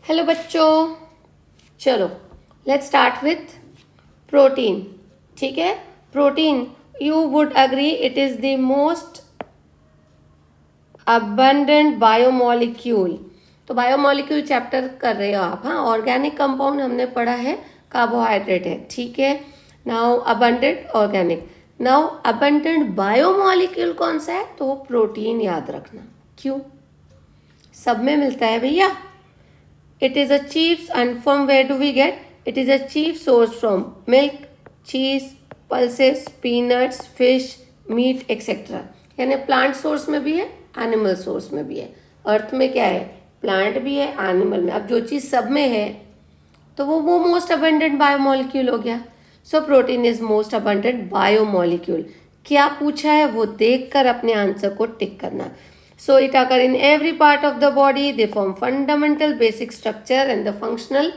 Hello बच्चों, चलो let's start with protein. ठीक है, protein you would agree it is the most abundant biomolecule. तो बायोमोलिक्यूल चैप्टर कर रहे हो आप. हाँ, ऑर्गेनिक कंपाउंड हमने पढ़ा है, कार्बोहाइड्रेट है. ठीक है, now abundant organic. Now abundant biomolecule कौन सा है? तो प्रोटीन याद रखना. क्यों? सब में मिलता है भैया. It is a chief, and from where do we get? It is a chief source from milk, cheese, pulses, peanuts, fish, meat, etc. यानी प्लांट सोर्स में भी है, एनिमल सोर्स में भी है. अर्थ में क्या है? प्लांट भी है, एनिमल में. अब जो चीज़ सब में है तो वो मोस्ट अबंडेंट बायोमोलिक्यूल हो गया. So protein is most abundant biomolecule. क्या पूछा है वो देखकर अपने आंसर को टिक करना. So it occur in every part of the body. They form fundamental basic structure and the functional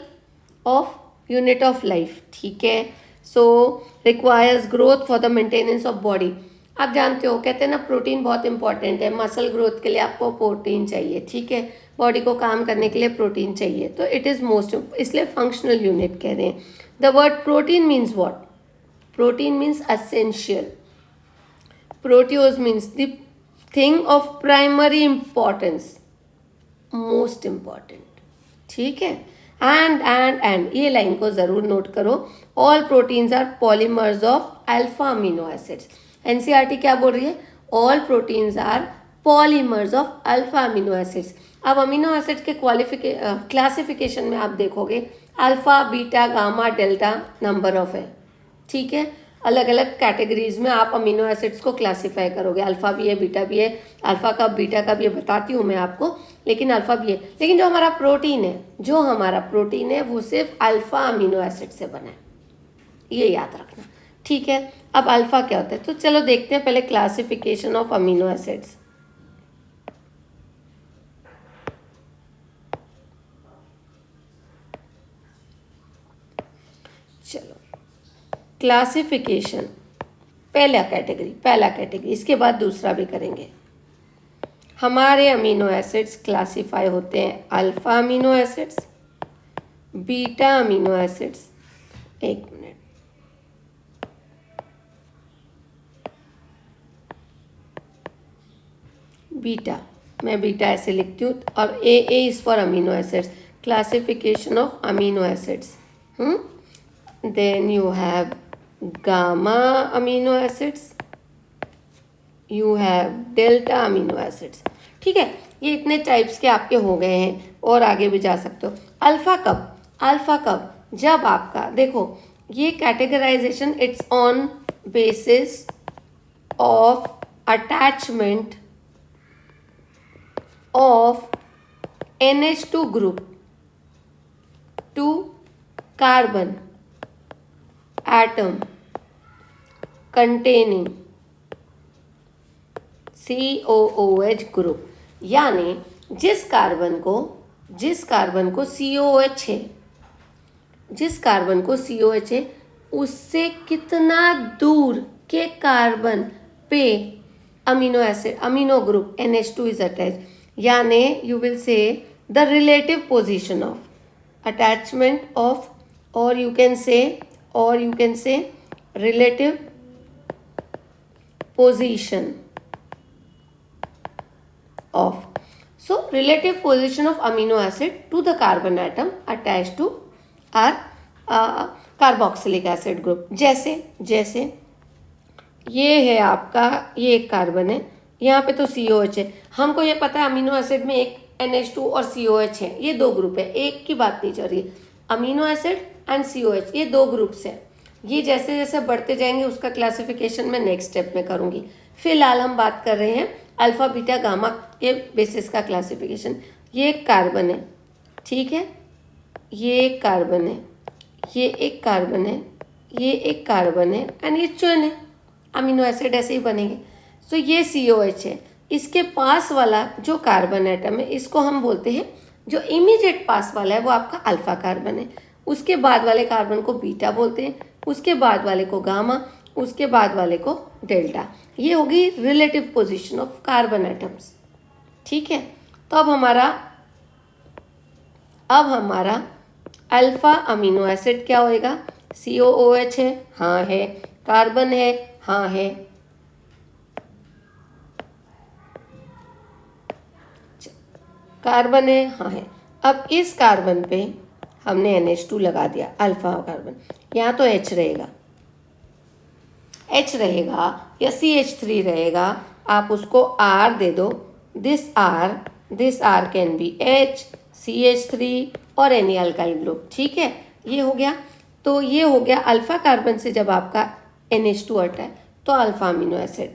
of unit of life. ठीक है. So requires growth for the maintenance of body. आप जानते हो, कहते हैं ना प्रोटीन बहुत इंपॉर्टेंट है. मसल ग्रोथ के लिए आपको प्रोटीन चाहिए. ठीक है, बॉडी को काम करने के लिए प्रोटीन चाहिए. तो इट इज़ मोस्ट, इसलिए फंक्शनल यूनिट कह रहे हैं. The word protein means what? Protein means essential. Proteios means the thing of primary importance, most important. ठीक है. एंड ये लाइन को जरूर नोट करो. All proteins are polymers of alpha amino acids. NCERT क्या बोल रही है? All proteins are polymers of alpha amino acids. अब अमीनो एसिड के क्लासिफिकेशन में आप देखोगे alpha, beta, gamma, delta number of है. ठीक है, अलग अलग कैटेगरीज में आप अमीनो एसिड्स को क्लासीफाई करोगे. अल्फा भी है, बीटा भी है. अल्फा का, बीटा का भी बताती हूँ मैं आपको, लेकिन अल्फा भी है. लेकिन जो हमारा प्रोटीन है वो सिर्फ अल्फा अमीनो एसिड से बना है. ये याद रखना. ठीक है, अब अल्फा क्या होता है तो चलो देखते हैं पहले क्लासिफिकेशन ऑफ अमीनो एसिड्स. चलो क्लासिफिकेशन, पहला कैटेगरी, इसके बाद दूसरा भी करेंगे. हमारे अमीनो एसिड्स क्लासिफाई होते हैं alpha amino acids, beta amino acids. एक मिनट, बीटा, मैं बीटा ऐसे लिखती हूँ. और A is for amino acids. Classification of amino acids. Then you have gamma amino acids, you have delta amino acids. ठीक है, ये इतने टाइप्स के आपके हो गए हैं और आगे भी जा सकते हो. अल्फा कब? जब आपका देखो ये categorization it's on basis of attachment of NH2 group to carbon atom containing COOH group. यानी जिस कार्बन को COH है, उससे कितना दूर के कार्बन पे amino group NH2 is attached. यानी you will say the relative position of attachment of, or you can say relative position of. So relative position of amino acid to the carbon atom attached to our carboxylic acid group. जैसे ये है आपका, ये एक carbon है, यहाँ पे तो COH है. हमको ये पता है अमीनो एसिड में एक NH2 और COH है, ये दो ग्रुप है. एक की बात नहीं चल रही है. अमीनो एसिड एंड COH ये दो ग्रुप्स हैं. ये जैसे जैसे बढ़ते जाएंगे उसका क्लासिफिकेशन मैं नेक्स्ट स्टेप में करूँगी. फिलहाल हम बात कर रहे हैं अल्फा, बीटा, गामा के बेसिस का क्लासिफिकेशन. ये एक कार्बन है. ठीक है, ये एक कार्बन है, ये एक कार्बन है, ये एक कार्बन है एंड ये चुन है. अमीनो एसिड ऐसे ही बनेंगे. तो ये COH है. इसके पास वाला जो कार्बन एटम है इसको हम बोलते हैं, जो इमीडिएट पास वाला है वो आपका अल्फा कार्बन है. उसके बाद वाले कार्बन को बीटा बोलते हैं, उसके बाद वाले को गामा, उसके बाद वाले को डेल्टा. ये होगी relative position of carbon atoms. ठीक है, तो अब हमारा अब हमारा अल्फा अमीनो एसिड क्या होएगा? COOH है, हाँ है। कार्बन है, हाँ है। कार्बन है, हाँ है। अब इस कार्बन पे हमने NH2 लगा दिया, अल्फा कार्बन। यहाँ तो H रहेगा, H रहेगा या CH3 रहेगा, आप उसको R दे दो। This R can be H, CH3 और एनी अल्काइल ग्रुप। ठीक है, ये हो गया। तो ये हो गया अल्फा कार्बन से जब आपका NH2 हटा है तो अल्फा अमीनो एसिड।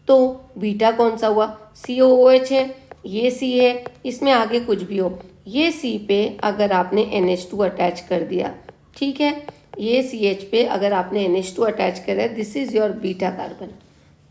तो बीटा कौन सा हुआ? COOH है, ये C है, इसमें आगे कुछ भी हो, ये C पे अगर आपने NH2 अटैच कर दिया, ठीक है, ये CH पे अगर आपने NH2 अटैच करा, this is your beta carbon,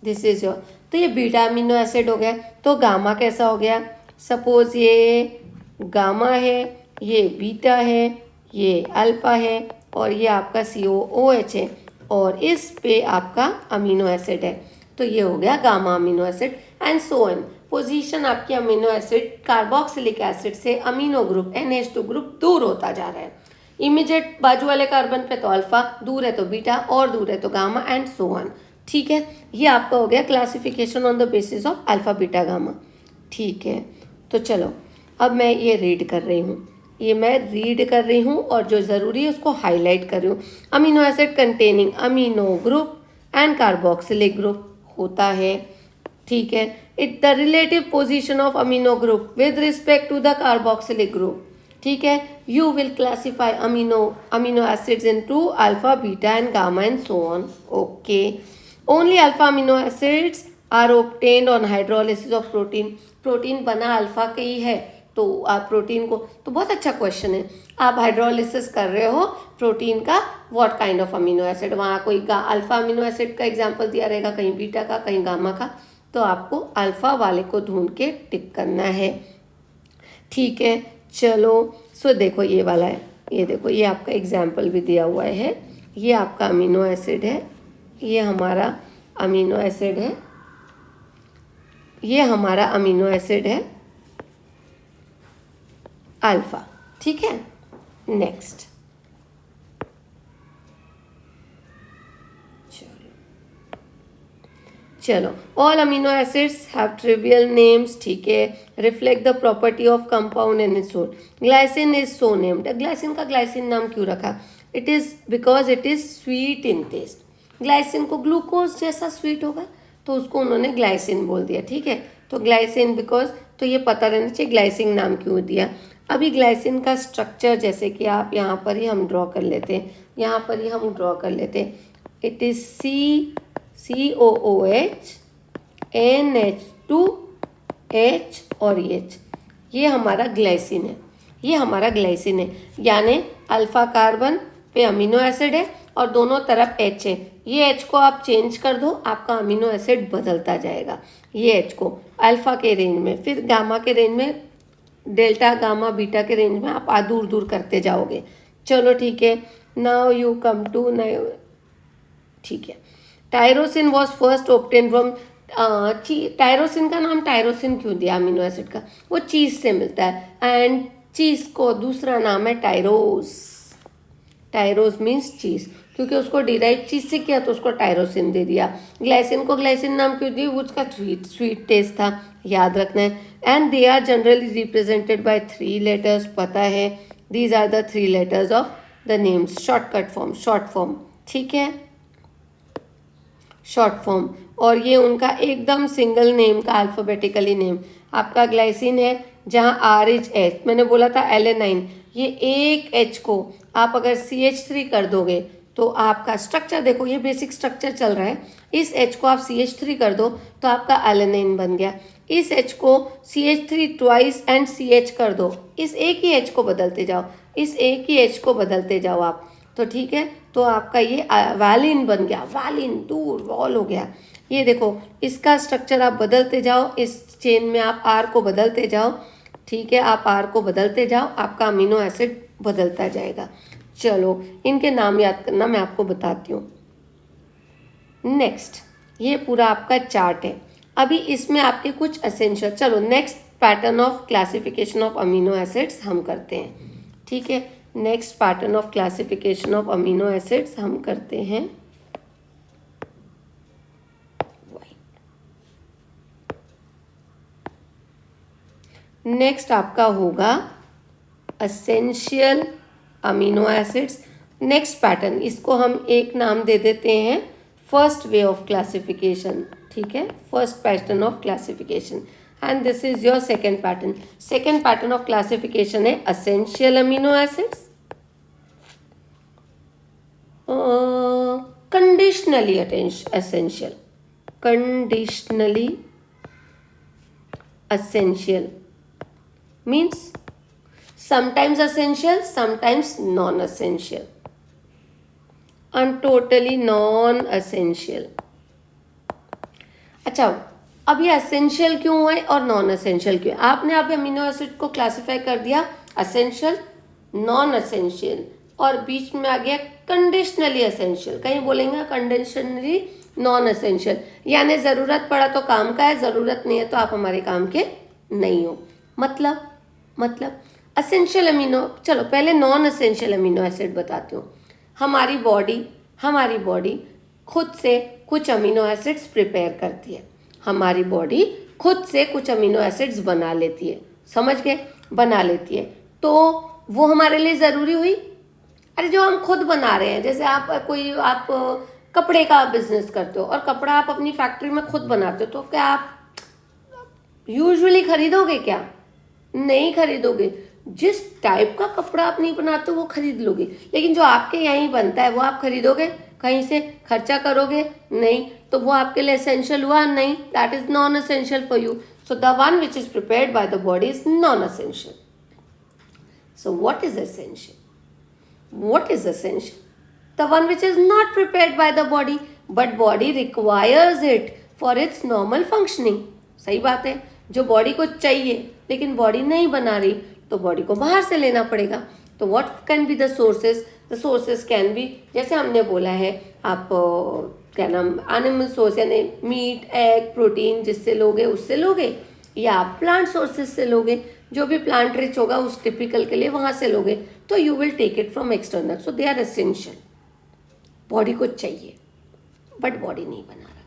this is your. तो ये बीटा अमीनो एसिड हो गया। तो गामा कैसा हो गया? सपोज ये गामा है, ये बीटा है, ये अल्फा है और ये आपका COOH है और इस पे आपका अमीनो एसिड है। तो ये हो गया gamma amino acid and so on. Position आपकी अमीनो एसिड कार्बोक्सिलिक एसिड से अमीनो ग्रुप NH2 ग्रुप दूर होता जा रहा है। इमीडिएट बाजू वाले कार्बन पे तो अल्फा, दूर है तो बीटा और दूर है तो गामा एंड सो ऑन। ठीक है, ये आपका हो गया classification on the basis of alpha beta gamma. ठीक है, तो चलो अब मैं ये रीड कर रही हूँ, ये मैं रीड कर रही हूँ और जो ज़रूरी है उसको हाईलाइट कर रही हूँ। Amino acid containing amino group and carboxylic group होता है। ठीक है, it the relative position of amino group with respect to the carboxylic group. ठीक है, you will classify amino acids into alpha beta and gamma and so on. Okay, only alpha amino acids are obtained on hydrolysis of protein. Protein बना alpha के ही है तो आप protein को, तो बहुत अच्छा क्वेश्चन है, आप हाइड्रोलिसिस कर रहे हो प्रोटीन का, what kind of amino acid, वहाँ कोई अल्फा अमीनो एसिड का एग्जांपल दिया रहेगा, कहीं बीटा का, कहीं गामा का, तो आपको अल्फा वाले को ढूंढ के टिक करना है। ठीक है, चलो सो देखो ये वाला है, ये देखो ये आपका एग्जाम्पल भी दिया हुआ है, ये आपका अमीनो एसिड है, ये हमारा अमीनो एसिड है, ये हमारा अमीनो एसिड है अल्फा। ठीक है, नेक्स्ट चलो, all amino acids have trivial names. ठीक है, reflect the property of compound and its own. Glycine is so named, glycine का ग्लाइसिन नाम क्यों रखा? It is because it is sweet in taste. Glycine को ग्लूकोज जैसा sweet होगा तो उसको उन्होंने ग्लाइसिन बोल दिया। ठीक है, तो ग्लाइसिन बिकॉज, तो ये पता रहना चाहिए ग्लाइसिन नाम क्यों दिया। अभी ग्लाइसिन का स्ट्रक्चर जैसे कि आप यहाँ पर ही हम ड्रॉ कर लेते हैं, यहाँ पर ही हम ड्रॉ कर लेते हैं। It is COOH NH2 H और H, ये हमारा ग्लाइसिन है, ये हमारा ग्लाइसिन है। यानी अल्फा कार्बन पे अमीनो एसिड है और दोनों तरफ H है। ये H को आप चेंज कर दो, आपका अमीनो एसिड बदलता जाएगा। ये H को अल्फा के रेंज में, फिर गामा के रेंज में, डेल्टा गामा बीटा के रेंज में आप दूर दूर करते जाओगे। चलो ठीक है, now you come to now. ठीक है, tyrosine was first obtain from, tyrosine का नाम टायरोसिन क्यों दिया अमीनो एसिड का? वो चीज़ से मिलता है एंड चीज़ को दूसरा नाम है टायरोस। टायरोस मीन्स चीज़, क्योंकि उसको डिराइव चीज़ से किया तो उसको टायरोसिन दे दिया। ग्लाइसिन को ग्लाइसिन नाम क्यों दिया? उसका स्वीट टेस्ट था, याद रखना है। And they are generally represented by 3 letters, पता है, these are the 3 letters of the names, shortcut form, short form. ठीक है, शॉर्ट फॉर्म, और ये उनका एकदम सिंगल नेम का अल्फ़ाबेटिकली नेम। आपका ग्लाइसिन है जहाँ R इज H, मैंने बोला था एलेनाइन, ये एक H को आप अगर CH3 कर दोगे तो आपका स्ट्रक्चर देखो, ये बेसिक स्ट्रक्चर चल रहा है, इस H को आप CH3 कर दो तो आपका एलेनाइन बन गया। इस H को CH3 ट्वाइस एंड CH कर दो, इस एक ही H को बदलते जाओ, इस एक ही H को बदलते जाओ आप, तो ठीक है, तो आपका ये वालिन बन गया, वालिन, दूर वॉल हो गया। ये देखो इसका स्ट्रक्चर आप बदलते जाओ, इस चेन में आप R को बदलते जाओ। ठीक है, आप R को बदलते जाओ, आपका अमीनो एसिड बदलता जाएगा। चलो इनके नाम याद करना, मैं आपको बताती हूँ। नेक्स्ट, ये पूरा आपका चार्ट है। अभी इसमें आपके कुछ एसेंशियल, चलो next pattern of classification of amino acids हम करते हैं। ठीक है। Next pattern of classification of amino acids हम करते हैं। नेक्स्ट आपका होगा essential amino acids. Next pattern, इसको हम एक नाम दे देते हैं फर्स्ट वे ऑफ क्लासिफिकेशन, ठीक है, first pattern of classification, and this is your second pattern. Second pattern of classification है essential amino acids, conditionally essential, conditionally essential means sometimes essential, sometimes non-essential, and totally non-essential. अच्छा, अब ये essential क्यों है और non-essential क्यों है? आपने आप अमीनो एसिड को क्लासिफाई कर दिया essential, non-essential, और बीच में आ गया कंडीशनली एसेंशियल। कहीं बोलेंगे कंडीशनली नॉन एसेंशियल, यानी ज़रूरत पड़ा तो काम का है, ज़रूरत नहीं है तो आप हमारे काम के नहीं हो। मतलब एसेंशियल अमीनो, चलो पहले नॉन एसेंशियल अमीनो एसिड बताती हूँ। हमारी बॉडी खुद से कुछ अमीनो एसिड्स प्रिपेयर करती है, हमारी बॉडी खुद से कुछ अमीनो एसिड्स बना लेती है, समझ गए, बना लेती है, तो वो हमारे लिए ज़रूरी हुई। अरे जो हम खुद बना रहे हैं, जैसे आप कपड़े का बिजनेस करते हो और कपड़ा आप अपनी फैक्ट्री में खुद बनाते हो, तो क्या आप यूजुअली खरीदोगे? क्या नहीं खरीदोगे। जिस टाइप का कपड़ा आप नहीं बनाते हो वो खरीद लोगे, लेकिन जो आपके यहीं बनता है वो आप खरीदोगे? कहीं से खर्चा करोगे? नहीं। तो वो आपके लिए एसेंशियल हुआ? नहीं। That is non essential for you. So the one which is prepared by the body is non essential. So what is essential? What is essential? The one which is not prepared by the body, but body requires it for its normal functioning. सही बात है, जो body को चाहिए लेकिन body नहीं बना रही तो बॉडी को बाहर से लेना पड़ेगा। तो what can be the sources? The sources can be, जैसे हमने बोला है, आप क्या नाम, एनिमल सोर्स यानी मीट, एग, प्रोटीन जिससे लोगे उससे लोगे, या आप प्लांट सोर्सेज से लोगे, जो भी प्लांट रिच होगा उस टिपिकल के लिए वहाँ से लोगे, तो you will take it from external. So they are essential, body को चाहिए बट बॉडी नहीं बना रहा,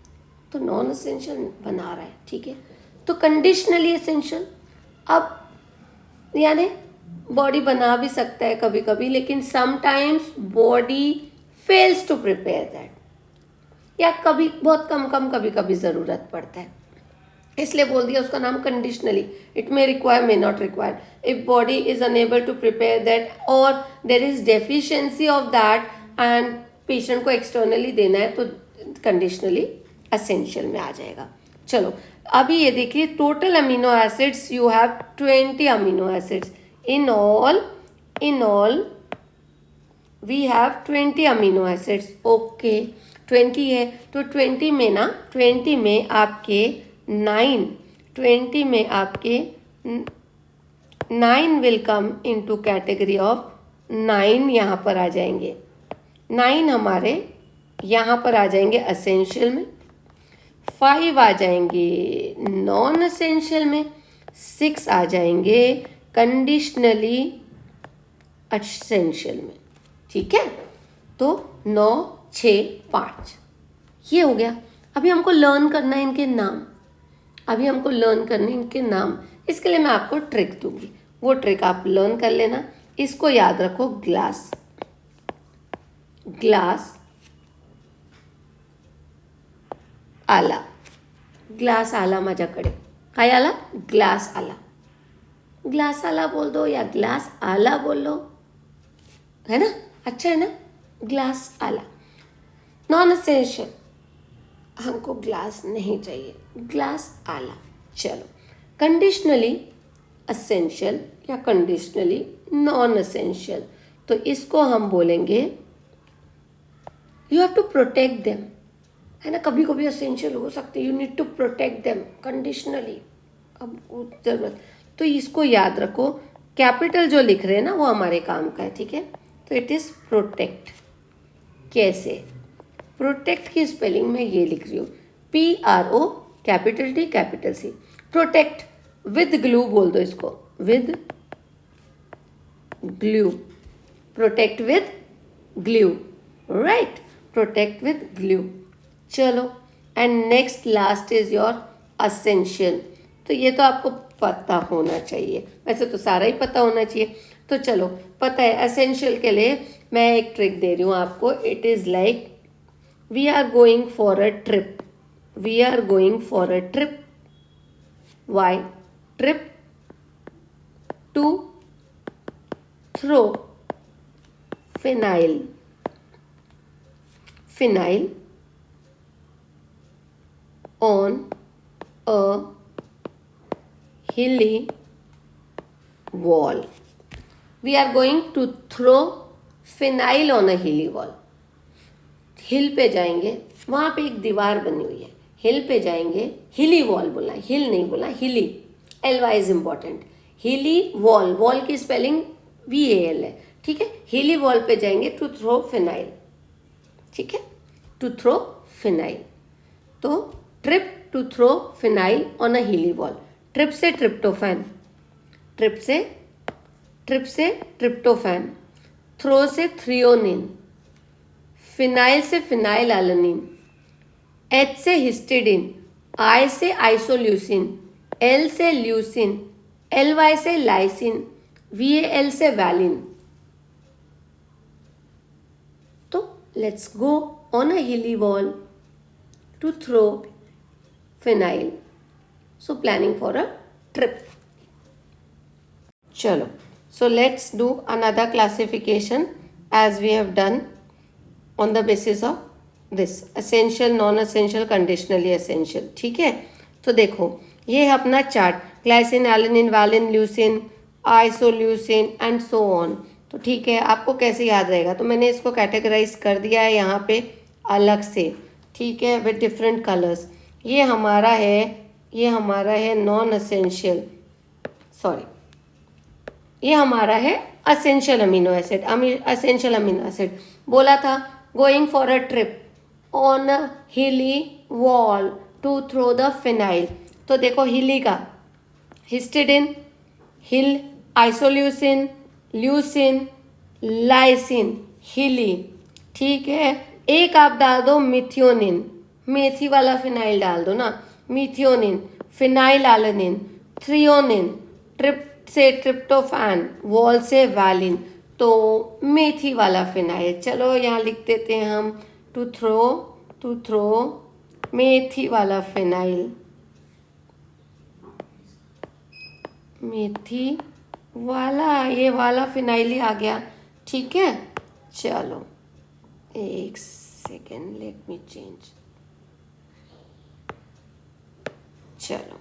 तो नॉन एसेंशियल बना रहा है, ठीक है। तो कंडीशनली एसेंशियल, अब यानी बॉडी बना भी सकता है कभी कभी, लेकिन sometimes body fails to prepare that, या कभी बहुत कम कभी कभी ज़रूरत पड़ता है, इसलिए बोल दिया उसका नाम conditionally. It may require, may not require. If body is unable to prepare that or there is deficiency of that and patient को एक्सटर्नली देना है, तो कंडीशनली एसेंशियल में आ जाएगा। चलो अभी ये देखिए, total amino acids you have 20 amino acids in all we have 20 amino acids. Okay 20 है तो 20 में ना, 20 में आपके 20 में आपके 9 will come into category of 9, यहाँ पर आ जाएंगे 9 हमारे यहाँ पर आ जाएंगे असेंशियल में, 5 आ जाएंगे नॉन असेंशियल में, 6 आ जाएंगे कंडीशनली असेंशियल में, ठीक है। तो 9, 6, 5 ये हो गया। अभी हमको लर्न करना है इनके नाम, इसके लिए मैं आपको ट्रिक दूंगी, वो ट्रिक आप लर्न कर लेना। इसको याद रखो, ग्लास आला माझ्याकडे काय आला? ग्लास आला बोल दो या ग्लास आला बोल लो, है ना, अच्छा है ना। ग्लास आला नॉन एसेंशियल, हमको ग्लास नहीं चाहिए, ग्लास आला। चलो कंडीशनली असेंशियल या कंडीशनली नॉन असेंशियल, तो इसको हम बोलेंगे you have to protect them, है ना। कभी कभी असेंशियल हो सकते, you need to protect them conditionally, अब जरूरत, तो इसको याद रखो। कैपिटल जो लिख रहे हैं ना वो हमारे काम का है, ठीक है। तो इट इज प्रोटेक्ट। कैसे? प्रोटेक्ट की स्पेलिंग में ये लिख रही हूँ, PRO capital T capital C। Protect with glue बोल दो इसको, with glue. Protect with glue, right? Protect with glue. चलो, and next last is your essential. तो ये तो आपको पता होना चाहिए, वैसे तो सारा ही पता होना चाहिए. तो चलो, पता है essential के लिए मैं एक ट्रिक दे रही हूँ आपको. It is like we are going for a trip. We are going for a trip. Why? Trip to throw phenyl. Phenyl on a hilly wall. We are going to throw phenyl on a hilly wall. हिल पे जाएंगे, वहाँ पे एक दीवार बनी हुई है. हिल पे जाएंगे, हिली वॉल बोलना, हिल नहीं बोलना, hilly. L Y is important. Hilly val, val की स्पेलिंग VAL है, ठीक है. हिली वॉल पे जाएंगे टू थ्रो फिनाइल, ठीक है, टू थ्रो फिनाइल. तो trip to throw phenyl on a hilly val. Trip से ट्रिप्टोफैन, ट्रिप से ट्रिप्टोफैन, थ्रो से थ्रियोनिन, फिनाइल से फिनाइल एलानिन, H से हिस्टिडिन, I से आइसोल्यूसिन, L से ल्यूसिन, LY से लाइसिन, VAL से वैलिन. तो let's go on a hilly wall to throw phenyl. So planning for a trip. चलो, so let's do another classification as we have done on the basis of this essential, non essential, conditionally essential. ठीक है. तो देखो, ये है अपना chart. Glycine, alanine, valine, leucine, isoleucine and so on. तो ठीक है, आपको कैसे याद रहेगा? तो मैंने इसको कैटेगराइज कर दिया है यहाँ पे अलग से, ठीक है, विद डिफरेंट कलर्स. ये हमारा है नॉन असेंशियल, सॉरी, ये हमारा है essential amino acid. Essential amino acid बोला था. Going for a trip on a hilly wall to throw the phenyl. तो देखो, हिली का histidine, hill, isoleucine, leucine, lysine, hilly, ठीक है. एक आप डाल दो मिथियोनिन, मेथी वाला फिनाइल डाल दो ना, methionine, phenyl alanine, threonine, trip से ट्रिप्टोफैन, वॉल से वैलिन, तो मेथी वाला फिनाइल. चलो यहाँ लिख देते हैं हम, टू थ्रो मेथी वाला फिनाइल, मेथी वाला, ये वाला फिनाइल ही आ गया, ठीक है. चलो एक सेकेंड, लेट मी चेंज. चलो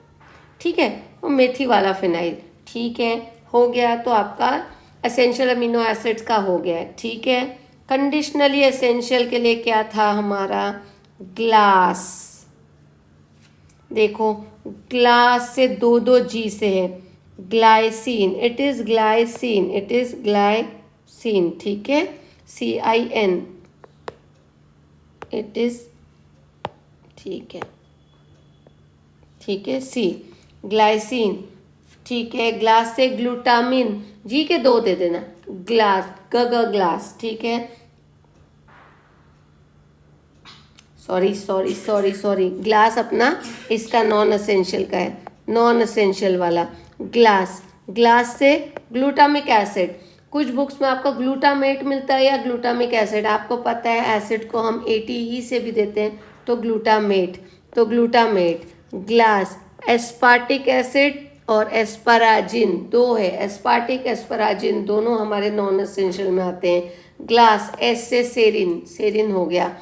ठीक है, वो मेथी वाला फिनाइल, ठीक है, हो गया. तो आपका एसेंशियल अमीनो एसिड्स का हो गया है, ठीक है. कंडीशनली एसेंशियल के लिए क्या था हमारा? ग्लास. देखो, ग्लास से दो G से है. Glycine, it is glycine, it is glycine, ठीक है, CIN, इट इज, ठीक है, ठीक है, C, ग्लाइसिन, ठीक है. ग्लास से ग्लूटामिन, G के 2 दे देना, ग्लास, ग्लास, ठीक है. सॉरी, ग्लास अपना इसका नॉन एसेंशियल का है, नॉन एसेंशियल वाला. ग्लास से ग्लूटामिक एसिड. कुछ बुक्स में आपको ग्लूटामेट मिलता है या ग्लूटामिक एसिड, आपको पता है एसिड को हम ATE से भी देते हैं, तो ग्लूटामेट. ग्लास, एस्पार्टिक एसिड और एस्पराजिन, 2 है. एस्पार्टिक, एस्पराजिन दोनों हमारे नॉन एसेंशियल में आते हैं. ग्लास, S से सेरिन हो गया.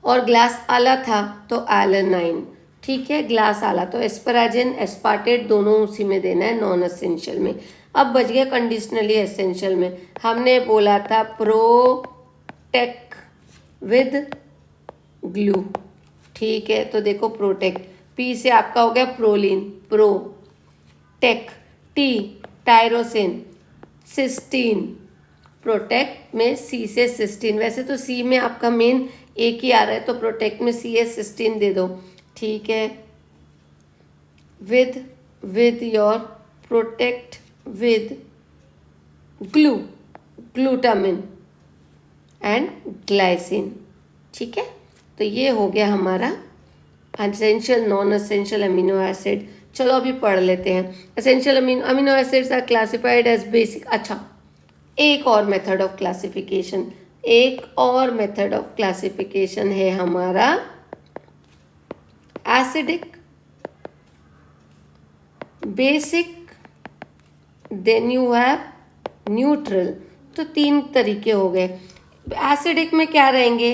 और ग्लास आला था तो एलानाइन, ठीक है. ग्लास आला, तो एस्पराजिन, एस्पार्टेट दोनों उसी में देना है, नॉन एसेंशियल में. अब बच गया कंडीशनली एसेंशियल में. हमने बोला था प्रोटेक्ट विद ग्लू, ठीक है. तो देखो, प्रोटेक्ट, P से आपका हो गया प्रोलिन, टेक, T टायरोसिन, सिस्टीन. प्रोटेक्ट में C से सिस्टीन, वैसे तो C में आपका मेन एक ही आ रहा है, तो प्रोटेक्ट में C है, सिस्टीन दे दो, ठीक है. With your protect with glue, glutamine and glycine. ठीक है, तो ये हो गया हमारा essential non essential amino acid. चलो अभी पढ़ लेते हैं। Essential amino acids are classified as basic. अच्छा, एक और मेथड ऑफ क्लासिफिकेशन, एक और मेथड ऑफ क्लासिफिकेशन है हमारा acidic, basic, then you have neutral. तो तीन तरीके हो गए। एसिडिक में क्या रहेंगे?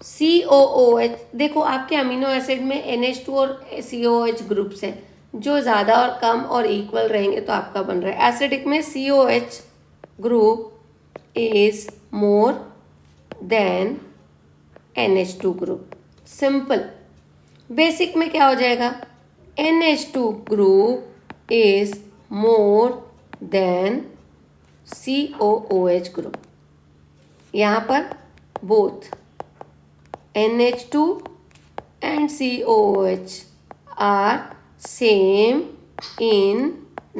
COOH। देखो आपके अमीनो एसिड में NH2 और COOH ग्रुप्स हैं, जो ज़्यादा और कम और इक्वल रहेंगे तो आपका बन रहा है। एसिडिक में COH group is more then NH2 group, simple. Basic में क्या हो जाएगा? NH2 group is more then COOH group. यहाँ पर both NH2 and COOH are same in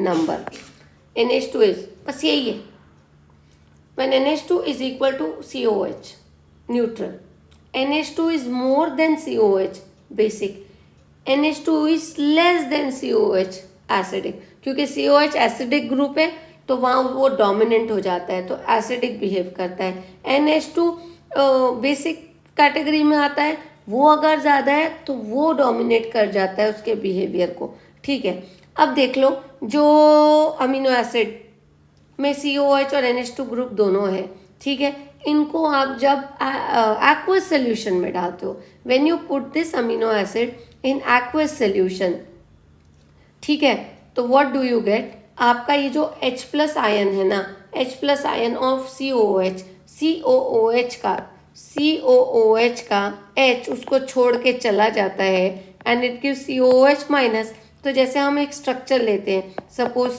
number. NH2 is, बस यही है, when NH2 is equal to COH neutral, NH2 is more than COH basic, NH2 is less than COH acidic। क्योंकि COH acidic group है तो वहाँ वो dominant हो जाता है, तो एसिडिक बिहेव करता है। NH2 बेसिक कैटेगरी में आता है, वो अगर ज़्यादा है तो वो डोमिनेट कर जाता है उसके बिहेवियर को। ठीक है, अब देख लो, जो अमीनो एसिड में COH और NH2 ग्रुप दोनों है, ठीक है, इनको आप जब एक्वस सोल्यूशन में डालते हो, when you put this amino acid in aqueous solution, ठीक है, तो व्हाट डू यू गेट? आपका ये जो H+ आयन है ना, H+ आयन ऑफ COOH का H उसको छोड़ के चला जाता है and it gives COOH minus. तो जैसे हम एक स्ट्रक्चर लेते हैं, सपोज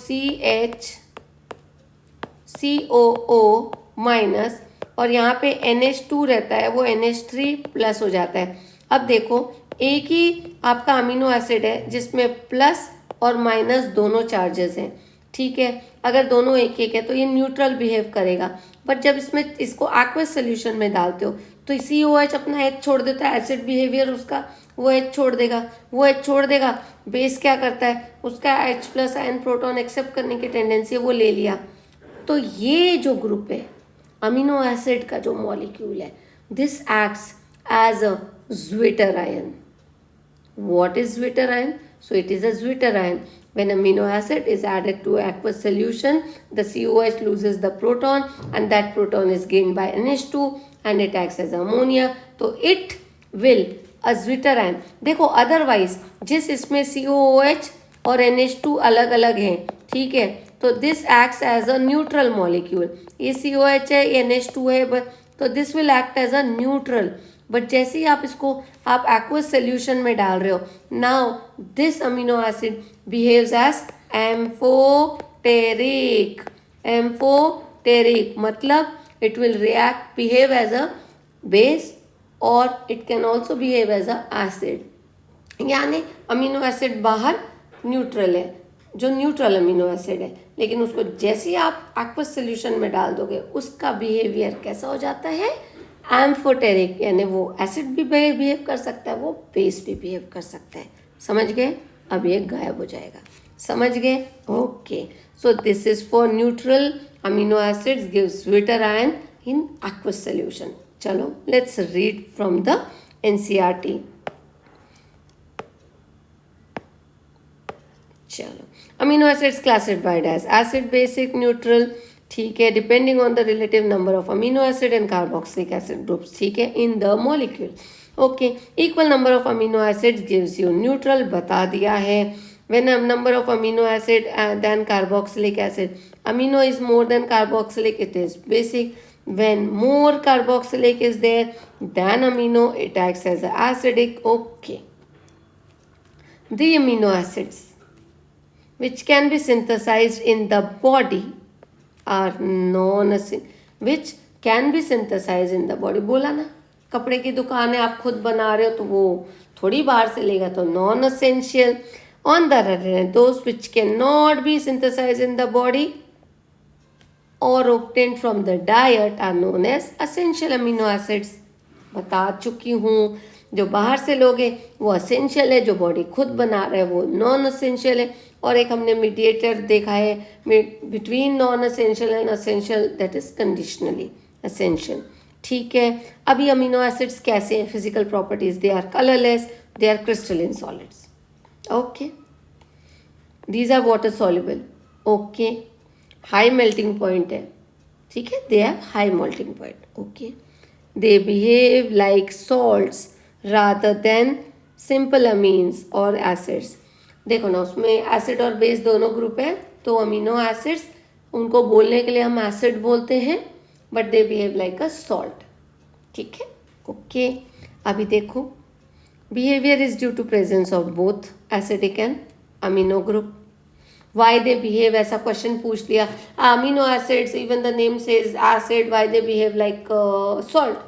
CHCOO माइनस और यहाँ पे NH2 रहता है, वो NH3+ हो जाता है। अब देखो, एक ही आपका अमीनो एसिड है जिसमें प्लस और माइनस दोनों चार्जेस हैं। ठीक है, अगर दोनों एक एक है तो ये न्यूट्रल बिहेव करेगा, बट जब इसको एक्वस सोल्यूशन में डालते हो तो COH अपना H छोड़ देता है, एसिड बिहेवियर उसका, वो H छोड़ देगा। बेस क्या करता है? उसका H+ आयन प्रोटॉन एक्सेप्ट करने की टेंडेंसी है, वो ले लिया। तो ये जो ग्रुप है अमीनो एसिड का, जो मॉलिक्यूल है, this acts as a zwitterion. What is Zwitter ion? So it is a Zwitter ion. When amino acid is added to aqueous solution, the COH loses the proton and that proton is gained by NH2 and it acts as ammonia. तो it will a Zwitter ion। देखो otherwise जिस इसमें COOH और NH2 अलग अलग हैं, ठीक है, तो this acts as a neutral molecule। ये COH है, ये NH2 है, तो this will act as a neutral। But जैसे ही आप इसको आप एक्वस सोल्यूशन में डाल रहे हो, now this amino acid behaves as amphoteric, मतलब it will react behave as a base or it can also behave as an acid. यानी अमीनो एसिड बाहर न्यूट्रल है, जो न्यूट्रल अमीनो एसिड है, लेकिन उसको जैसे ही आप एक्वस सोल्यूशन में डाल दोगे उसका बिहेवियर कैसा हो जाता है? एम्फोटेरिक, यानी वो एसिड भी बिहेव कर सकता है, वो बेस भी बिहेव कर सकता है। समझ गए? अब ये गायब हो जाएगा। समझ गए? Okay, so this is for neutral amino acids gives Zwitter ion in aqueous solution। चलो let's read from the NCERT। चलो, amino acids classified as acid, basic, neutral, ठीक है, depending on the relative number of amino acid and carboxylic acid groups, ठीक है, in the molecule. Okay, equal number of amino acids gives you neutral, बता दिया है। When number of amino acid than carboxylic acid, amino is more than carboxylic, it is basic. When more carboxylic is there than amino, it acts as acidic. Okay, the amino acids which can be synthesized in the body are which can be synthesized in the body। बोला ना, कपड़े की दुकान है, आप खुद बना रहे हो तो वो थोड़ी बाहर से लेगा, तो non essential. On the other hand, those which cannot be synthesized in the body और obtained from the diet are known as essential amino acids. बता चुकी हूँ, जो बाहर से लोगे वो असेंशियल है, जो बॉडी खुद बना रहा है वो नॉन असेंशियल है, और एक हमने मीडिएटर देखा है between non essential and essential, that is conditionally essential. ठीक है, अभी अमीनो एसिड्स कैसे हैं, physical properties, they are colourless, they are crystalline solids. Okay, these are water soluble. Okay, high melting point है. ठीक है, they are high melting point. Okay, they behave like salts rather than simple amines or acids. देखो ना, उसमें acid और base दोनों group है, तो अमीनो एसिड्स उनको बोलने के लिए हम एसिड बोलते हैं, but they behave like a salt. ठीक है, ओके. अभी देखो, behaviour is due to presence of both acidic and amino group. Why they behave, ऐसा क्वेश्चन पूछ लिया. Amino acids, even the name says acid, why they behave like salt?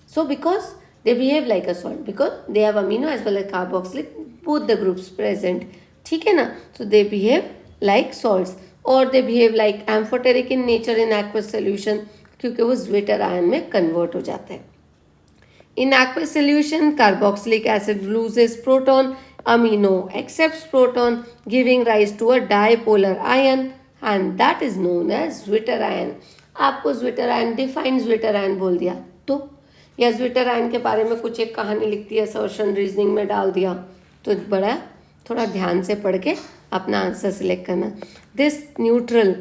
So because they behave like a salt, because they have amino as well as carboxylic, both the groups present. ठीक है ना, so they behave like salts, or they behave like amphoteric in nature in aqueous solution, क्योंकि वो zwitter ion में convert हो जाता है. In aqueous solution, carboxylic acid loses proton, amino accepts proton, giving rise to a dipolar ion, and that is known as zwitter ion. आपको zwitter ion, defined zwitter ion बोल दिया तो, या zwitter ion के बारे में कुछ एक कहानी लिखती है, असर्शन रीजनिंग में डाल दिया, तो बड़ा थोड़ा ध्यान से पढ़ के अपना आंसर सिलेक्ट करना. This neutral,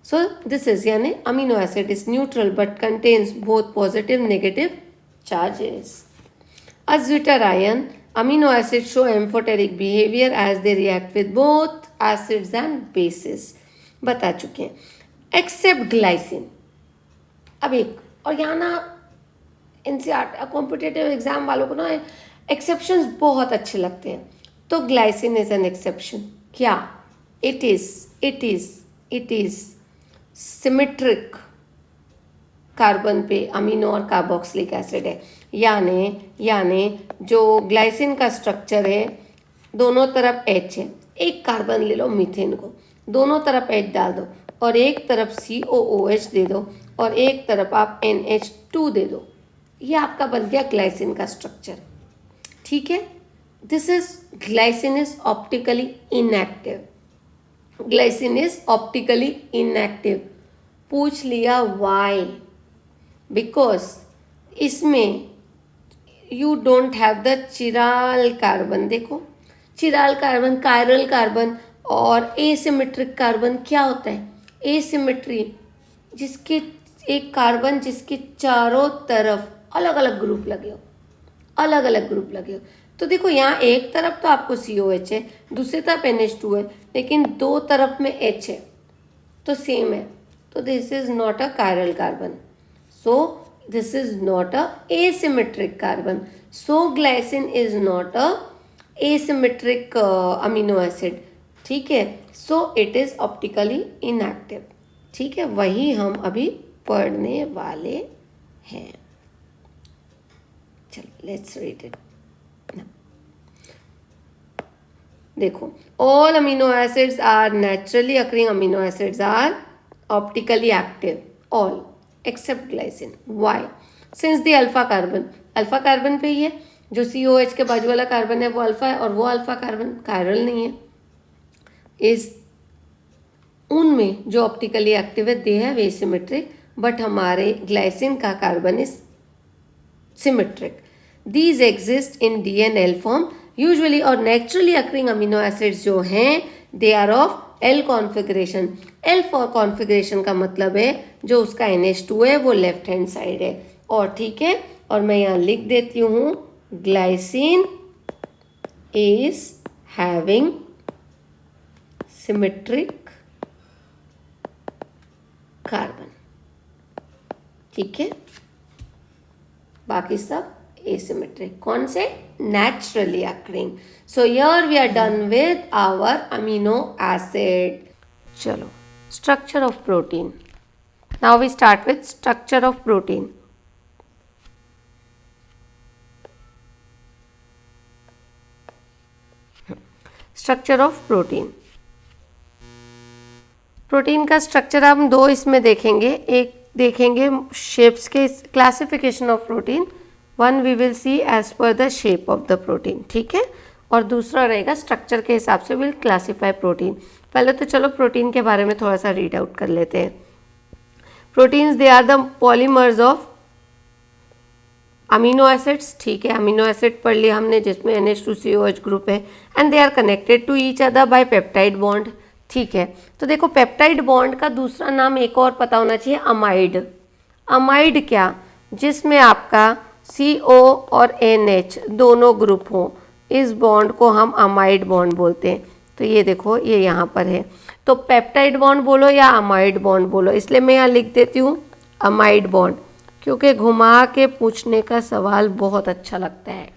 so this is यानी amino acid is neutral but contains both positive negative charges. A zwitter ion, amino acids show amphoteric behavior as they react with both acids and bases. बता चुके हैं. Except glycine. अब एक और यहाँ ना NCERT competitive exam वालों को ना एक्सेप्शंस बहुत अच्छे लगते हैं, तो ग्लाइसिन इज एन एक्सेप्शन. क्या? इट इज सिमेट्रिक कार्बन पे अमीनो और कार्बोक्सिलिक एसिड है, यानी जो ग्लाइसिन का स्ट्रक्चर है, दोनों तरफ H है. एक कार्बन ले लो मीथेन को, दोनों तरफ H डाल दो, और एक तरफ COOH दे दो, और एक तरफ आप NH2 दे दो. ये आपका बन गया ग्लाइसिन का स्ट्रक्चर. ठीक है, this is glycine is optically inactive. Glycine is optically inactive. पूछ लिया वाई? बिकॉज इसमें you don't have the chiral carbon. देखो, चिराल कार्बन, कायरल कार्बन और एसिमेट्रिक कार्बन क्या होता है? एसिमेट्री, जिसके एक कार्बन जिसके चारों तरफ अलग अलग ग्रुप लगे हो. तो देखो, यहाँ एक तरफ तो आपको COH है, दूसरी तरफ NH2 है, लेकिन दो तरफ में H है, तो सेम है. तो this is not a chiral carbon. So this is not a asymmetric carbon. So glycine is not a asymmetric amino acid. ठीक है, so it is optically inactive. ठीक है, वही हम अभी पढ़ने वाले हैं. चलो, let's read it. देखो, all amino acids are naturally occurring amino acids are optically active. All except glycine. Why? Since the alpha carbon पे ही है, जो COH के बाजू वाला कार्बन है वो अल्फा है, और वो अल्फा कार्बन कायरल नहीं है. इस उनमें जो ऑप्टिकली एक्टिव है दे हैव एसिमेट्रिक, बट हमारे ग्लाइसिन का carbon is symmetric. These exist in DNL form usually, और नेचुरली अक्रिंग अमीनो एसिड्स जो हैं they are of L configuration. L for configuration का मतलब है जो उसका NH2 है वो लेफ्ट हैंड साइड है. और ठीक है, और मैं यहाँ लिख देती हूँ, glycine is having symmetric carbon. ठीक है, बाकी सब एसिमेट्रिक. कौन से? Naturally occurring. So here we are done with our amino acid. चलो, structure of protein. Now we start with structure of protein. Structure of protein. Protein का structure हम दो इसमें देखेंगे, एक देखेंगे शेप्स के classification of protein, one we will see as per the shape of the protein, ठीक है, और दूसरा रहेगा स्ट्रक्चर के हिसाब से विल क्लासीफाई प्रोटीन। पहले तो चलो प्रोटीन के बारे में थोड़ा सा रीड आउट कर लेते हैं। Proteins they are the polymers of amino acids, ठीक है, अमीनो एसिड पढ़ लिया हमने जिसमें NH2COH ग्रुप है, and they are connected to each other by peptide bond, ठीक है। तो देखो पेप्टाइड बॉन्ड का दूसरा नाम एक और पता होना चाहिए, अमाइड। अमाइड क्या, जिसमें आपका CO और NH दोनों ग्रुप हो, इस बॉन्ड को हम अमाइड बॉन्ड बोलते हैं। तो ये देखो ये यहाँ पर है, तो पेप्टाइड बॉन्ड बोलो या अमाइड बॉन्ड बोलो, इसलिए मैं यहाँ लिख देती हूँ अमाइड बॉन्ड, क्योंकि घुमा के पूछने का सवाल बहुत अच्छा लगता है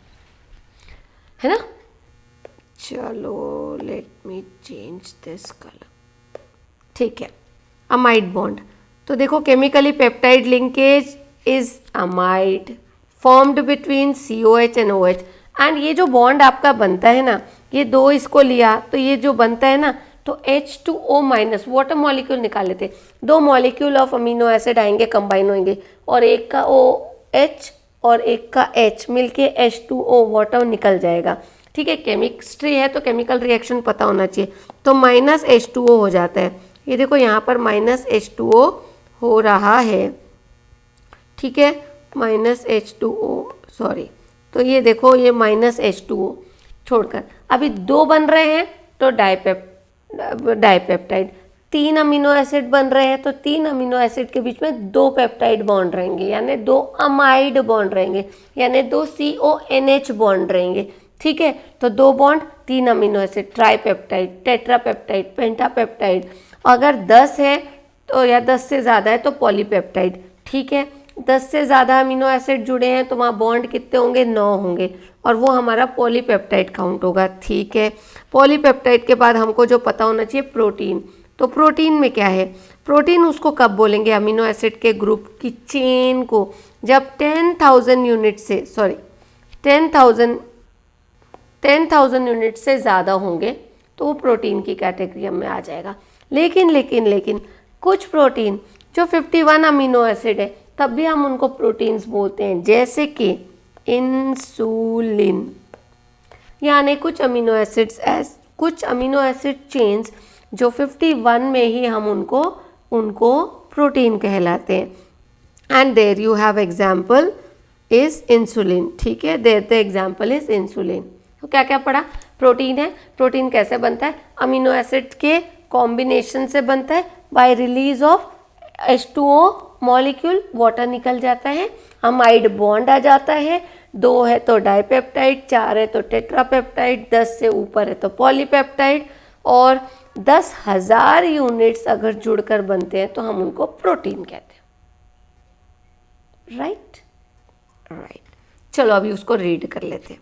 ना। चलो let me change this colour, ठीक है, अमाइड बॉन्ड। तो देखो chemically peptide linkage is amide formed between COH and OH, and ये जो बॉन्ड आपका बनता है ना, ये दो इसको लिया तो ये जो बनता है ना, तो H2O माइनस वाटर मॉलिक्यूल निकाल लेते, दो मॉलिक्यूल ऑफ अमीनो एसिड आएंगे, कंबाइन होंगे, और एक का OH और एक का H मिलके H2O वाटर निकल जाएगा, ठीक है। केमिस्ट्री है तो केमिकल रिएक्शन पता होना चाहिए, तो माइनस H2O हो जाता है। ये देखो यहाँ पर माइनस H2O हो रहा है, ठीक है, माइनस H2O, सॉरी, तो ये देखो ये माइनस H2O छोड़कर अभी दो बन रहे हैं तो डाइपेप्टाइड, तीन अमीनो एसिड बन रहे हैं तो तीन अमीनो एसिड के बीच में दो पेप्टाइड बॉन्ड रहेंगे, यानी दो अमाइड बॉन्ड रहेंगे, यानी दो CONH बॉन्ड रहेंगे, ठीक है। तो दो बॉन्ड तीन अमीनो एसिड, ट्राइपेप्टाइड, टेट्रापेप्टाइड, पेंटापेप्टाइड, अगर 10 है तो या 10 से ज़्यादा है तो पॉलीपेप्टाइड, ठीक है। 10 से ज़्यादा अमीनो एसिड जुड़े हैं तो वहाँ बॉन्ड कितने होंगे, 9 होंगे, और वो हमारा पॉलीपेप्टाइड काउंट होगा, ठीक है। पॉलीपेप्टाइड के बाद हमको जो पता होना चाहिए प्रोटीन, तो प्रोटीन में क्या है, प्रोटीन उसको कब बोलेंगे, अमीनो एसिड के ग्रुप की चेन को जब 10,000 यूनिट से, सॉरी 10,000 यूनिट से ज़्यादा होंगे तो वो प्रोटीन की कैटेगरी में आ जाएगा। लेकिन कुछ प्रोटीन जो 51 अमीनो एसिड है तब भी हम उनको प्रोटीन्स बोलते हैं, जैसे कि इंसुलिन, यानी कुछ अमीनो एसिड चेन्स जो 51 में ही हम उनको प्रोटीन कहलाते हैं। And there you have example is insulin, ठीक है, there the example is insulin. तो क्या क्या पढ़ा, प्रोटीन है, प्रोटीन कैसे बनता है, अमीनो एसिड के कॉम्बिनेशन से बनता है, by release of H2O molecule, water निकल जाता है, अमाइड बॉन्ड आ जाता है, 2 है तो डाइपेप्टाइड, 4 है तो टेट्रापेप्टाइड, 10 से ऊपर है तो पॉलीपेप्टाइड, और 10,000 यूनिट्स अगर जुड़कर बनते हैं तो हम उनको प्रोटीन कहते हैं, राइट। चलो अभी उसको रीड कर लेते हैं।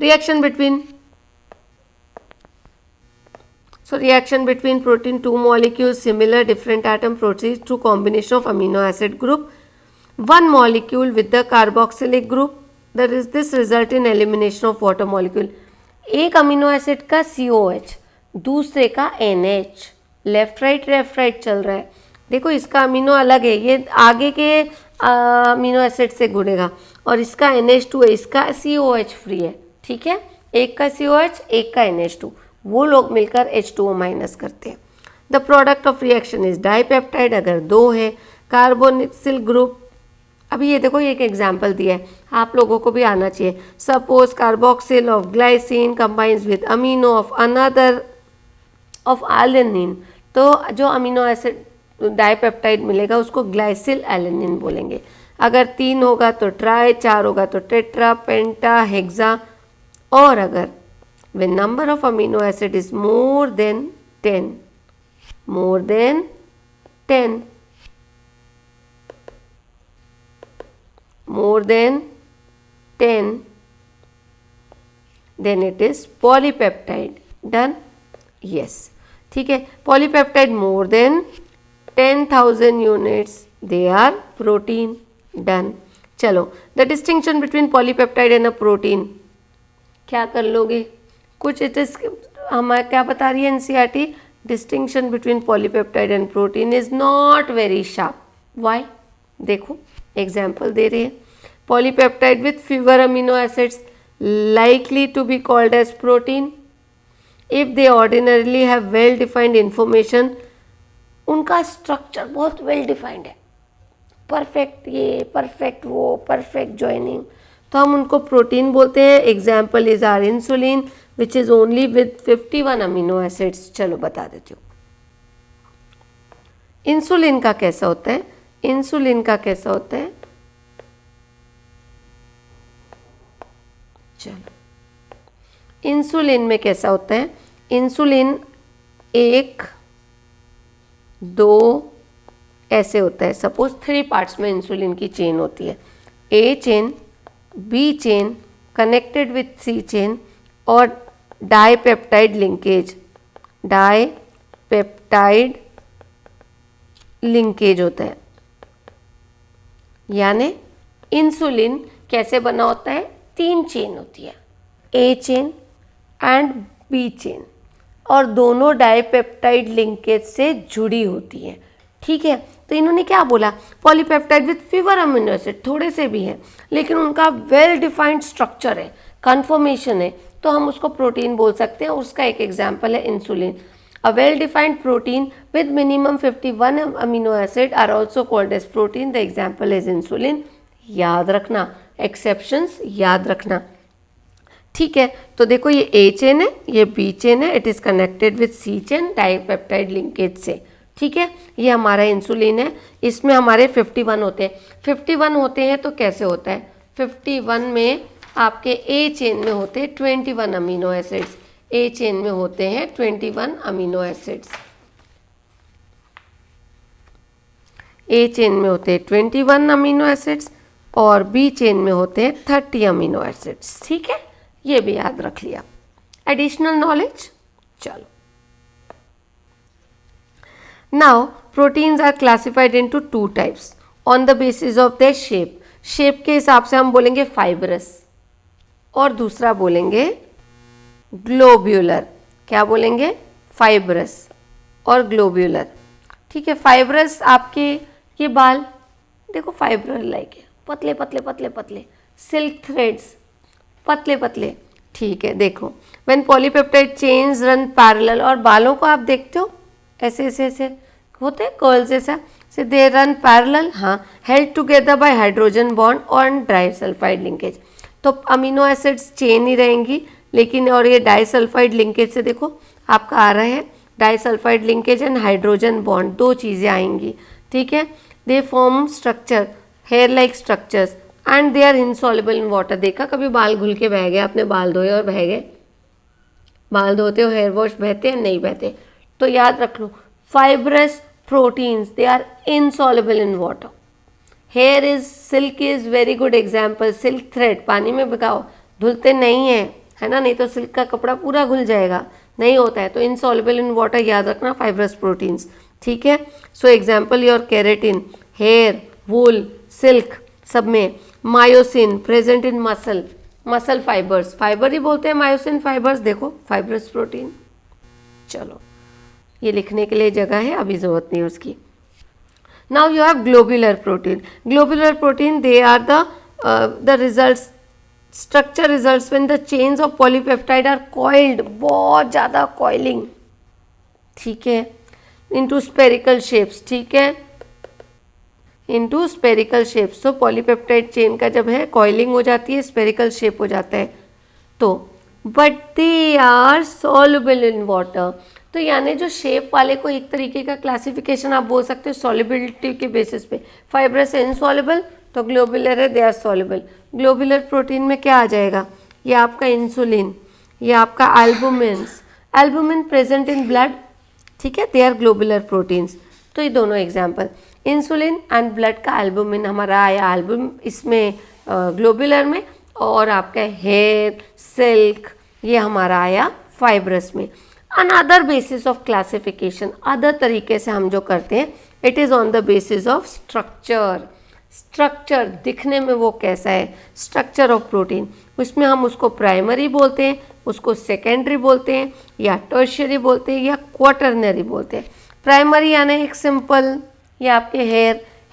Reaction between protein, two molecules similar different atom proceeds through combination of amino acid group, one molecule with the carboxylic group, that is this result in elimination of water molecule। एक amino acid का COH, दूसरे का NH, left right चल रहा है, देखो इसका amino अलग है, ये आगे के अमीनो एसिड से जुड़ेगा, और इसका NH2 है, इसका COH फ्री है, ठीक है, एक का COH एक का NH2, वो लोग मिलकर H2O माइनस करते हैं। The product of reaction is dipeptide, अगर 2 है, कार्बोनिल ग्रुप, अभी ये देखो ये एक एग्जाम्पल दिया है, आप लोगों को भी आना चाहिए। Suppose carboxyl of glycine combines with amino of another of alanine, तो जो अमीनो एसिड डाइपेप्टाइड मिलेगा उसको ग्लाइसिल एलेनिन बोलेंगे। अगर 3 होगा तो ट्राई, 4 होगा तो टेट्रा, पेंटा, हेक्सा, और अगर when number of amino acid is more than 10 then it is polypeptide, done, yes, ठीक है। polypeptide more than 10,000 units they are protein, done। चलो the distinction between polypeptide and a protein क्या कर लोगे, कुछ it is हमारा क्या बता रही है NCERT, distinction between polypeptide and protein is not very sharp. Why? देखो एग्जाम्पल दे रहे हैं. Polypeptide with fewer amino acids likely to be called as protein if they ordinarily have well defined information. उनका स्ट्रक्चर बहुत well defined है, perfect ये perfect वो perfect joining, तो हम उनको प्रोटीन बोलते हैं. Example is are insulin which is only with 51 amino acids. चलो बता देती हूँ इंसुलिन का कैसा होता है. इंसुलिन का कैसा होता है, चलो इंसुलिन में कैसा होता है. इंसुलिन 1 2 ऐसे होता है. सपोज 3 पार्ट्स में इंसुलिन की चेन होती है. A chain, B chain connected with C chain और डाईपेप्टाइड लिंकेज. डाईपेप्टाइड लिंकेज होता है. यानी इंसुलिन कैसे बना होता है, 3 चेन होती है, A chain and B chain, और दोनों डाईपेप्टाइड लिंकेज से जुड़ी होती है. ठीक है, तो इन्होंने क्या बोला, polypeptide with fever amino acid, थोड़े से भी हैं लेकिन उनका वेल डिफाइंड स्ट्रक्चर है, कन्फर्मेशन है, तो हम उसको प्रोटीन बोल सकते हैं. उसका एक एग्जाम्पल है insulin. A well defined protein with minimum 51 amino acid are also called as protein. The example is insulin. याद रखना, एक्सेप्शंस याद रखना. ठीक है, तो देखो ये ए चेन है, ये बी चेन है, it is connected with C chain dipeptide linkage से. ठीक है, ये हमारा इंसुलिन है. इसमें हमारे 51 होते हैं. 51 होते हैं तो कैसे होता है, 51 में आपके ए चेन में होते हैं 21 अमीनो एसिड्स. ए चेन में होते हैं 21 अमीनो एसिड्स. ए चेन में होते हैं 21 अमीनो एसिड्स और बी चेन में होते हैं 30 अमीनो एसिड्स. ठीक है, ये भी याद रख लिया. Additional knowledge. चलो now proteins are classified into 2 types on the basis of their shape. Shape के हिसाब से हम बोलेंगे फाइब्रस और दूसरा बोलेंगे ग्लोब्यूलर. क्या बोलेंगे, फाइब्रस और ग्लोब्यूलर. ठीक है, फाइब्रस आपके ये बाल देखो फाइबर लाइक है, पतले पतले पतले पतले, सिल्क थ्रेड्स पतले पतले. ठीक है, देखो when polypeptide chains run parallel, और बालों को आप देखते हो ऐसे ऐसे ऐसे होते हैं कर्ल जैसा, से दे रन पैरेलल. हाँ, held together by hydrogen bond और डाइसल्फाइड लिंकेज. तो अमीनो एसिड्स चेन ही रहेंगी लेकिन, और ये डाइसल्फाइड लिंकेज से देखो आपका आ रहा है disulphide linkage and hydrogen bond, 2 चीज़ें आएंगी. ठीक है, they form structure hair like structures and they are insoluble in water. देखा कभी बाल घुल के बह गए, आपने बाल धोए और बह गए, बाल धोते हो हेयर वॉश बहते हैं, नहीं बहते. तो याद रख लो fibrous proteins they are insoluble in water. Hair is, silk is very good example. Silk thread पानी में भिगाओ, धुलते नहीं है, है ना, नहीं तो सिल्क का कपड़ा पूरा घुल जाएगा, नहीं होता है. तो इनसॉल्युबल इन वाटर याद रखना, फाइब्रस प्रोटीन्स. ठीक है, so example your keratin, hair, wool, silk सब में. Myosin present in muscle, muscle fibres, fibre ही बोलते हैं मायोसिन फाइबर्स. देखो फाइब्रस प्रोटीन. चलो ये लिखने के लिए जगह है, अभी जरूरत नहीं उसकी. Now you have globular protein. Globular protein they are the results, structure results when the chains of polypeptide are coiled, बहुत ज़्यादा कॉइलिंग. ठीक है, इनटू स्पेरिकल शेप्स. ठीक है, इनटू स्पेरिकल शेप्स. तो पॉलीपेप्टाइड चेन का जब है कॉइलिंग हो जाती है, स्पेरिकल शेप हो जाता है. तो but they are soluble in water. तो यानी जो शेप वाले को एक तरीके का क्लासिफिकेशन आप बोल सकते हो सॉल्युबिलिटी के बेसिस पे. फाइब्रस है इनसॉल्युबल, तो ग्लोबुलर है they are soluble. Globular protein में क्या आ जाएगा, ये आपका इंसुलिन, ये आपका albumins, albumin present in blood. ठीक है, दे आर ग्लोबुलर प्रोटीन्स. तो ये दोनों एग्जाम्पल, इंसुलिन एंड ब्लड का एल्बुमिन हमारा आया एल्बुम इसमें ग्लोबुलर में, और आपका हेयर, सिल्क ये हमारा आया फाइब्रस में. Another basis of classification, other तरीके से हम जो करते हैं, it is on the basis of structure. दिखने में वो कैसा है, स्ट्रक्चर ऑफ प्रोटीन, उसमें हम उसको प्राइमरी बोलते हैं, उसको सेकेंडरी बोलते हैं या टर्शियरी बोलते हैं या क्वाटरनरी बोलते हैं। प्राइमरी यानी एक सिंपल, या आपके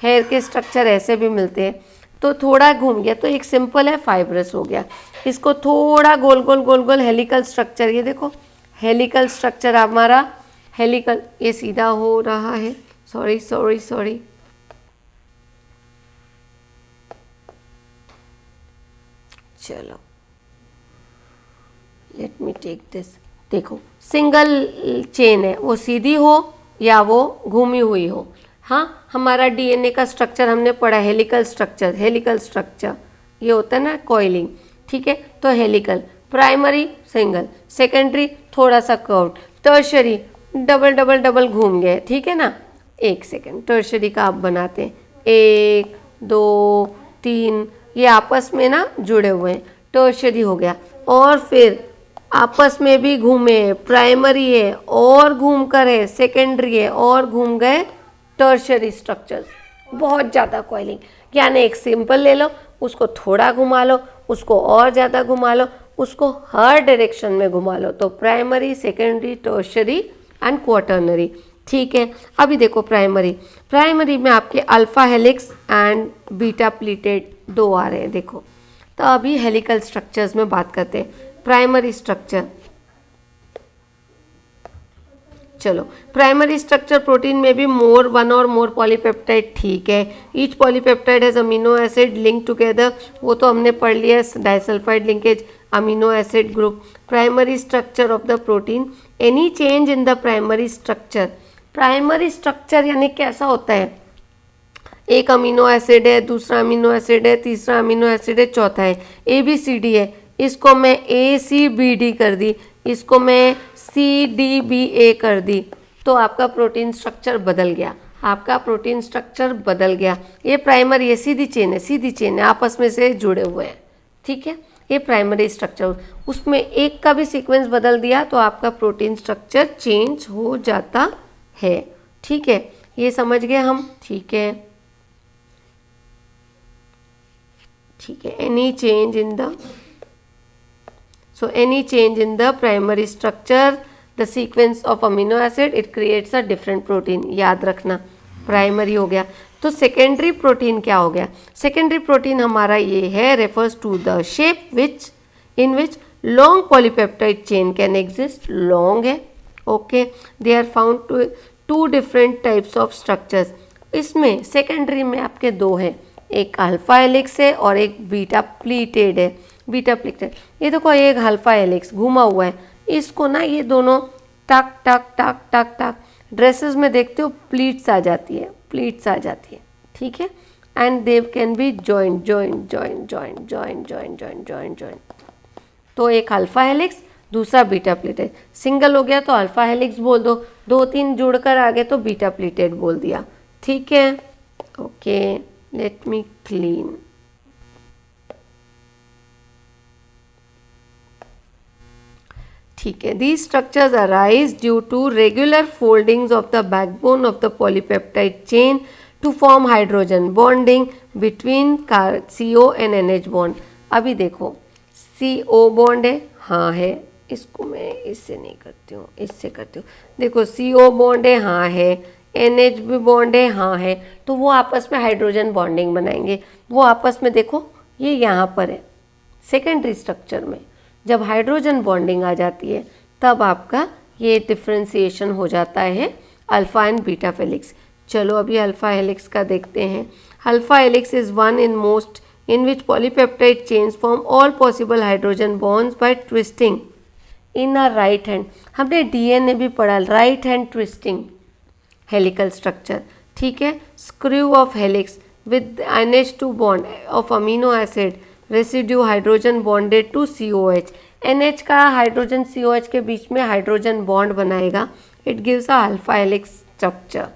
हेयर के स्ट्रक्चर ऐसे भी मिलते हैं। तो थोड़ा घूम गया तो एक सिंपल है, फाइब्रस हो गया। इसको थोड़ा गोल गोल गोल गोल हेलिकल स्ट्रक्चर, ये देखो हेलिकल स्ट्रक्चर हमारा, हेलिकल, ये सीधा हो रहा है, सॉरी सॉरी सॉरी, चलो लेट मी टेक दिस। देखो सिंगल चेन है, वो सीधी हो या वो घूमी हुई हो। हाँ, हमारा डीएनए का स्ट्रक्चर हमने पढ़ा, हेलिकल स्ट्रक्चर, हेलिकल स्ट्रक्चर ये होता है ना कॉइलिंग, ठीक है। तो हेलिकल, प्राइमरी सिंगल, सेकेंडरी थोड़ा सा curved, tertiary double double double घूम गए, ठीक है ना। एक सेकेंड, टर्शरी का आप बनाते हैं, 1 2 3, ये आपस में ना जुड़े हुए हैं, टर्शरी हो गया। और फिर आपस में भी घूमे, प्राइमरी है और घूम कर है, सेकेंडरी है और घूम गए, टर्शरी स्ट्रक्चर्स। बहुत ज़्यादा कॉइलिंग, यानी एक सिंपल ले लो, उसको थोड़ा घुमा लो, उसको और ज़्यादा घुमा लो, उसको हर डायरेक्शन में घुमा लो, तो primary, secondary, tertiary and quaternary, ठीक है। अभी देखो प्राइमरी में आपके alpha helix and beta pleated 2 आ रहे हैं, देखो। तो अभी हेलिकल स्ट्रक्चर्स में बात करते हैं। प्राइमरी स्ट्रक्चर, चलो प्राइमरी स्ट्रक्चर प्रोटीन में भी मोर, 1 और मोर पॉलीपेप्टाइड, ठीक है। Each polypeptide has amino acid link together, वो तो हमने पढ़ लिया है, disulphide linkage, amino acid group. Primary structure of the protein, any change in the primary structure. Primary structure यानी कैसा होता है, एक अमीनो एसिड है, दूसरा अमीनो एसिड है, तीसरा अमीनो एसिड है, चौथा है ABCD है, इसको मैं ACBD कर दी, इसको मैं CDBA कर दी, तो आपका प्रोटीन स्ट्रक्चर बदल गया, आपका प्रोटीन स्ट्रक्चर बदल गया। ये प्राइमरी है, सीधी चेन है, आपस में से जुड़े हुए हैं, ठीक है। ये प्राइमरी स्ट्रक्चर, उसमें एक का भी सीक्वेंस बदल दिया तो आपका प्रोटीन स्ट्रक्चर चेंज हो जाता है, ठीक है। ये समझ गए हम, ठीक है, ठीक है। Any change in the, so any change in the primary structure, the sequence of amino acid, it creates a different protein, याद रखना। प्राइमरी हो गया, तो सेकेंडरी प्रोटीन क्या हो गया, सेकेंडरी प्रोटीन हमारा ये है, refers to the shape which in which long polypeptide chain can exist, long है, okay. They are found two different types of structures. इसमें सेकेंडरी में आपके 2 है, एक अल्फा हेलिक्स है और एक बीटा प्लीटेड है, बीटा प्लीटेड। ये देखो एक अल्फा हेलिक्स घुमा हुआ है, इसको ना ये दोनों टक टक टक टक टक, ड्रेसेस में देखते हो प्लीट्स आ जाती है, प्लीट्स आ जाती है, ठीक है। And they can be joint joint joint joint joint joint joint joint joint. तो एक अल्फा हेलिक्स, दूसरा बीटा प्लीटेड। सिंगल हो गया तो अल्फा हेलिक्स बोल दो, 2-3 जुड़कर आ गए तो बीटा प्लीटेड बोल दिया, ठीक है। Okay, let me clean. ठीक है, these structures arise due to regular foldings of the backbone of the polypeptide chain to form hydrogen bonding between CO and NH bond। अभी देखो CO बॉन्ड है, हाँ है, इसको मैं इससे नहीं करती हूँ, इससे करती हूँ। देखो CO बॉन्ड है, हाँ है, NH भी बॉन्ड है, हाँ है, तो वो आपस में हाइड्रोजन बॉन्डिंग बनाएंगे। वो आपस में देखो ये यहाँ पर है, सेकेंडरी स्ट्रक्चर में जब हाइड्रोजन बॉन्डिंग आ जाती है तब आपका ये डिफ्रेंसिएशन हो जाता है अल्फा एंड बीटा हेलिक्स। चलो अभी अल्फा हेलिक्स का देखते हैं। Alpha helix is one in most in which polypeptide chains form all possible hydrogen bonds by twisting in a right hand। हमने DNA भी पढ़ा, right hand twisting helical structure, ठीक है। Screw of helix with NH2 bond of amino acid residue hydrogen bonded to COH। NH का hydrogen COH के बीच में hydrogen bond बनाएगा, it gives a alpha helix structure,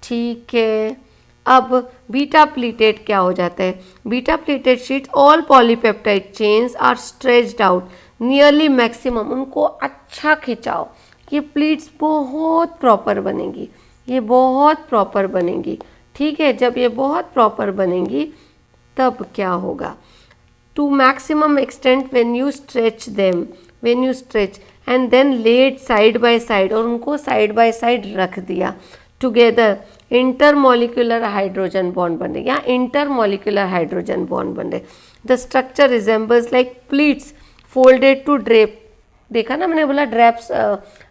ठीक है। अब बीटा प्लीटेड क्या हो जाता है, beta pleated sheets all polypeptide chains are stretched out nearly maximum. उनको अच्छा खिंचाओ, ये प्लीट्स बहुत प्रॉपर बनेगी, ये बहुत प्रॉपर बनेगी, ठीक है। जब ये बहुत प्रॉपर बनेगी तब क्या होगा, to maximum extent when you stretch them when you stretch and then laid side by side, और उनको साइड बाय साइड रख दिया टुगेदर, इंटरमोलिकुलर हाइड्रोजन बॉन्ड बन रहे, या इंटरमोलिकुलर हाइड्रोजन बॉन्ड बन रहे। The structure resembles like pleats folded to drape. देखा ना, मैंने बोला ड्रेप्स,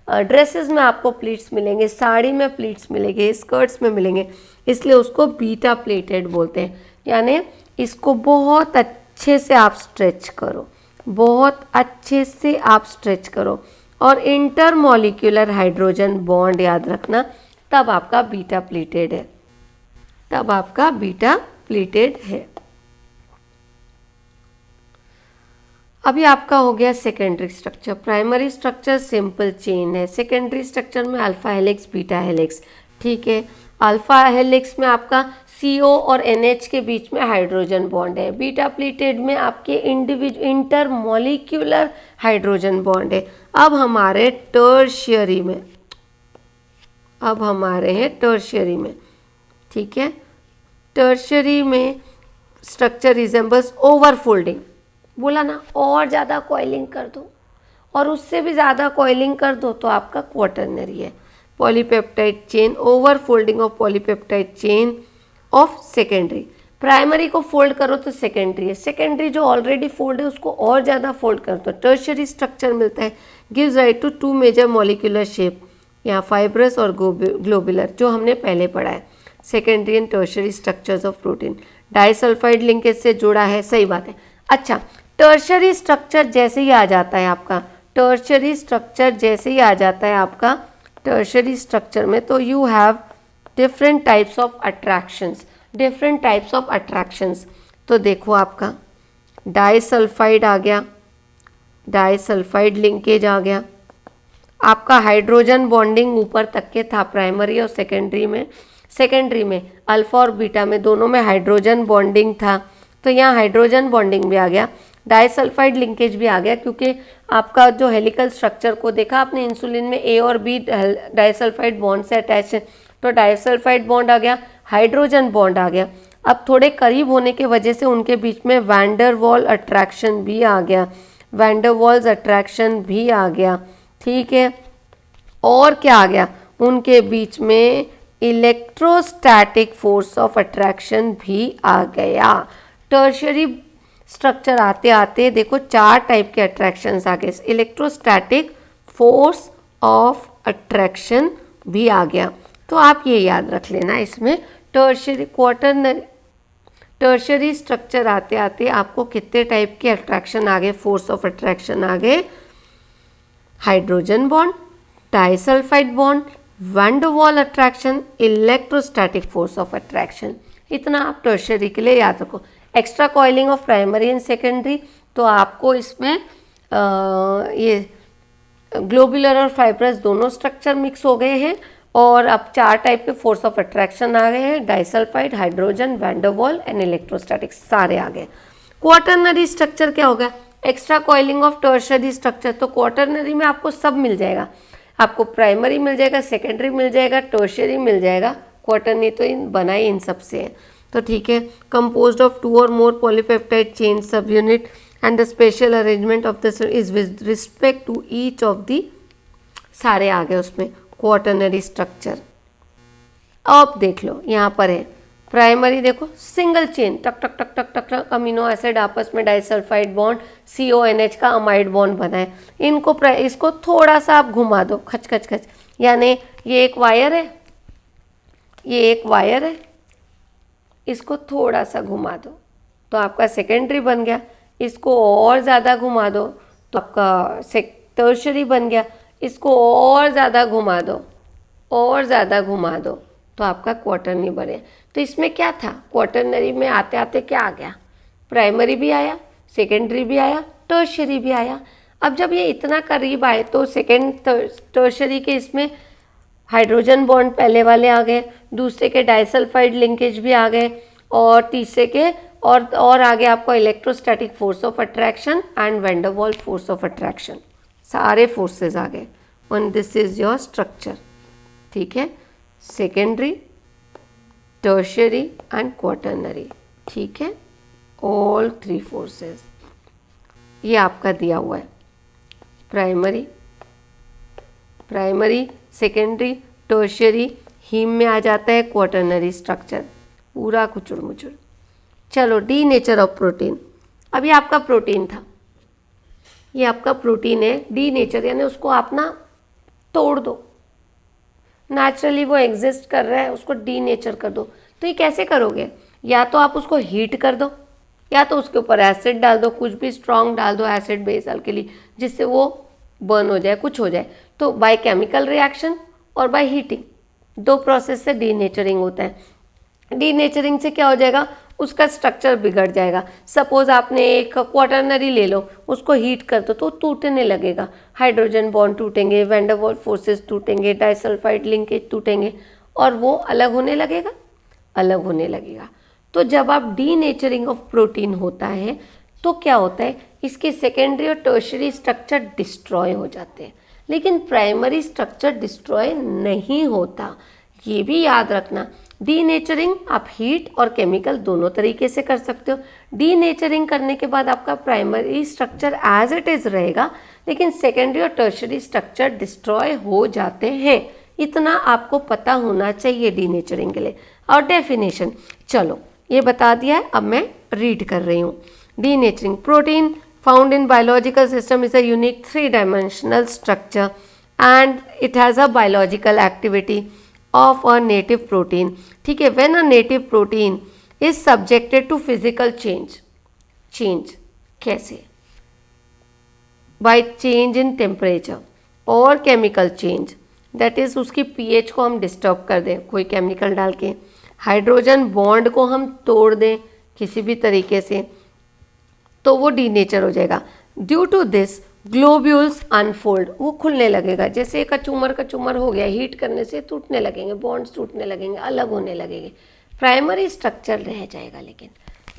ड्रेसेस में आपको प्लीट्स मिलेंगे, साड़ी में प्लीट्स मिलेंगे, स्कर्ट्स में मिलेंगे, इसलिए उसको बीटा प्लेटेड बोलते हैं। यानी इसको बहुत अच्छे से आप स्ट्रेच करो, बहुत अच्छे से आप स्ट्रेच करो, और इंटरमोलिकुलर हाइड्रोजन बॉन्ड याद रखना, तब आपका बीटा प्लेटेड है, तब आपका बीटा प्लेटेड है। अभी आपका हो गया secondary structure. Primary structure simple chain है, सेकेंडरी स्ट्रक्चर में अल्फा हेलिक्स बीटा हेलिक्स, ठीक है। अल्फा हेलिक्स में आपका CO और NH के बीच में हाइड्रोजन बॉन्ड है, बीटा प्लेटेड में आपके इंटरमोलिक्यूलर हाइड्रोजन बॉन्ड है। अब हमारे टर्शियरी में, अब हमारे हैं टर्शियरी में, ठीक है। टर्शियरी में स्ट्रक्चर रिजेंबल्स ओवरफोल्डिंग, बोला ना, और ज़्यादा कॉइलिंग कर दो और उससे भी ज़्यादा कॉइलिंग कर दो तो आपका क्वाटरनरी है। Polypeptide chain, overfolding of polypeptide chain of secondary. Primary को फोल्ड करो तो सेकेंडरी है, सेकेंडरी जो ऑलरेडी फोल्ड है उसको और ज़्यादा फोल्ड कर दो, टर्शियरी स्ट्रक्चर मिलता है। Gives right to to major molecular shape, यहाँ फाइब्रस और ग्लोबुलर, जो हमने पहले पढ़ा है। Secondary and tertiary structures of protein, disulphide linkage से जुड़ा है, सही बात है। अच्छा, टर्शियरी स्ट्रक्चर जैसे ही आ जाता है आपका, टर्शियरी स्ट्रक्चर जैसे ही आ जाता है आपका टर्शियरी स्ट्रक्चर में, तो you have different types of attractions, different types of attractions. तो देखो आपका डाइसल्फाइड आ गया, डाइसल्फाइड लिंकेज आ गया, आपका हाइड्रोजन बॉन्डिंग ऊपर तक के था प्राइमरी और सेकेंडरी में। सेकेंडरी में अल्फा और बीटा में दोनों में हाइड्रोजन बॉन्डिंग था, तो यहाँ हाइड्रोजन बॉन्डिंग भी आ गया, डाइसल्फाइड लिंकेज भी आ गया, क्योंकि आपका जो हेलिकल स्ट्रक्चर को देखा आपने, इंसुलिन में A और B डाइसल्फाइड बॉन्ड से अटैच है, तो डाइसल्फाइड बॉन्ड आ गया, हाइड्रोजन बॉन्ड आ गया। अब थोड़े करीब होने की वजह से उनके बीच में वैंडरवॉल अट्रैक्शन भी आ गया, वैंडरवॉल्स अट्रैक्शन भी आ गया, ठीक है। और क्या आ गया, उनके बीच में इलेक्ट्रोस्टैटिक फोर्स ऑफ अट्रैक्शन भी आ गया। टर्शियरी स्ट्रक्चर आते आते देखो 4 टाइप के अट्रैक्शंस आ गए, इलेक्ट्रोस्टैटिक फोर्स ऑफ अट्रैक्शन भी आ गया। तो आप ये याद रख लेना, इसमें टर्शियरी क्वाटरनरी टर्शियरी स्ट्रक्चर आते आते आपको कितने टाइप के अट्रैक्शन आ गए, फोर्स ऑफ अट्रैक्शन आ गए, hydrogen bond, disulphide bond, van der Waals attraction, electrostatic force of attraction. इतना आप टर्शियरी के लिए याद रखो। Extra coiling of primary and secondary, तो आपको इसमें ये ग्लोबुलर और फाइब्रस दोनों स्ट्रक्चर मिक्स हो गए हैं, और अब 4 टाइप के फोर्स ऑफ अट्रैक्शन आ गए हैं, disulphide, hydrogen, van der Waals and electrostatic, सारे आ गए। क्वाटरनरी स्ट्रक्चर क्या होगा, extra coiling of tertiary structure. तो क्वाटरनरी में आपको सब मिल जाएगा, आपको प्राइमरी मिल जाएगा, सेकेंडरी मिल जाएगा, टर्शियरी मिल जाएगा, क्वाटरनरी तो बना ही इन सब से है। तो ठीक है, composed of 2 or more polypeptide chain subunit and the special arrangement of this is with respect to each of the, सारे आ गए उसमें क्वाटरनरी स्ट्रक्चर। अब देख लो यहाँ पर है प्राइमरी, देखो सिंगल चेन, टक टक टक टक टक टक, अमीनो एसिड आपस में डाइसल्फाइड बॉन्ड, CONH का अमाइड बॉन्ड बना है। इनको इसको थोड़ा सा आप घुमा दो, खच खच खच, यानी ये एक वायर है, ये एक वायर है, इसको थोड़ा सा घुमा दो तो आपका सेकेंडरी बन गया, इसको और ज़्यादा घुमा दो तो आपका टर्शियरी बन गया, इसको और ज़्यादा घुमा दो, और ज़्यादा घुमा दो तो आपका क्वाटरनरी बने। तो इसमें क्या था, क्वाटरनरी में आते आते क्या आ गया, प्राइमरी भी आया, सेकेंडरी भी आया, टर्शियरी भी आया। अब जब ये इतना करीब आए तो सेकेंड टर्शियरी के इसमें हाइड्रोजन बॉन्ड पहले वाले आ गए, दूसरे के डाइसल्फाइड लिंकेज भी आ गए, और तीसरे के और आगे आपको electrostatic force of attraction and van der Waals force of attraction, सारे फोर्सेस आ गए। And this is your structure, ठीक है, सेकेंडरी, टर्शियरी एंड क्वाटरनरी, ठीक है, ऑल 3 फोर्सेस ये आपका दिया हुआ है। प्राइमरी, सेकेंडरी, टर्शियरी, हीम में आ जाता है क्वाटरनरी स्ट्रक्चर, पूरा कुचुड़ मुचुड़। चलो, डी नेचर ऑफ प्रोटीन। अभी आपका प्रोटीन था, ये आपका प्रोटीन है, डी नेचर यानी उसको आप ना तोड़ दो, नेचुरली वो एग्जिस्ट कर रहा है, उसको डी नेचर कर दो। तो ये कैसे करोगे? या तो आप उसको हीट कर दो, या तो उसके ऊपर एसिड डाल दो, कुछ भी स्ट्रॉन्ग डाल दो, एसिड बेस अल्कली, जिससे वो बर्न हो जाए, कुछ हो जाए। तो बाय केमिकल रिएक्शन और बाय हीटिंग, दो प्रोसेस से डीनेचरिंग होता है। डीनेचरिंग से क्या हो जाएगा? उसका स्ट्रक्चर बिगड़ जाएगा। सपोज आपने एक क्वाटरनरी ले लो, उसको हीट कर दो तो टूटने लगेगा, हाइड्रोजन बॉन्ड टूटेंगे, वैन डर वाल्स फोर्सेस टूटेंगे, डाइसल्फाइड लिंकेज टूटेंगे और वो अलग होने लगेगा। तो जब आप डीनेचरिंग ऑफ प्रोटीन होता है तो क्या होता है? इसके सेकेंडरी और टर्शियरी स्ट्रक्चर डिस्ट्रॉय हो जाते हैं, लेकिन प्राइमरी स्ट्रक्चर डिस्ट्रॉय नहीं होता, ये भी याद रखना। डीनेचरिंग आप हीट और केमिकल दोनों तरीके से कर सकते हो। डीनेचरिंग करने के बाद आपका primary structure as it is रहेगा, लेकिन सेकेंडरी और टर्शियरी स्ट्रक्चर डिस्ट्रॉय हो जाते हैं। इतना आपको पता होना चाहिए डीनेचरिंग के लिए। और डेफिनेशन चलो ये बता दिया है, अब मैं रीड कर रही हूँ। Denaturing protein found in biological system is a unique three-dimensional structure and it has a biological activity of a native protein. ठीक है, when a native protein is subjected to physical change कैसे? By change in temperature और chemical change, that is उसकी pH को हम disturb कर दें कोई केमिकल डाल के, हाइड्रोजन बॉन्ड को हम तोड़ दें किसी भी तरीके से, तो वो डीनेचर हो जाएगा। Due to this globules unfold, वो खुलने लगेगा, जैसे कचूमर हो गया, हीट करने से टूटने लगेंगे, बॉन्ड्स टूटने लगेंगे, अलग होने लगेंगे, प्राइमरी स्ट्रक्चर रह जाएगा लेकिन।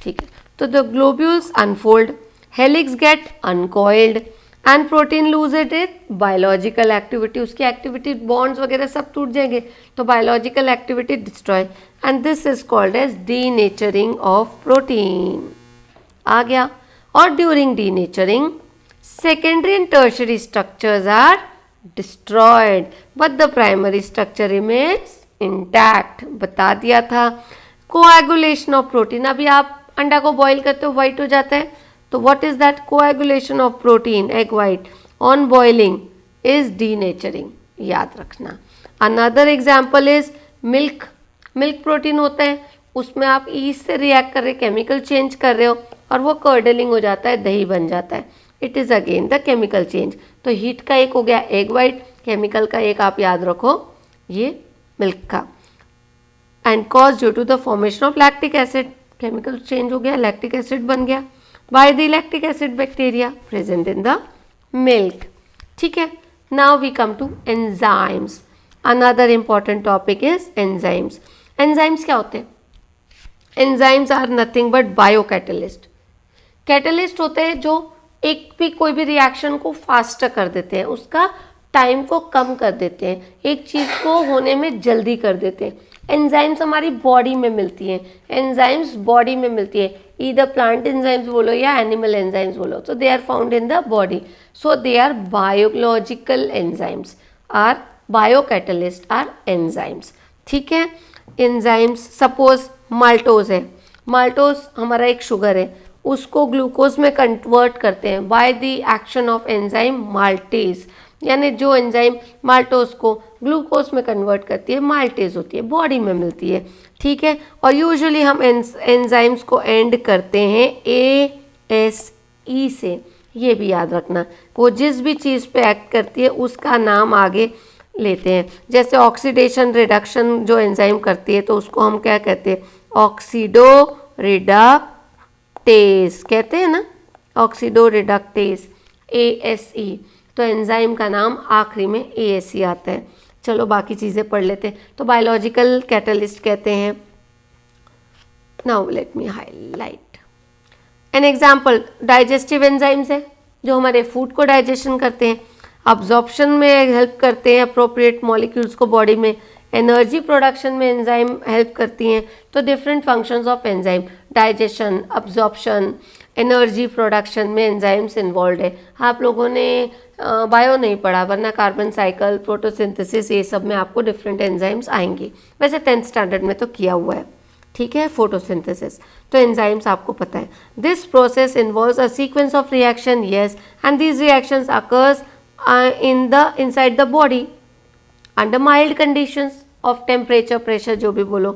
ठीक है, तो the globules unfold, helix get uncoiled and protein lose it biological activity, उसकी एक्टिविटी बॉन्ड्स वगैरह सब टूट जाएंगे, तो biological activity destroy, and this is called as denaturing of protein. आ गया। और during denaturing secondary and tertiary structures are destroyed but the primary structure remains intact, बता दिया था। coagulation of protein, अभी आप अंडा को बॉईल करते हो, वाइट हो जाता है, तो what is that? coagulation of protein, egg white on boiling is denaturing, याद रखना। another example is milk protein होता है, उसमें आप ईस्ट से रिएक्ट कर रहे, केमिकल चेंज कर रहे हो और वो कर्डलिंग हो जाता है, दही बन जाता है, it is again the chemical change. तो हीट का एक हो गया एग वाइट, केमिकल का एक आप याद रखो ये मिल्क का, and cause due to the formation of lactic acid, chemical change हो गया, लैक्टिक एसिड बन गया by the lactic acid bacteria present in the milk. ठीक है, now we come to enzymes. Another important topic is enzymes. Enzymes क्या होते हैं? Enzymes are nothing but biocatalyst. Catalyst होते हैं जो एक भी कोई भी रिएक्शन को फास्टर कर देते हैं, उसका टाइम को कम कर देते हैं, एक चीज़ को होने में जल्दी कर देते हैं। एंजाइम्स हमारी बॉडी में मिलती हैं, एंजाइम्स बॉडी में मिलती है, ईदर प्लांट एंजाइम्स बोलो या एनिमल एंजाइम्स बोलो, तो they are found in the body, so they are biological enzymes, are biocatalyst are enzymes. ठीक है, एंजाइम्स सपोज माल्टोज है, माल्टोज हमारा एक शुगर है, उसको ग्लूकोज में कन्वर्ट करते हैं by the action of enzyme maltase, यानी जो एंजाइम माल्टोज को ग्लूकोज में कन्वर्ट करती है माल्टेज होती है, बॉडी में मिलती है। ठीक है, और यूजुअली हम एंजाइम्स को एंड करते हैं ASE से, ये भी याद रखना, वो जिस भी चीज़ पे एक्ट करती है उसका नाम आगे लेते हैं। जैसे ऑक्सीडेशन रिडक्शन जो एंजाइम करती है तो उसको हम क्या कहते हैं? ऑक्सीडो रिडक्टेज कहते हैं ना, ऑक्सीडो रिडक्टेज ASE। तो एंजाइम का नाम आखिरी में ASE आता है। चलो बाकी चीज़ें पढ़ लेते हैं। तो बायोलॉजिकल कैटलिस्ट कहते हैं। Now let me highlight an example, digestive enzymes है जो हमारे फूड को डाइजेशन करते हैं, अब्जॉर्प्शन में हेल्प करते हैं अप्रोप्रिएट मॉलिक्यूल्स को बॉडी में, एनर्जी प्रोडक्शन में एंजाइम हेल्प करती हैं। तो different functions of enzyme, digestion, absorption, energy production में एंजाइम्स इन्वॉल्व है। आप लोगों ने बायो नहीं पढ़ा, वरना कार्बन साइकिल, फोटोसिंथेसिस, ये सब में आपको डिफरेंट एंजाइम्स आएंगी। वैसे 10th स्टैंडर्ड में तो किया हुआ है, ठीक है, फोटोसिंथेसिस। तो एंजाइम्स आपको पता है। This process involves a sequence of reaction, yes, and these reactions occurs inside the body under mild conditions of temperature, pressure, जो भी बोलो,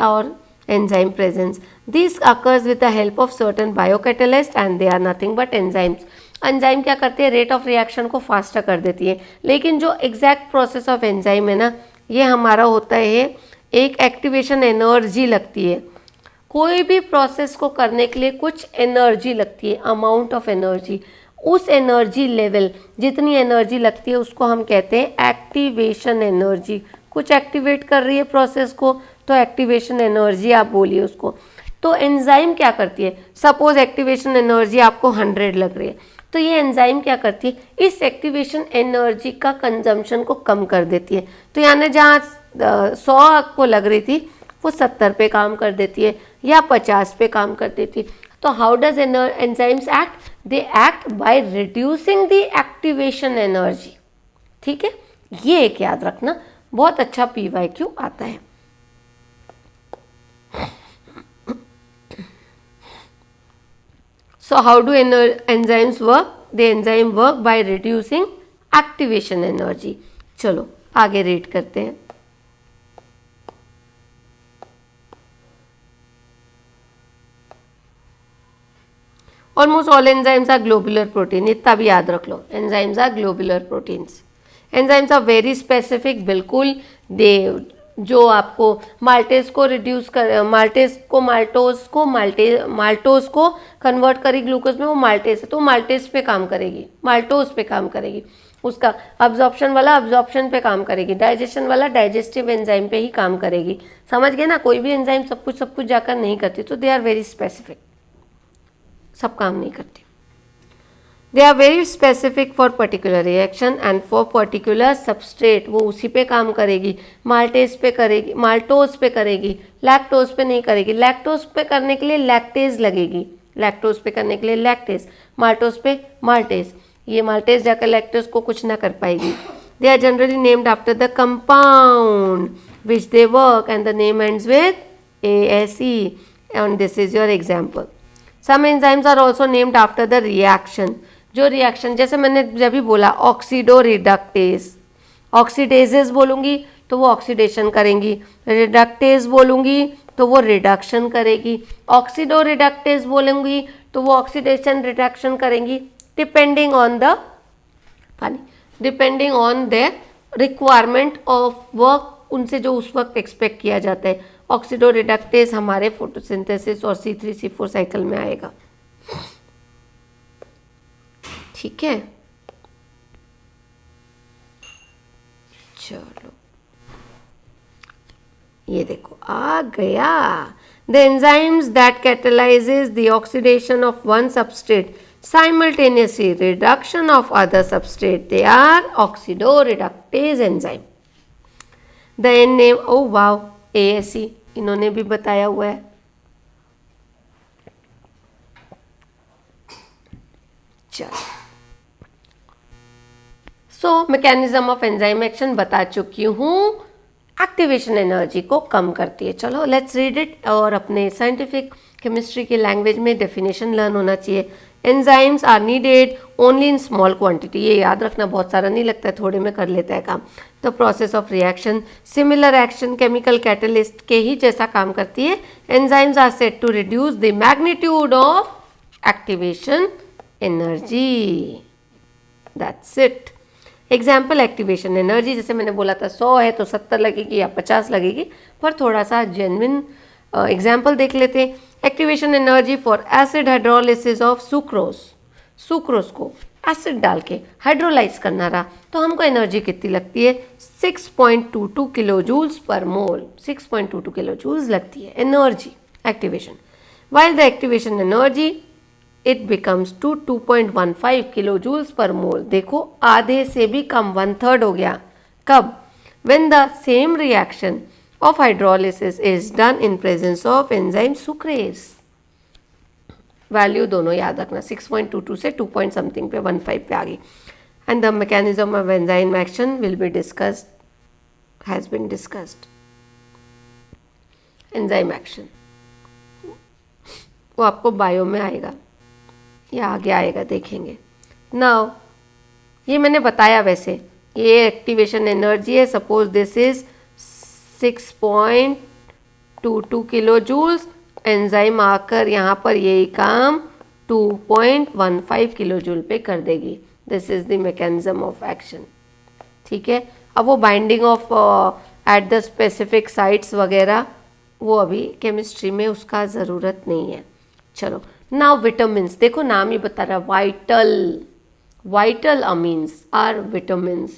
और enzyme presence. These occurs with the help of certain biocatalysts and they are nothing but enzymes. Enzyme क्या करते हैं, rate of reaction को faster कर देती है। लेकिन जो एग्जैक्ट प्रोसेस ऑफ एंजाइम है ना, ये हमारा होता है, एक एक्टिवेशन एनर्जी लगती है। कोई भी प्रोसेस को करने के लिए कुछ एनर्जी लगती है, अमाउंट ऑफ एनर्जी। उस एनर्जी लेवल, जितनी एनर्जी लगती है उसको हम कहते हैं एक्टिवेशन एनर्जी। कुछ एक्टिवेट कर रही है प्रोसेस को, तो एक्टिवेशन एनर्जी आप बोलिए उसको। तो एंजाइम क्या करती है, सपोज एक्टिवेशन एनर्जी आपको 100 लग रही है, तो ये एंजाइम क्या करती है, इस एक्टिवेशन एनर्जी का कंजम्पशन को कम कर देती है। तो यानी जहाँ 100 आपको लग रही थी, वो 70 पे काम कर देती है या 50 पे काम कर देती है। तो how does enzymes act, they act by reducing the activation energy. ठीक है, ये एक याद रखना, बहुत अच्छा PYQ आता है। So how do enzymes work? The enzyme work by reducing activation energy. चलो आगे रीड करते हैं। Almost all enzymes are globular protein, इतना भी याद रख लो, enzymes are globular proteins. Enzymes are very specific, बिल्कुल। दे जो आपको माल्टेज को रिड्यूस कर, माल्टोज को कन्वर्ट करी ग्लूकोज में, वो माल्टेज है, तो माल्टेज पे काम करेगी, माल्टोज पे काम करेगी। उसका अब्जॉर्प्शन वाला अब्जॉर्प्शन पे काम करेगी, डाइजेशन वाला डाइजेस्टिव एंजाइम पे ही काम करेगी। समझ गए ना, कोई भी एंजाइम सब कुछ जाकर नहीं करती, तो दे आर वेरी स्पेसिफिक, सब काम नहीं करती। They are very specific for particular reaction and for particular substrate, वो उसी पे काम करेगी। माल्टेज पे करेगी, माल्टोज पे करेगी, लैक्टोज पे नहीं करेगी। लैक्टोज पे करने के लिए लैक्टेज लगेगी, लैक्टोज पे करने के लिए लैक्टेज, माल्टोज पे माल्टेज। ये माल्टेज जाकर लैक्टोज को कुछ ना कर पाएगी। They are generally named after the compound which they work and the name ends with ASE, and this is your example. Some enzymes are also named after the reaction. जो reaction, जैसे मैंने जब भी बोला ऑक्सीडो रिडक्टेज, ऑक्सीडेजेस बोलूँगी तो वो oxidation करेंगी, रिडक्टेज बोलूँगी तो वो रिडक्शन करेगी, ऑक्सीडो रिडक्टेज बोलूँगी तो वो ऑक्सीडेशन रिडक्शन करेंगी, डिपेंडिंग ऑन द पानी, depending on the requirement of work, उनसे जो उस वक्त एक्सपेक्ट किया जाता है। ऑक्सीडो रिडक्टेज हमारे फोटोसिंथेसिस और C3C4 साइकिल में आएगा। ठीक है, चलो ये देखो आ गया। The enzymes that कैटलाइजेस the oxidation of one substrate simultaneously reduction of other substrate, they are oxidoreductase enzyme. The end name, oh wow, ASE इन्होंने भी बताया हुआ है। चलो, सो मैकेनिज्म ऑफ एंजाइम एक्शन बता चुकी हूँ, एक्टिवेशन एनर्जी को कम करती है। चलो लेट्स रीड इट, और अपने साइंटिफिक केमिस्ट्री की लैंग्वेज में डेफिनेशन लर्न होना चाहिए। Enzymes are needed only in small quantity, ये याद रखना, बहुत सारा नहीं लगता है, थोड़े में कर लेता है काम। The process of reaction, similar action chemical catalyst के ही जैसा काम करती है। Enzymes are said to reduce the magnitude of activation energy, that's it. Example activation energy, जैसे मैंने बोला था 100 है तो 70 लगेगी या 50 लगेगी, पर थोड़ा सा जेन्युइन एग्जाम्पल देख लेते हैं। Activation energy for acid hydrolysis of sucrose, sucrose को एसिड डाल के हाइड्रोलाइज करना रहा तो हमको एनर्जी कितनी लगती है, 6.22 किलो जूल्स पर मोल, 6.22 किलो जूल्स लगती है energy activation. While the activation energy it becomes to 2.15 kilojoules per mole. देखो आधे से भी कम, 1/3 हो गया। कब, when the same reaction of hydrolysis is done in presence of enzyme sucrase. Value दोनों याद रखना, 6.22 से 2 पॉइंट समथिंग पे 15 पे आ गई. And the mechanism of enzyme action will be discussed, has been discussed. Enzyme action वो आपको बायो में आएगा या आगे आएगा, देखेंगे. नाउ ये मैंने बताया, वैसे ये एक्टिवेशन एनर्जी है. Suppose this is 6.22 kilojoules. Enzyme आकर यहाँ पर यही काम 2.15 किलो जूल पे कर देगी. This is the mechanism of action. ठीक है. अब वो binding of at the specific sites वगैरह वो अभी केमिस्ट्री में उसका ज़रूरत नहीं है. चलो नाउ विटामिन्स, देखो नाम ही बता रहा, vital. Vital amines are vitamins,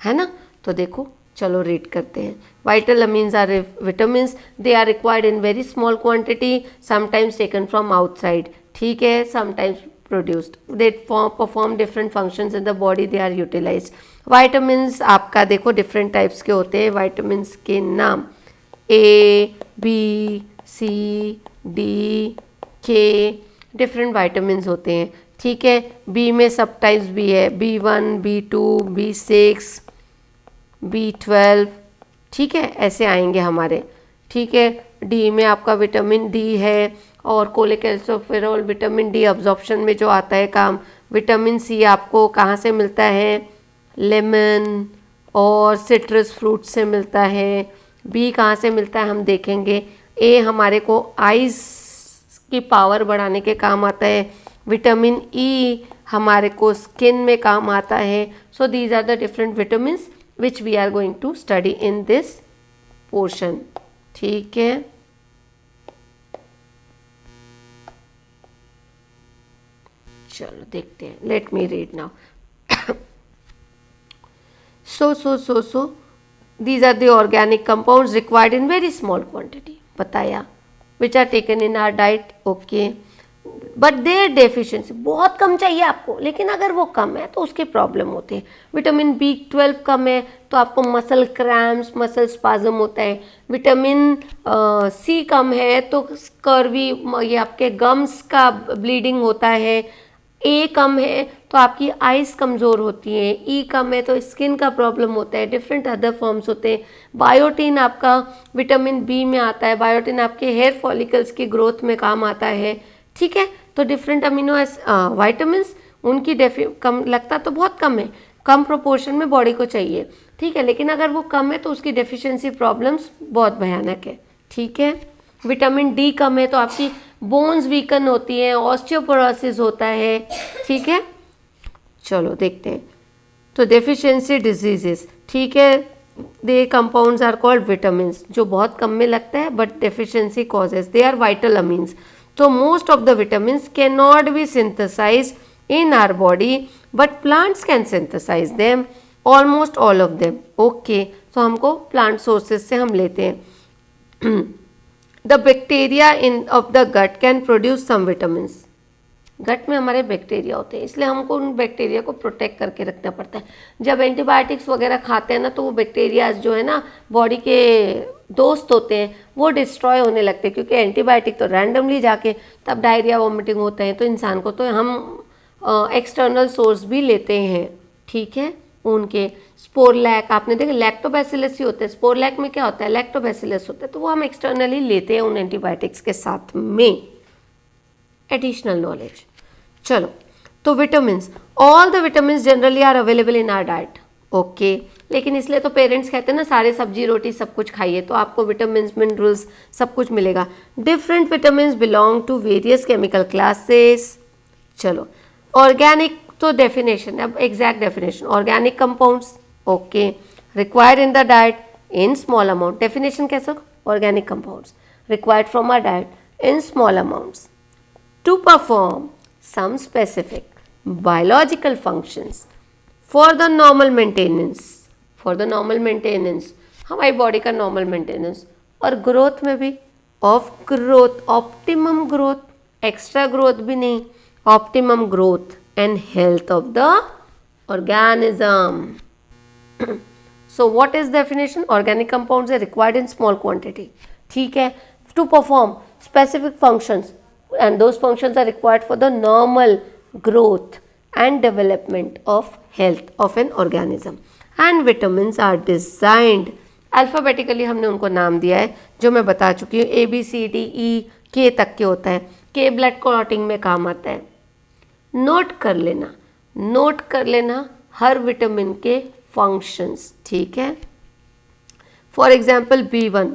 है ना. तो देखो चलो रीड करते हैं. Vital amines are vitamins. They are required in very small quantity, sometimes taken from outside. ठीक है. Sometimes produced. They perform different functions in the body. They are utilized. Vitamins आपका देखो डिफरेंट टाइप्स के होते हैं. Vitamins के नाम ए, B, सी, D, के, डिफरेंट वाइटामिन्स होते हैं. ठीक है. बी में सब टाइप्स भी है, B1, B2, B6, B12. ठीक है. ऐसे आएंगे हमारे. ठीक है. डी में आपका विटामिन डी है और कोलेकेल्सोफेरॉल विटामिन डी अब्जॉर्प्शन में जो आता है काम. विटामिन सी आपको कहाँ से मिलता है, लेमन और सिट्रस फ्रूट से मिलता है. बी कहाँ से मिलता है हम देखेंगे. ए हमारे को आइज की पावर बढ़ाने के काम आता है. विटामिन ई हमारे को स्किन में काम आता है. So these are the different vitamins which we are going to study in this portion. ठीक है. चलो देखते हैं. Let me read now. So these are the organic compounds required in very small quantity, बताया, which are taken in our diet. Okay, but their deficiency बहुत कम चाहिए आपको, लेकिन अगर वो कम है तो उसके प्रॉब्लम होते हैं. विटामिन B12 कम है तो आपको मसल क्रैम्प्स, मसल स्पाज्म होता है. विटामिन सी कम है तो स्कर्वी, ये आपके गम्स का ब्लीडिंग होता है. ए कम है तो आपकी आइज़ कमज़ोर होती है. ई कम है तो स्किन का प्रॉब्लम होता है. डिफरेंट अदर फॉर्म्स होते हैं. बायोटिन आपका विटामिन बी में आता है. बायोटिन आपके हेयर फॉलिकल्स की ग्रोथ में काम आता है. ठीक है. तो डिफरेंट अमीनो वाइटामिन्स उनकी कम लगता तो बहुत कम है, कम प्रोपोर्शन में बॉडी को चाहिए. ठीक है. लेकिन अगर वो कम है तो उसकी डेफिशिएंसी प्रॉब्लम्स बहुत भयानक है. ठीक है. विटामिन डी कम है तो आपकी बोन्स वीकन होती हैं, ऑस्टियोपोरोसिस होता है. ठीक है. चलो देखते हैं. तो डेफिशिएंसी डिजीजेस. ठीक है. They compounds are called vitamins, जो बहुत कम में लगता है but deficiency causes. They are vital amines. तो most of the vitamins can not be synthesised in our body but plants can synthesise them, almost all of them. Okay. तो हमको plant sources से हम लेते हैं. The bacteria in of the gut can produce some vitamins. Gut में हमारे bacteria होते हैं, इसलिए हमको उन बैक्टीरिया को प्रोटेक्ट करके रखना पड़ता है. जब एंटीबायोटिक्स वगैरह खाते हैं ना तो वो बैक्टीरिया जो है ना बॉडी के दोस्त होते हैं वो डिस्ट्रॉय होने लगते हैं, क्योंकि एंटीबायोटिक तो रैंडमली जाके तब डायरिया वॉमिटिंग होता है. तो इंसान को तो हम एक्सटर्नल सोर्स भी लेते हैं. ठीक है. उनके स्पोरलैक आपने देखा, लैक्टोबैसिलस ही होते हैं. स्पोरलैक में क्या होता है, लैक्टोबैसिलस होता है. तो वो हम एक्सटर्नली लेते हैं उन एंटीबायोटिक्स के साथ में. Additional knowledge. चलो. तो vitamins, all the vitamins generally are available in our diet. Okay. लेकिन इसलिए तो पेरेंट्स कहते हैं ना सारे सब्जी रोटी सब कुछ खाइए, तो आपको विटामिन्स मिनरल्स सब कुछ मिलेगा. Different vitamins belong to various chemical classes. चलो. ऑर्गेनिक तो डेफिनेशन, अब exact definition. Organic compounds okay required in the diet in small amount. Definition कैसे? Organic compounds required from our diet in small amounts to perform some specific biological functions for the normal maintenance. For the normal maintenance, हमारी body का normal maintenance. और growth में भी, of growth, optimum growth, extra growth भी नहीं, optimum growth and health of the organism. So what is definition? Organic compounds are required in small quantity, ठीक है, to perform specific functions and those functions are required for the normal growth and development of health of an organism. And vitamins are designed alphabetically, हमने उनको नाम दिया है जो मैं बता चुकी हूँ, A B C D E K तक के होता है. K ब्लड क्लॉटिंग में काम आता है. नोट कर लेना हर विटामिन के फंक्शंस, ठीक है. For example B1,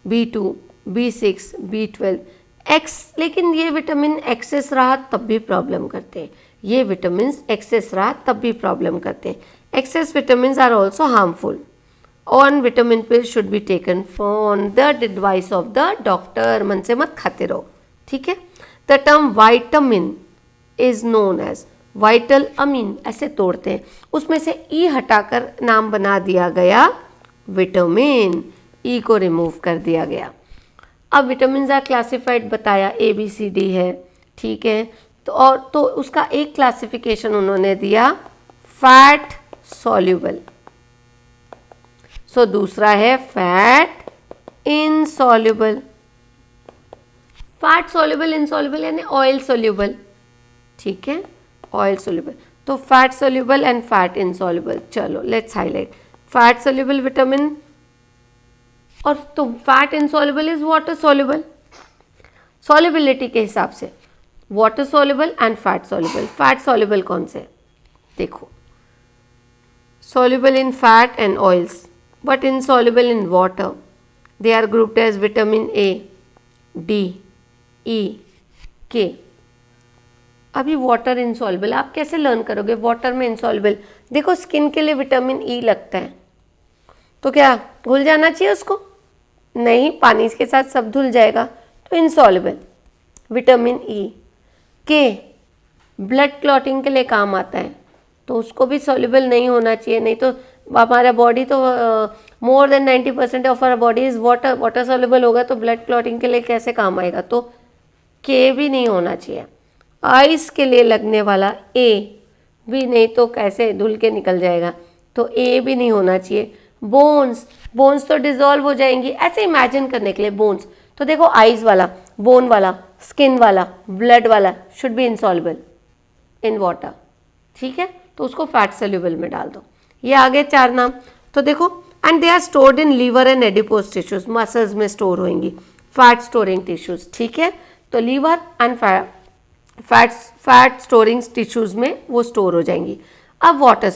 B2, B6, B12, x, लेकिन ये विटामिन एक्सेस रहा तब भी प्रॉब्लम करते हैं. ये विटामिन एक्सेस रहा तब भी प्रॉब्लम करते हैं. Excess vitamin are also harmful. On vitamin pill should be taken for the advice of the doctor. मन से मत खाते रहो, ठीक है. The term vitamin is known as vital amine, ऐसे तोड़ते हैं. उसमें से ई हटाकर नाम बना दिया गया विटामिन. ई को रिमूव कर दिया गया. अब विटामिन आर क्लासिफाइड बताया, ए बी सी डी है, ठीक है. तो उसका एक क्लासिफिकेशन उन्होंने दिया फैट सॉल्युबल. सो दूसरा है fat insoluble. Fat soluble, insoluble यानी ऑयल सॉल्युबल, ठीक है, ऑयल सॉल्युबल. तो fat soluble and fat insoluble. चलो let's highlight fat soluble vitamin. और तो fat insoluble is water soluble. Solubility के हिसाब से water soluble and fat soluble. Fat soluble कौन से? देखो, soluble in fat and oils but insoluble in water. They are grouped as vitamin A, D, E, K. अभी water insoluble आप कैसे learn करोगे? वाटर में इनसॉल्युबल, देखो स्किन के लिए विटामिन ई लगता है, तो क्या घुल जाना चाहिए उसको? नहीं, पानी के साथ सब धुल जाएगा. तो इनसॉल्युबल विटामिन ई. के ब्लड क्लॉटिंग के लिए काम आता है, तो उसको भी सॉल्युबल नहीं होना चाहिए. नहीं तो हमारा बॉडी तो more than 90% of our body is water. Water soluble होगा तो ब्लड क्लॉटिंग के लिए कैसे काम आएगा? तो के भी नहीं होना चाहिए. आइस के लिए लगने वाला ए भी नहीं, तो कैसे धुल के निकल जाएगा? तो ए भी नहीं होना चाहिए. बोन्स तो डिजॉल्व हो जाएंगी. ऐसे इमेजिन करने के लिए बोन्स, तो देखो आइज वाला, बोन वाला, स्किन वाला, ब्लड वाला should be insoluble in water, ठीक है. तो उसको फैट सॉल्युबल में डाल दो. ये आगे चार नाम. तो देखो, and they are stored in liver and adipose tissues. Muscles में स्टोर होंगी, फैट स्टोरिंग टिश्यूज, ठीक है. तो liver and fat storing tissues में वो स्टोर हो जाएंगी. अब वाटर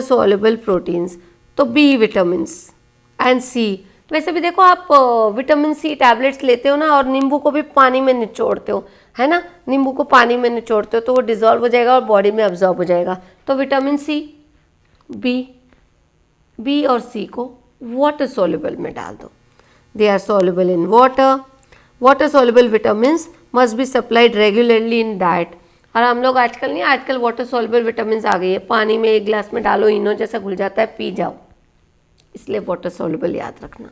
सॉल्युबल प्रोटीन्स, तो बी विटामिन एंड सी. वैसे भी देखो, आप विटामिन सी टैबलेट्स लेते हो ना, और नींबू को भी पानी में निचोड़ते हो, है ना. नींबू को पानी में निचोड़ते हो तो वो डिजॉल्व हो जाएगा और बॉडी में अब्जॉर्ब हो जाएगा. तो विटामिन सी, बी और सी को वाटर सॉल्युबल में डाल दो. They are soluble in water. Water soluble vitamins must be supplied regularly in diet. और हम लोग आजकल वाटर सॉल्युबल विटामिन्स आ गई है. पानी में एक गिलास में डालो, इनो जैसा घुल जाता है, पी जाओ. इसलिए वाटर सॉल्युबल याद रखना.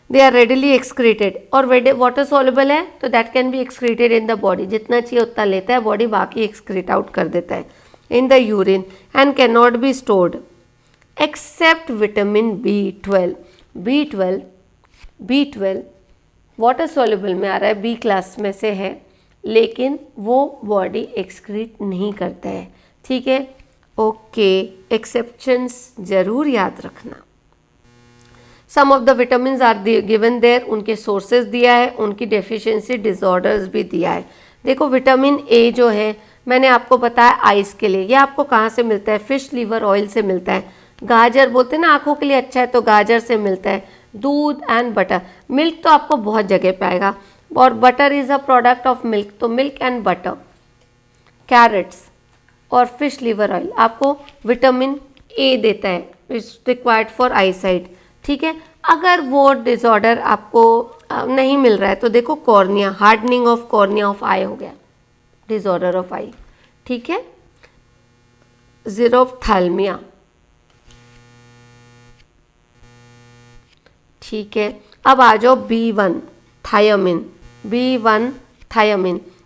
They are readily excreted. और वाटर सॉल्युबल है तो that can be excreted in the body. जितना चाहिए उतना लेता है बॉडी, बाकी एक्सक्रीट आउट कर देता है in the urine and can not be stored except vitamin B12 water soluble में आ रहा है, बी क्लास में से है, लेकिन वो बॉडी एक्सक्रीट नहीं करता है, ठीक है. ओके, एक्सेप्शंस जरूर याद रखना. Some of the vitamin are given there. उनके सोर्सेज दिया है, उनकी डेफिशिएंसी डिसऑर्डर्स भी दिया है. देखो, विटामिन ए जो है मैंने आपको बताया आइस के लिए. ये आपको कहाँ से मिलता है? फिश लीवर ऑयल से मिलता है. गाजर बोलते हैं ना आँखों के लिए अच्छा है, तो गाजर से मिलता है. दूध एंड बटर. मिल्क तो आपको बहुत जगह पे आएगा, और butter is a product of milk, तो मिल्क एंड बटर. कैरेट्स और फिश लीवर ऑयल आपको विटामिन ए देता है, it's required for I site, ठीक है. अगर वो डिसऑर्डर आपको नहीं मिल रहा है तो देखो, cornea, hardening of cornea of eye हो गया, डिसऑर्डर ऑफ आई, ठीक है. ज़ीरोफ्थैल्मिया, ठीक है. अब आ जाओ B1 थायमिन.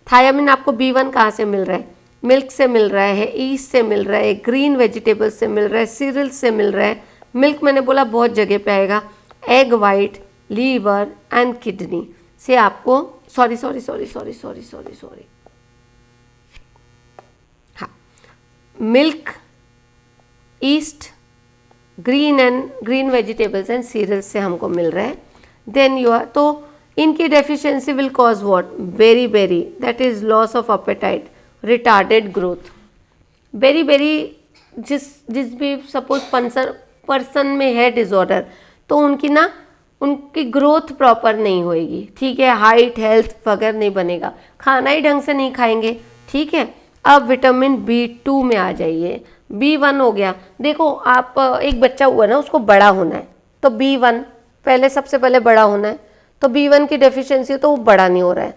थायमिन आपको B1 कहाँ से मिल रहा है? मिल्क से मिल रहा है, ईस्ट से मिल रहा है, ग्रीन वेजिटेबल्स से मिल रहा है, सीरियल्स से मिल रहा है, मिल्क मैंने बोला बहुत जगह पे आएगा, egg white, liver and kidney से आपको सॉरी, हाँ, milk, yeast, green vegetables and cereals से हमको मिल रहा है। देन यू आर, तो इनकी deficiency will cause what, beri that is loss of appetite, retarded growth. Beri जिस भी सपोज पर्सन में है डिसऑर्डर, तो उनकी ग्रोथ प्रॉपर नहीं होएगी, ठीक है, हाइट हेल्थ वगैरह नहीं बनेगा, खाना ही ढंग से नहीं खाएंगे, ठीक है। अब विटामिन B2 में आ जाइए। B1 हो गया, देखो आप एक बच्चा हुआ ना, उसको बड़ा होना है तो B1 पहले, सबसे पहले बड़ा होना है, तो B1 की डेफिशिएंसी तो वो बड़ा नहीं हो रहा है।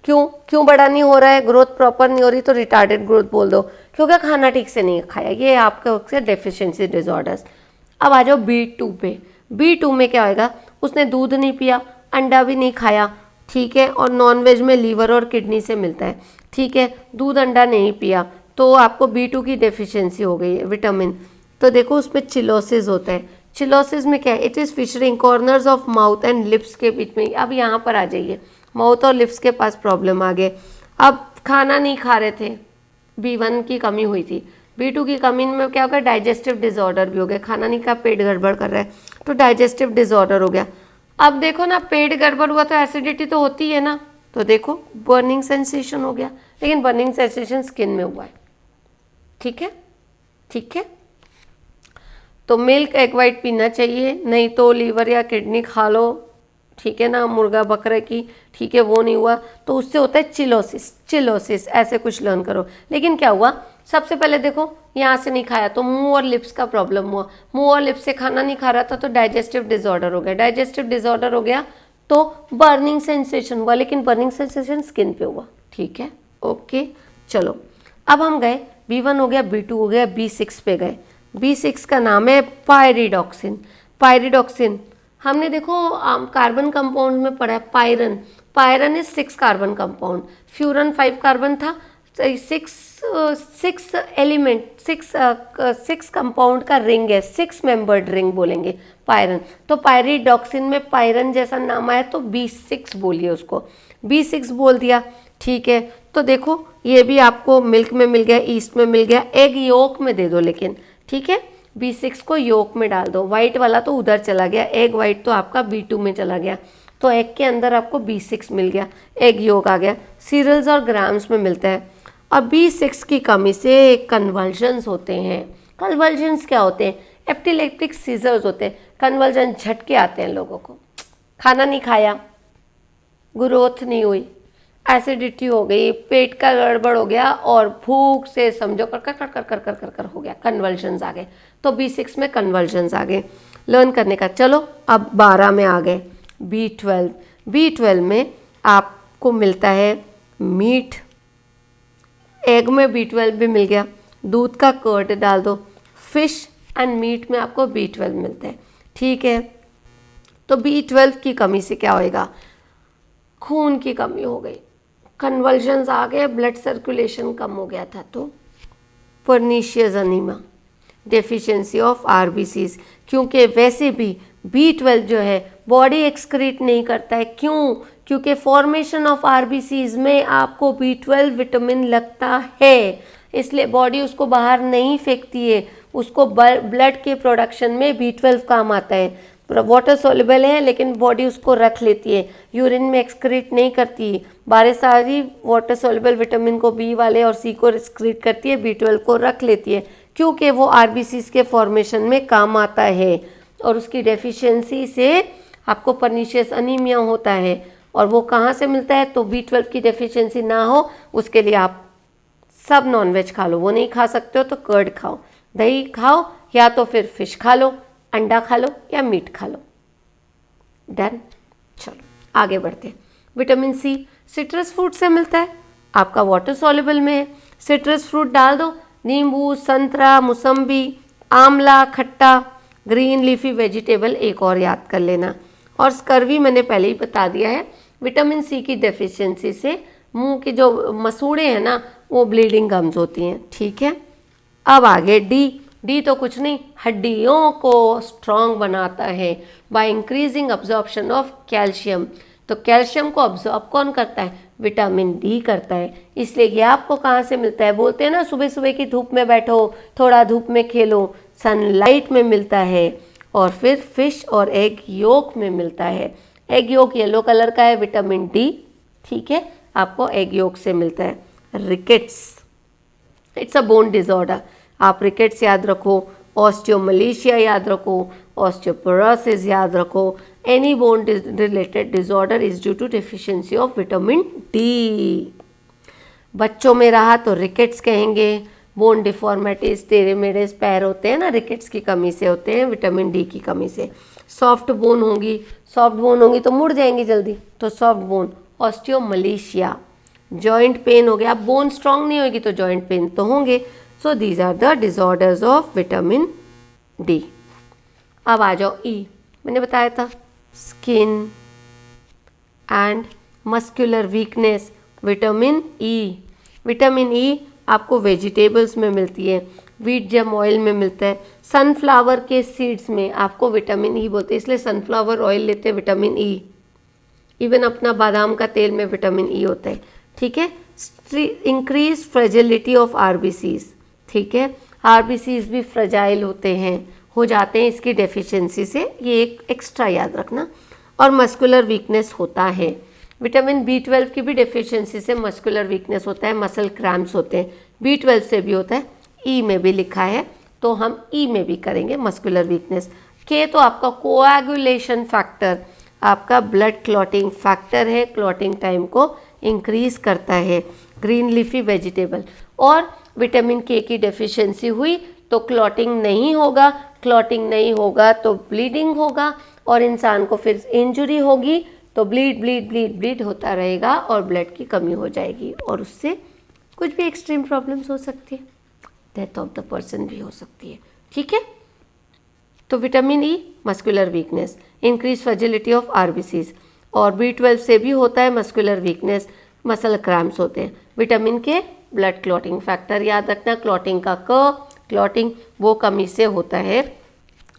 क्यों बड़ा नहीं हो रहा है, ग्रोथ प्रॉपर नहीं हो रही, तो रिटार्डेड ग्रोथ बोल दो, क्योंकि खाना ठीक से नहीं खाया, ये आपके डेफिशिएंसी डिसऑर्डर्स। अब आ जाओ B2 पे। B2 में क्या होएगा, उसने दूध नहीं पिया, अंडा भी नहीं खाया, ठीक है, और नॉनवेज में लीवर और किडनी से मिलता है, ठीक है, दूध अंडा नहीं पिया, तो आपको B2 की डेफिशिएंसी हो गई है विटामिन। तो देखो उसमें चिलोसिस होता है। चिलोसिस में क्या है, it is fissuring corners of mouth and lips के बीच में। अब यहाँ पर आ जाइए, माउथ और लिप्स के पास प्रॉब्लम आ गए। अब खाना नहीं खा रहे थे, B1 की कमी हुई थी, B2 की कमी में क्या होगा, डाइजेस्टिव डिसऑर्डर भी हो गया, खाना नहीं खा, पेट गड़बड़ कर रहा है, तो डाइजेस्टिव डिसऑर्डर हो गया। अब देखो ना, पेट गड़बड़ हुआ तो एसिडिटी तो होती है ना, तो देखो बर्निंग सेंसेशन हो गया, लेकिन बर्निंग सेंसेशन स्किन में हुआ है, ठीक है। तो मिल्क एग वाइट पीना चाहिए, नहीं तो लीवर या किडनी खा लो, ठीक है ना, मुर्गा बकरे की, ठीक है, वो नहीं हुआ तो उससे होता है चिलोसिस, ऐसे कुछ लर्न करो। लेकिन क्या हुआ, सबसे पहले देखो यहाँ से नहीं खाया तो मुंह और लिप्स का प्रॉब्लम हुआ, मुंह और लिप्स से खाना नहीं खा रहा था तो डाइजेस्टिव डिसऑर्डर हो गया, डाइजेस्टिव डिसऑर्डर हो गया तो बर्निंग सेंसेशन हुआ, लेकिन बर्निंग सेंसेशन स्किन पे हुआ, ठीक है, ओके। चलो अब हम गए, B1 हो गया, B2 हो गया, B6 पे गए। B6 का नाम है पायरिडॉक्सिन। हमने देखो कार्बन कंपाउंड में पढ़ा है, पायरन is 6 carbon compound, furan 5 carbon था, 6 कंपाउंड का रिंग है, 6 मेंबर्ड रिंग बोलेंगे पायरन। तो पायरिडॉक्सिन में पायरन जैसा नाम आया तो B6 बोलिए उसको, B6 बोल दिया, ठीक है। तो देखो ये भी आपको मिल्क में मिल गया, ईस्ट में मिल गया, एग योक में दे दो लेकिन, ठीक है, B6 को योक में डाल दो, वाइट वाला तो उधर चला गया, एग वाइट तो आपका B2 में चला गया, तो एग के अंदर आपको B6 मिल गया, एग योक आ गया, सीरियल्स और ग्राम्स में मिलता है। अब B6 की कमी से कन्वल्जन्स होते हैं। कन्वल्जन्स क्या होते हैं, एपिलेप्टिक सीजर्स होते हैं, कन्वल्जन झटके आते हैं लोगों को, खाना नहीं खाया, ग्रोथ नहीं हुई, एसिडिटी हो गई, पेट का गड़बड़ हो गया और भूख से समझो कर कर कर कर कर कर कर हो गया, कन्वल्जन्स आ गए, तो B6 में कन्वल्जन्स आ गए लर्न करने का। चलो अब 12 में आ गए, B12 में आपको मिलता है मीट, एग में B12 भी मिल गया, दूध का कर्ड डाल दो, फिश एंड मीट में आपको B12 मिलता है, ठीक है। तो B12 की कमी से क्या होएगा, खून की कमी हो गई, कन्वल्जन्स आ गए, ब्लड सर्कुलेशन कम हो गया था, तो pernicious anaemia, deficiency of RBCs, क्योंकि वैसे भी B12 जो है बॉडी एक्सक्रीट नहीं करता है, क्योंकि फॉर्मेशन ऑफ RBCs में आपको B12 विटामिन लगता है, इसलिए बॉडी उसको बाहर नहीं फेंकती है, उसको ब्लड के प्रोडक्शन में B12 काम आता है। वाटर सॉल्युबल है लेकिन बॉडी उसको रख लेती है, यूरिन में एक्सक्रीट नहीं करती है, बारे सारी वाटर सॉल्युबल विटामिन को B वाले और C को एक्सक्रीट करती है, B12 को रख लेती है, क्योंकि वो RBCs के फॉर्मेशन में काम आता है, और उसकी डेफिशिएंसी से आपको पर्नीशियस अनीमिया होता है। और वो कहाँ से मिलता है, तो B12 की डेफिशिएंसी ना हो उसके लिए आप सब नॉनवेज खा लो, वो नहीं खा सकते हो तो कर्ड खाओ, दही खाओ, या तो फिर फिश खा लो, अंडा खा लो या मीट खा लो, डन। चलो आगे बढ़ते हैं। विटामिन C सिट्रस फ्रूट से मिलता है, आपका वाटर सॉल्युबल में है, सिट्रस फ्रूट डाल दो, नींबू, संतरा, मौसम्बी, आंवला, खट्टा, ग्रीन लीफी वेजिटेबल एक और याद कर लेना। और स्कर्वी मैंने पहले ही बता दिया है, विटामिन C की डेफिशिएंसी से मुंह की जो मसूड़े हैं ना वो ब्लीडिंग गम्स होती हैं, ठीक है। अब आगे D, डी तो कुछ नहीं, हड्डियों को स्ट्रॉन्ग बनाता है by increasing absorption of calcium. तो कैल्शियम को अब्जॉर्ब कौन करता है? विटामिन डी करता है। इसलिए ये आपको कहाँ से मिलता है? बोलते हैं ना सुबह सुबह की धूप में बैठो, थोड़ा धूप में खेलो, सनलाइट में मिलता है। और फिर फिश और एग योक में मिलता है। एग योक येलो कलर का है, विटामिन डी, ठीक है, आपको एग योक से मिलता है। Rickets, it's a bone disorder. आप रिकेट्स याद रखो, ऑस्टियोमलेशिया याद रखो, ऑस्टियोपोरोसिस याद रखो। Any bone related disorder is due to deficiency of vitamin D. बच्चों में रहा तो रिकेट्स कहेंगे। बोन डिफॉर्मिटीज, टेढ़े मेढ़े पैर होते हैं ना, रिकेट्स की कमी से होते हैं, विटामिन डी की कमी से। सॉफ्ट बोन होंगी तो मुड़ जाएंगी जल्दी, तो soft bone, osteomalacia. Joint pain हो गया, अब बोन स्ट्रांग नहीं होगी तो जॉइंट पेन तो होंगे। So these are the disorders of vitamin D. अब आ जाओ ई, मैंने बताया था skin and muscular weakness, vitamin E. Vitamin E आपको वेजिटेबल्स में मिलती है, व्हीट जेम ऑयल में मिलता है, सनफ्लावर के सीड्स में आपको विटामिन ई बोलते हैं, इसलिए सनफ्लावर ऑयल लेते हैं विटामिन ई। इवन अपना बादाम का तेल में विटामिन ई होता है, ठीक है। इंक्रीज फ्रेजिलिटी ऑफ आरबीसीज, ठीक है, आरबीसीज भी फ्रेजाइल होते हैं, हो जाते हैं इसकी डेफिशिएंसी से, ये एक एक्स्ट्रा याद रखना। और मस्कुलर वीकनेस होता है, विटामिन B12 की भी डेफिशिएंसी से मस्कुलर वीकनेस होता है, मसल क्रैम्प्स होते हैं। B12 से भी होता है, ई में भी लिखा है तो हम ई में भी करेंगे मस्कुलर वीकनेस। के तो आपका कोएगुलेशन फैक्टर, आपका ब्लड क्लॉटिंग फैक्टर है, क्लॉटिंग टाइम को इंक्रीज करता है। ग्रीन लीफी वेजिटेबल, और विटामिन के की डेफिशिएंसी हुई तो क्लॉटिंग नहीं होगा, क्लॉटिंग नहीं होगा तो ब्लीडिंग होगा, और इंसान को फिर इंजरी होगी तो ब्लीड होता रहेगा और ब्लड की कमी हो जाएगी, और उससे कुछ भी एक्सट्रीम प्रॉब्लम्स हो सकती है, डेथ ऑफ द पर्सन भी हो सकती है, ठीक है। तो vitamin E muscular weakness, increase fragility of RBCs, और B12 से भी होता है मस्कुलर वीकनेस, मसल क्रैम्प्स होते हैं। विटामिन के ब्लड क्लॉटिंग फैक्टर याद रखना, क्लॉटिंग का क्लॉटिंग वो कमी से होता है,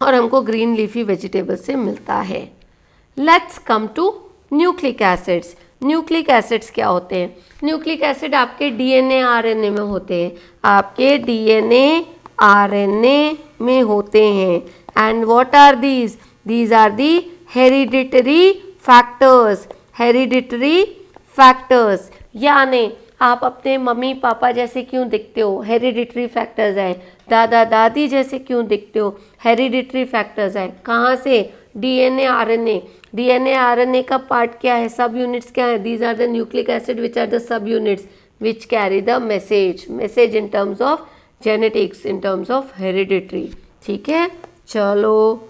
और हमको ग्रीन लीफी वेजिटेबल से मिलता है। Let's come to nucleic acids. Nucleic acids क्या होते हैं? न्यूक्लिक एसिड आपके डीएनए आरएनए में होते हैं, आपके डीएनए आरएनए में होते हैं। And what are these? These are the hereditary factors. Hereditary factors यानी आप अपने मम्मी पापा जैसे क्यों दिखते हो? हेरिडिटरी फैक्टर्स है। दादा दादी जैसे क्यों दिखते हो? हेरिडिटरी फैक्टर्स है। कहाँ से? DNA RNA. डीएनए आरएनए का पार्ट क्या है? सब यूनिट्स क्या है? These are the nucleic acid which are the subunits which carry the message in terms of genetics, in terms of hereditary, ठीक है। चलो,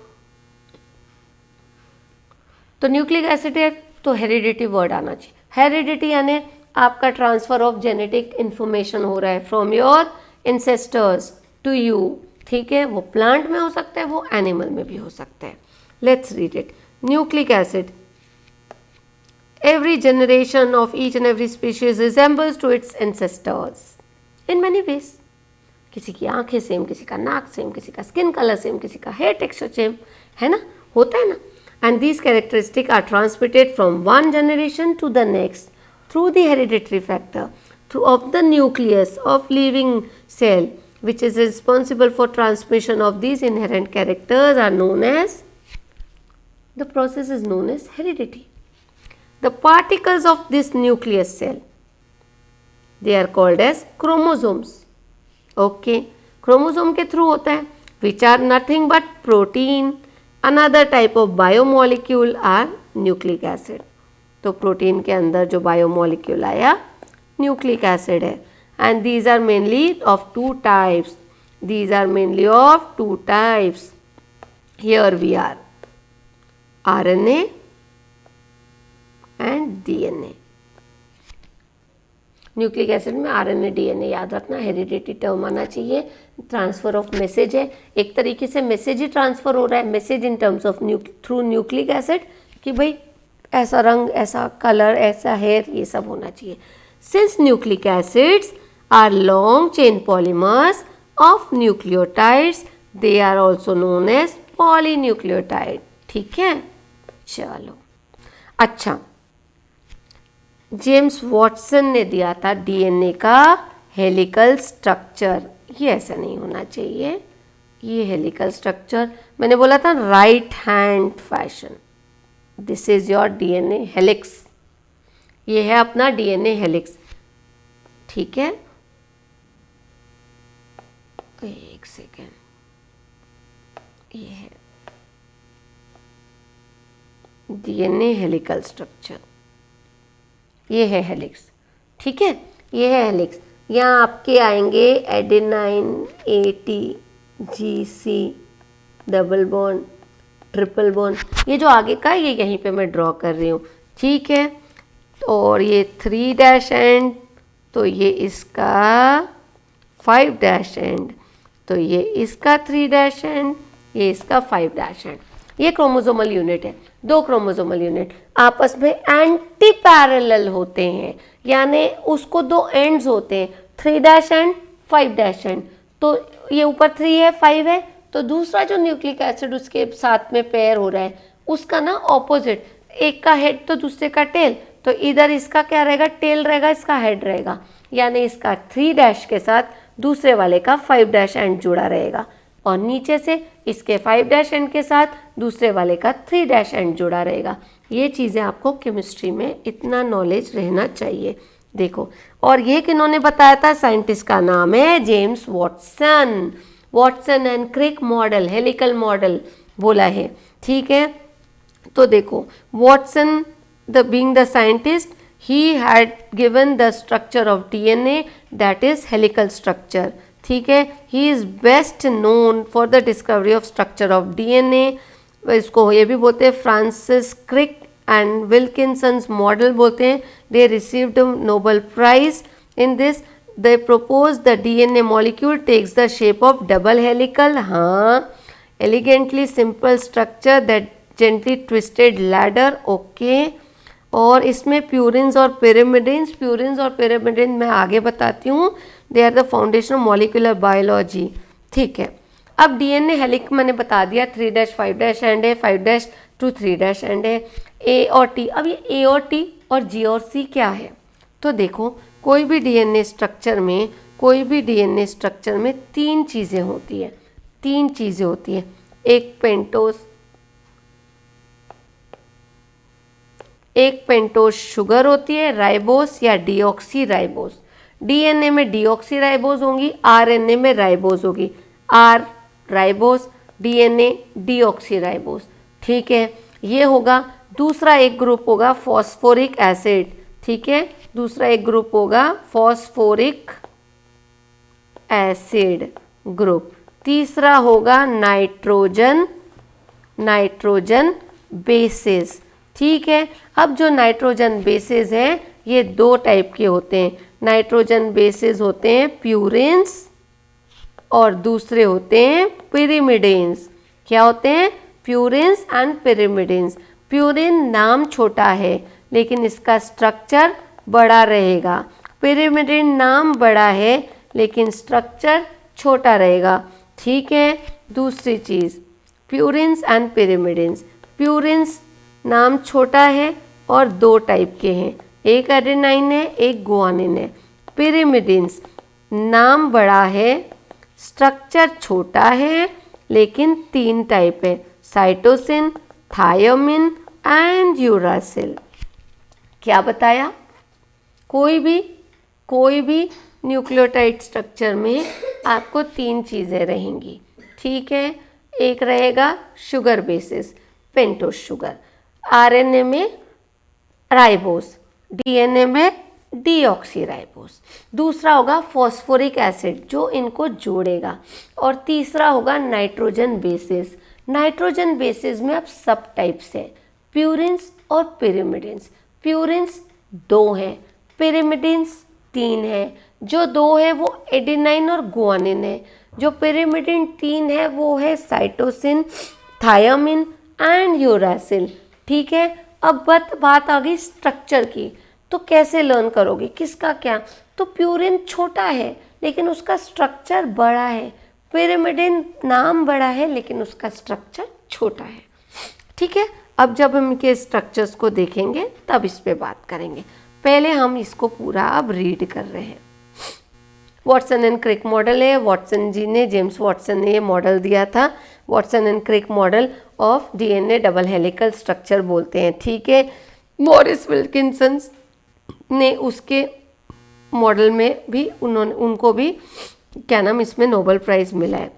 तो न्यूक्लिक एसिड है तो हेरिडिटी वर्ड आना चाहिए। हेरिडिटी यानी आपका ट्रांसफर ऑफ जेनेटिक इंफॉर्मेशन हो रहा है from your ancestors to you, ठीक है। वो प्लांट में हो सकता है, वो एनिमल में भी हो सकता है। Let's read it. Nucleic acid, every generation of each and every species resembles to its ancestors in many ways. किसी की आंखें सेम, किसी का नाक सेम, किसी का स्किन कलर सेम, किसी का हेयर टेक्सचर सेम, है ना, होता है ना। And these characteristics are transmitted from one generation to the next through the hereditary factor of the nucleus of living cell, which is responsible for transmission of these inherent characters are known as, the process is known as heredity. The particles of this nucleus cell, they are called as chromosomes. Okay, chromosome के through होता है, which are nothing but protein. Another type of biomolecule are nucleic acid. तो protein के अंदर जो biomolecule आया nucleic acid है। And these are mainly of two types. These are mainly of two types. Here we are RNA and DNA। Nucleic acid में RNA DNA याद रखना, heredity term आना चाहिए। ट्रांसफर ऑफ मैसेज है, एक तरीके से मैसेज ही ट्रांसफर हो रहा है, message in terms of through nucleic acid कि भाई ऐसा रंग, ऐसा कलर, ऐसा हेयर, ये सब होना चाहिए। Since nucleic acids are long chain polymers, of nucleotides, they are also known as polynucleotide. ठीक है, चलो अच्छा, जेम्स वॉटसन ने दिया था डीएनए का हेलिकल स्ट्रक्चर। ये ऐसा नहीं होना चाहिए, ये हेलिकल स्ट्रक्चर मैंने बोला था right hand fashion. This is your DNA helix, ये है अपना डीएनए हेलिक्स। ठीक है, एक सेकेंड, ये है डीएनए हेलिकल स्ट्रक्चर, ये है हेलिक्स। ठीक है, ये है हेलिक्स। यहाँ आपके आएंगे adenine, ATGC, double bond, triple bond. ये जो आगे का ये यहीं पे मैं ड्रॉ कर रही हूँ। ठीक है, और ये 3' एंड, तो ये इसका 5' एंड, तो ये इसका 3' एंड, ये इसका 5' एंड। ये क्रोमोसोमल यूनिट है। दो क्रोमोसोमल यूनिट आपस में एंटी पैरेलल होते हैं, यानी उसको दो एंड्स होते हैं, 3' एंड 5' एंड। तो ये ऊपर 3 है 5 है, तो दूसरा जो न्यूक्लिक एसिड उसके साथ में पेयर हो रहा है उसका ना ऑपोजिट, एक का हेड तो दूसरे का टेल, तो इधर इसका क्या रहेगा, टेल रहेगा, इसका हेड रहेगा, यानी इसका 3' के साथ दूसरे वाले का 5' एंड जुड़ा रहेगा, और नीचे से इसके 5' एंड के साथ दूसरे वाले का 3' एंड जुड़ा रहेगा। ये चीज़ें आपको केमिस्ट्री में इतना नॉलेज रहना चाहिए। देखो, और ये किन्होंने बताया था, साइंटिस्ट का नाम है James Watson. Watson and Crick model, helical model बोला है। ठीक है, तो देखो Watson being the scientist, he had given the structure of DNA, that is helical structure. ठीक है, he is best known for the discovery of structure of DNA। इसको ये भी बोलते हैं फ्रांसिस क्रिक एंड विल्किंसन्स मॉडल बोलते हैं। they received a Nobel Prize in this। they proposed the DNA molecule takes the shape of double helical, हाँ, elegantly simple structure that gently twisted ladder, okay। और इसमें प्यूरिन्स और pyrimidines, purines और pyrimidine मैं आगे बताती हूँ, they are the foundation of molecular biology. ठीक है, अब डीएनए हेलिक मैंने बता दिया, 3' 5' एंड है, 5' to 3' एंड है, ए और टी। अब ये ए और टी और जी और सी क्या है, तो देखो कोई भी डीएनए स्ट्रक्चर में, कोई भी डीएनए स्ट्रक्चर में तीन चीज़ें होती है, तीन चीज़ें होती हैं। एक पेंटोस शुगर होती है, राइबोस या डीऑक्सी राइबोस। डीएनए में डीऑक्सी राइबोस होंगी, आरएनए में राइबोस होगी, R ribose, DNA deoxyribose. ठीक है, ये होगा। दूसरा एक ग्रुप होगा फॉस्फोरिक एसिड। ठीक है, दूसरा एक ग्रुप होगा फॉस्फोरिक एसिड ग्रुप। तीसरा होगा नाइट्रोजन बेसेस। ठीक है, अब जो नाइट्रोजन बेसेस हैं ये दो टाइप के होते हैं। नाइट्रोजन बेसेस होते हैं प्यूरिन्स और दूसरे होते हैं पिरिमिडिन्स। क्या होते हैं? Purines and pyrimidines. प्यूरिन नाम छोटा है लेकिन इसका स्ट्रक्चर बड़ा रहेगा। पिरिमिडिन नाम बड़ा है लेकिन स्ट्रक्चर छोटा रहेगा। ठीक है, दूसरी चीज़ प्यूरिन्स एंड पिरिमिडिन्स। प्यूरिन्स नाम छोटा है और दो टाइप के हैं, एक एडेनाइन है एक गुआनिन है। पिरिमिडिन्स नाम बड़ा है, स्ट्रक्चर छोटा है लेकिन तीन टाइप है, साइटोसिन, थायोमिन एंड यूरासिल। क्या बताया? कोई भी न्यूक्लियोटाइड स्ट्रक्चर में आपको तीन चीज़ें रहेंगी। ठीक है, एक रहेगा sugar basis, pentose sugar, RNA में राइबोस, डीएनए में डीऑक्सी राइबोस। दूसरा होगा फॉस्फोरिक एसिड जो इनको जोड़ेगा, और तीसरा होगा नाइट्रोजन बेसिस। नाइट्रोजन बेसिस में अब सब टाइप्स है, प्यूरिन्स और पिरिमिडिन्स। प्यूरिन्स दो हैं, पिरिमिडिन्स तीन है। जो दो है वो एडेनाइन और गुआनिन है, जो पिरिमिडिन तीन है वो है साइटोसिन, थायोमिन एंड यूरासिल। ठीक है, अब बात आ गई स्ट्रक्चर की, तो कैसे लर्न करोगे किसका क्या? तो प्यूरिन छोटा है लेकिन उसका स्ट्रक्चर बड़ा है। पिरिमिडिन नाम बड़ा है लेकिन उसका स्ट्रक्चर छोटा है। ठीक है, अब जब हम इनके स्ट्रक्चर्स को देखेंगे तब इस पे बात करेंगे। पहले हम इसको पूरा अब रीड कर रहे हैं। वॉटसन एंड क्रिक मॉडल है। वॉटसन जी ने, जेम्स वॉटसन ने ये मॉडल दिया था। Watson and Crick model of DNA double helical structure बोलते हैं। ठीक है, मॉरिस विल्किंसन ने उसके मॉडल में भी उनको भी क्या नाम इसमें नोबेल प्राइज मिला है।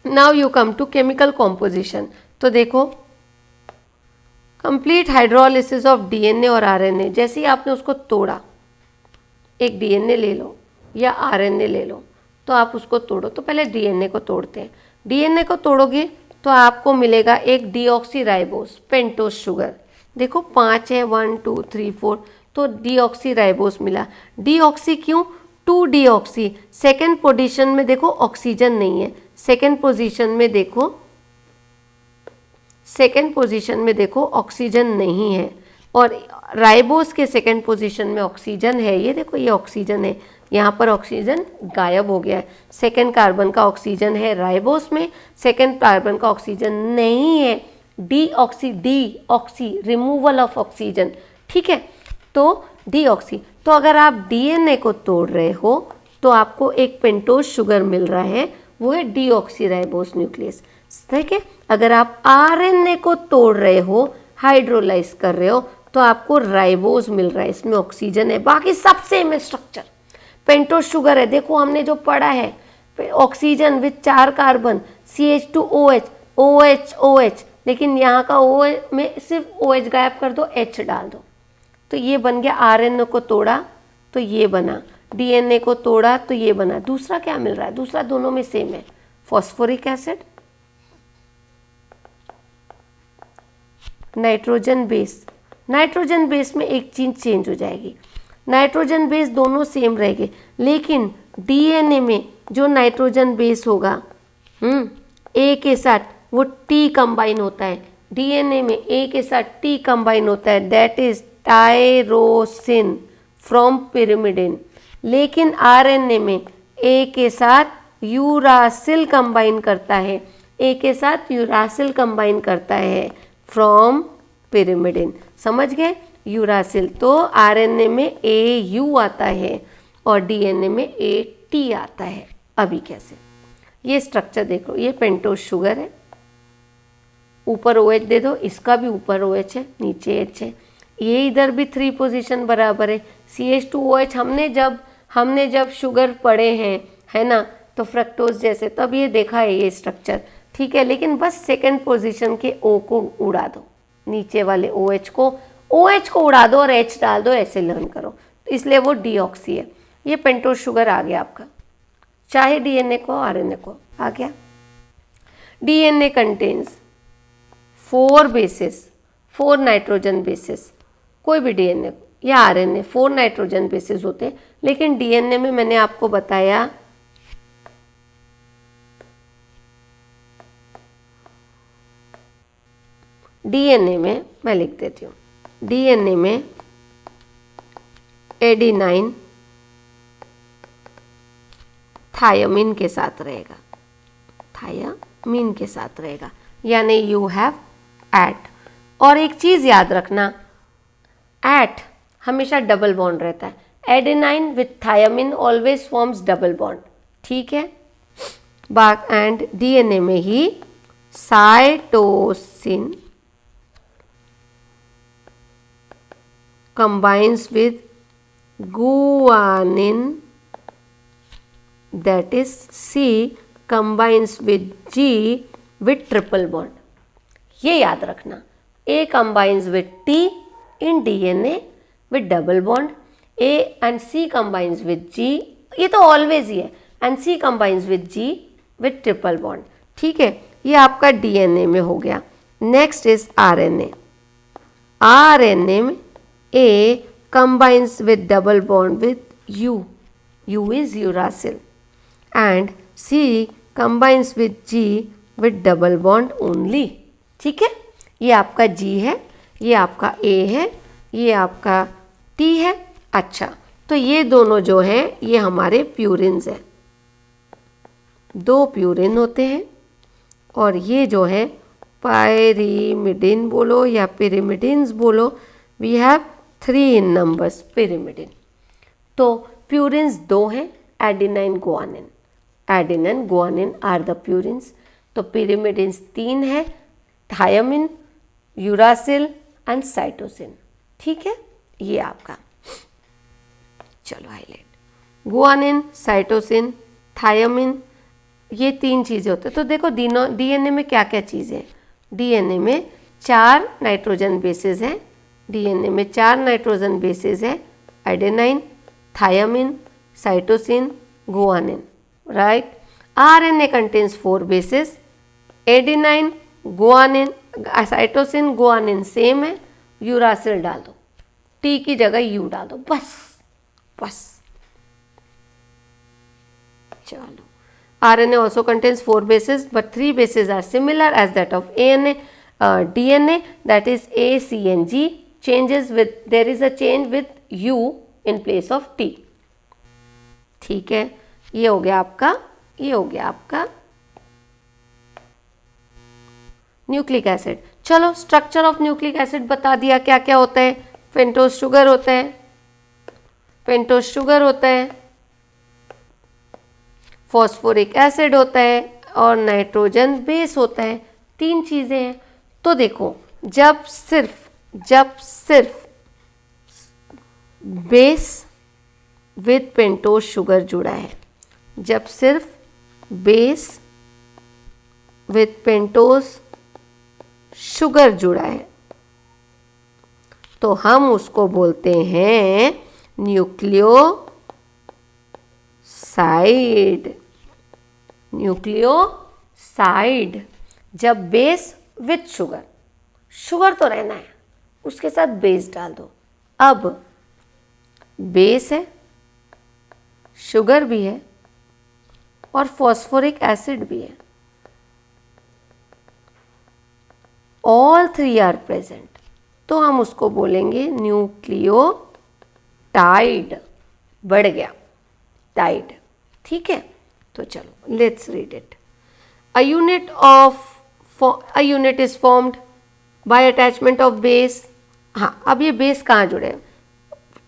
Now you come to chemical composition. तो देखो, कंप्लीट हाइड्रोलिसिस ऑफ डीएनए और आरएनए। जैसे ही आपने उसको तोड़ा, एक डीएनए ले लो या आरएनए ले लो, तो आप उसको तोड़ो। तो पहले डीएनए को तोड़ते हैं। डीएनए को तोड़ोगे तो आपको मिलेगा एक डीऑक्सीराइबोस पेंटोस शुगर। देखो 5 है, 1 2 3 4, तो डीऑक्सीराइबोस मिला। डीऑक्सी क्यों? 2 डीऑक्सी। सेकेंड पोजीशन में देखो ऑक्सीजन नहीं है। सेकेंड पोजीशन में देखो, सेकेंड पोजीशन में देखो ऑक्सीजन नहीं है, और राइबोस के सेकेंड पोजीशन में ऑक्सीजन है। ये देखो, ये ऑक्सीजन है, यहाँ पर ऑक्सीजन गायब हो गया है। सेकेंड कार्बन का ऑक्सीजन है राइबोस में, सेकेंड कार्बन का ऑक्सीजन नहीं है। Deoxy removal of oxygen. ठीक है, तो डीऑक्सी। तो अगर आप डीएनए को तोड़ रहे हो तो आपको एक पेंटोस शुगर मिल रहा है, वो है डीऑक्सीराइबोस न्यूक्लियस। ठीक है, अगर आप आरएनए को तोड़ रहे हो, हाइड्रोलाइज कर रहे हो, तो आपको राइबोस मिल रहा है, इसमें ऑक्सीजन है, बाकी सब सेम है स्ट्रक्चर। पेंटोस शुगर है, देखो हमने जो पढ़ा है, oxygen with 4 carbon, CH2OH, OH, लेकिन यहाँ का OH में सिर्फ OH गायब कर दो, H डाल दो, तो ये बन गया। आरएनए को तोड़ा तो ये बना, डीएनए को तोड़ा तो ये बना। दूसरा क्या मिल रहा है? दूसरा दोनों में सेम है, phosphoric acid, nitrogen base. Nitrogen base में एक चीज चेंज हो जाएगी, नाइट्रोजन बेस दोनों सेम रहेंगे, लेकिन डीएनए में जो नाइट्रोजन बेस होगा ए के साथ वो टी कंबाइन होता है। डीएनए में ए के साथ टी कंबाइन होता है, that is tyrosine from pyrimidine. लेकिन आरएनए में ए के साथ यूरासिल कंबाइन करता है, ए के साथ यूरासिल कंबाइन करता है फ्रॉम पिरिमिडिन। समझ गए? यूरासिल। तो आरएनए में AU आता है और डीएनए में AT आता है। अभी कैसे? ये स्ट्रक्चर देखो, ये पेंटोस शुगर है, ऊपर OH दे दो, इसका भी ऊपर OH है, नीचे H है। ये इधर भी 3 पोजीशन बराबर है। CH2OH हमने जब शुगर पढ़े हैं, है ना, तो फ्रक्टोज जैसे, तब ये देखा है ये स्ट्रक्चर। ठीक है, लेकिन बस सेकेंड पोजीशन के O को उड़ा दो, नीचे वाले OH को उड़ा दो और H डाल दो, ऐसे लर्न करो, तो इसलिए वो डीऑक्सी है। ये पेंटोस शुगर आ गया आपका, चाहे डीएनए को आरएनए को आ गया। DNA contains 4 basis, 4 nitrogen bases. कोई भी डीएनए या आरएनए 4 नाइट्रोजन बेसिस होते हैं, लेकिन डीएनए में मैंने आपको बताया डीएनए में, मैं लिख देती हूँ, डीएनए में एडेनाइन थायमिन के साथ रहेगा, थायमिन के साथ रहेगा, यानी यू हैव एट। और एक चीज याद रखना, एट हमेशा डबल बॉन्ड रहता है। Adenine with thymine always forms double bond. ठीक है, एंड डीएनए में ही cytosine combines with guanine, that is C combines with G with triple bond. ये याद रखना, A combines with T in DNA with double bond, A and C combines with G, ये तो always ही है, and C combines with G with triple bond. ठीक है, ये आपका DNA में हो गया। Next is RNA। RNA में A combines with double bond with U, U is uracil, and C combines with G with double bond only. ठीक है, ये आपका G है, ये आपका A है, ये आपका T है। अच्छा, तो ये दोनों जो हैं ये हमारे प्यूरिन्स हैं, 2 प्यूरिन होते हैं। और ये जो है पायरिमिडिन बोलो या पिरिमिडिन्स बोलो, we have 3 in numbers pyrimidine. तो प्यूरिन्स 2 हैं, adenine guanine, adenine guanine are the purines. तो पिरिमिडिन्स 3 है, थायमिन, यूरासिल एंड साइटोसिन। ठीक है, ये आपका चलो हाईलाइट, गुआनिन, साइटोसिन, थायमिन, ये 3 चीज़ें होते हैं। तो देखो डीएनए में क्या क्या चीज़ें हैं। डीएनए में 4 नाइट्रोजन बेसेस हैं, डीएनए में 4 नाइट्रोजन बेसेस है, adenine, thymine, cytosine, guanine, right. RNA contains 4 bases, adenine, guanine, cytosine, guanine same है, यूरासिल डाल दो, टी की जगह यू डाल दो, बस बस। चलो, RNA also contains 4 bases, but 3 bases are similar as that of ANA, DNA, that is A, C and G. Changes with, there is a change with U in place of T. ठीक है, ये हो गया आपका, ये हो गया आपका न्यूक्लिक एसिड। चलो, स्ट्रक्चर ऑफ न्यूक्लिक एसिड बता दिया, क्या क्या होता है। पेंटोज शुगर होता है, पेंटोज शुगर होता है, फॉस्फोरिक एसिड होता है और नाइट्रोजन बेस होता है। 3 चीज़ें हैं। तो देखो, जब सिर्फ बेस विद पेंटोज शुगर जुड़ा है, जब सिर्फ बेस विद पेंटोज शुगर जुड़ा है, तो हम उसको बोलते हैं न्यूक्लियोसाइड। न्यूक्लियोसाइड, जब बेस विथ शुगर, शुगर तो रहना है, उसके साथ बेस डाल दो। अब बेस है, शुगर भी है और फॉस्फोरिक एसिड भी है, ऑल 3 आर प्रेजेंट, तो हम उसको बोलेंगे न्यूक्लियोटाइड। बढ़ गया टाइड, ठीक है। तो चलो, let's read it. A unit is formed by attachment of base. हाँ, अब ये बेस कहाँ जुड़े,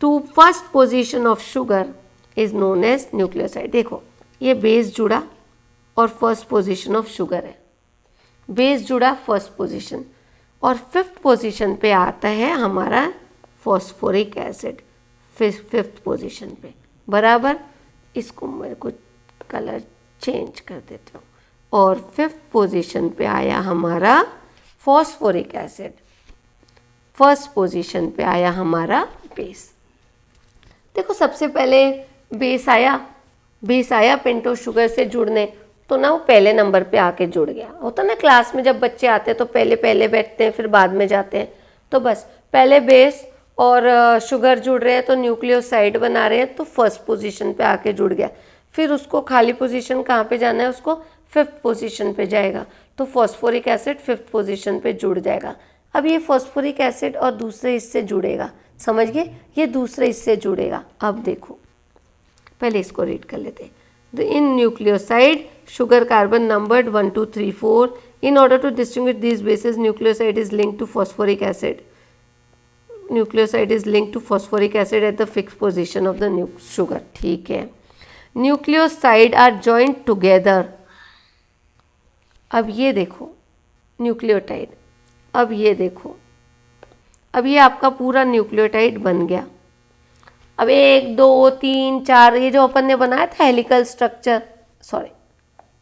to first position of sugar is known as nucleoside. देखो, ये बेस जुड़ा और फर्स्ट पोजीशन ऑफ शुगर है, बेस जुड़ा फर्स्ट पोजीशन, और 5th पोजीशन पे आता है हमारा फॉस्फोरिक एसिड, 5th पोजीशन पे, बराबर। इसको मेरे को कलर चेंज कर देती हूँ, और 5th पोजीशन पे आया हमारा फॉस्फोरिक एसिड, 1st पोजीशन पे आया हमारा बेस। देखो, सबसे पहले बेस आया पेंटोज शुगर से जुड़ने, तो ना वो पहले नंबर पे आके जुड़ गया। होता ना क्लास में, जब बच्चे आते हैं तो पहले बैठते हैं, फिर बाद में जाते हैं। तो बस पहले बेस और शुगर जुड़ रहे हैं तो न्यूक्लियोसाइड बना रहे हैं, तो 1st पोजीशन पे आके जुड़ गया। फिर उसको खाली पोजीशन कहाँ पे जाना है, उसको 5th पोजीशन पे जाएगा, तो फॉस्फोरिक एसिड 5th पोजीशन पे जुड़ जाएगा। अब ये फॉस्फोरिक एसिड और दूसरे इससे जुड़ेगा, समझ गए, ये दूसरे इससे जुड़ेगा। अब देखो, पहले इसको रीड कर लेते हैं। In nucleoside, sugar carbon numbered 1, 2, 3, 4. In order to distinguish these bases, nucleoside is linked to phosphoric acid. Nucleoside is linked to phosphoric acid at the fixed position of the sugar. ठीक है। Nucleoside are joined together. अब ये देखो nucleotide, अब ये देखो, अब ये आपका पूरा न्यूक्लियोटाइड बन गया। अब 1, 2, 3, 4, ये जो अपन ने बनाया था हेलिकल स्ट्रक्चर,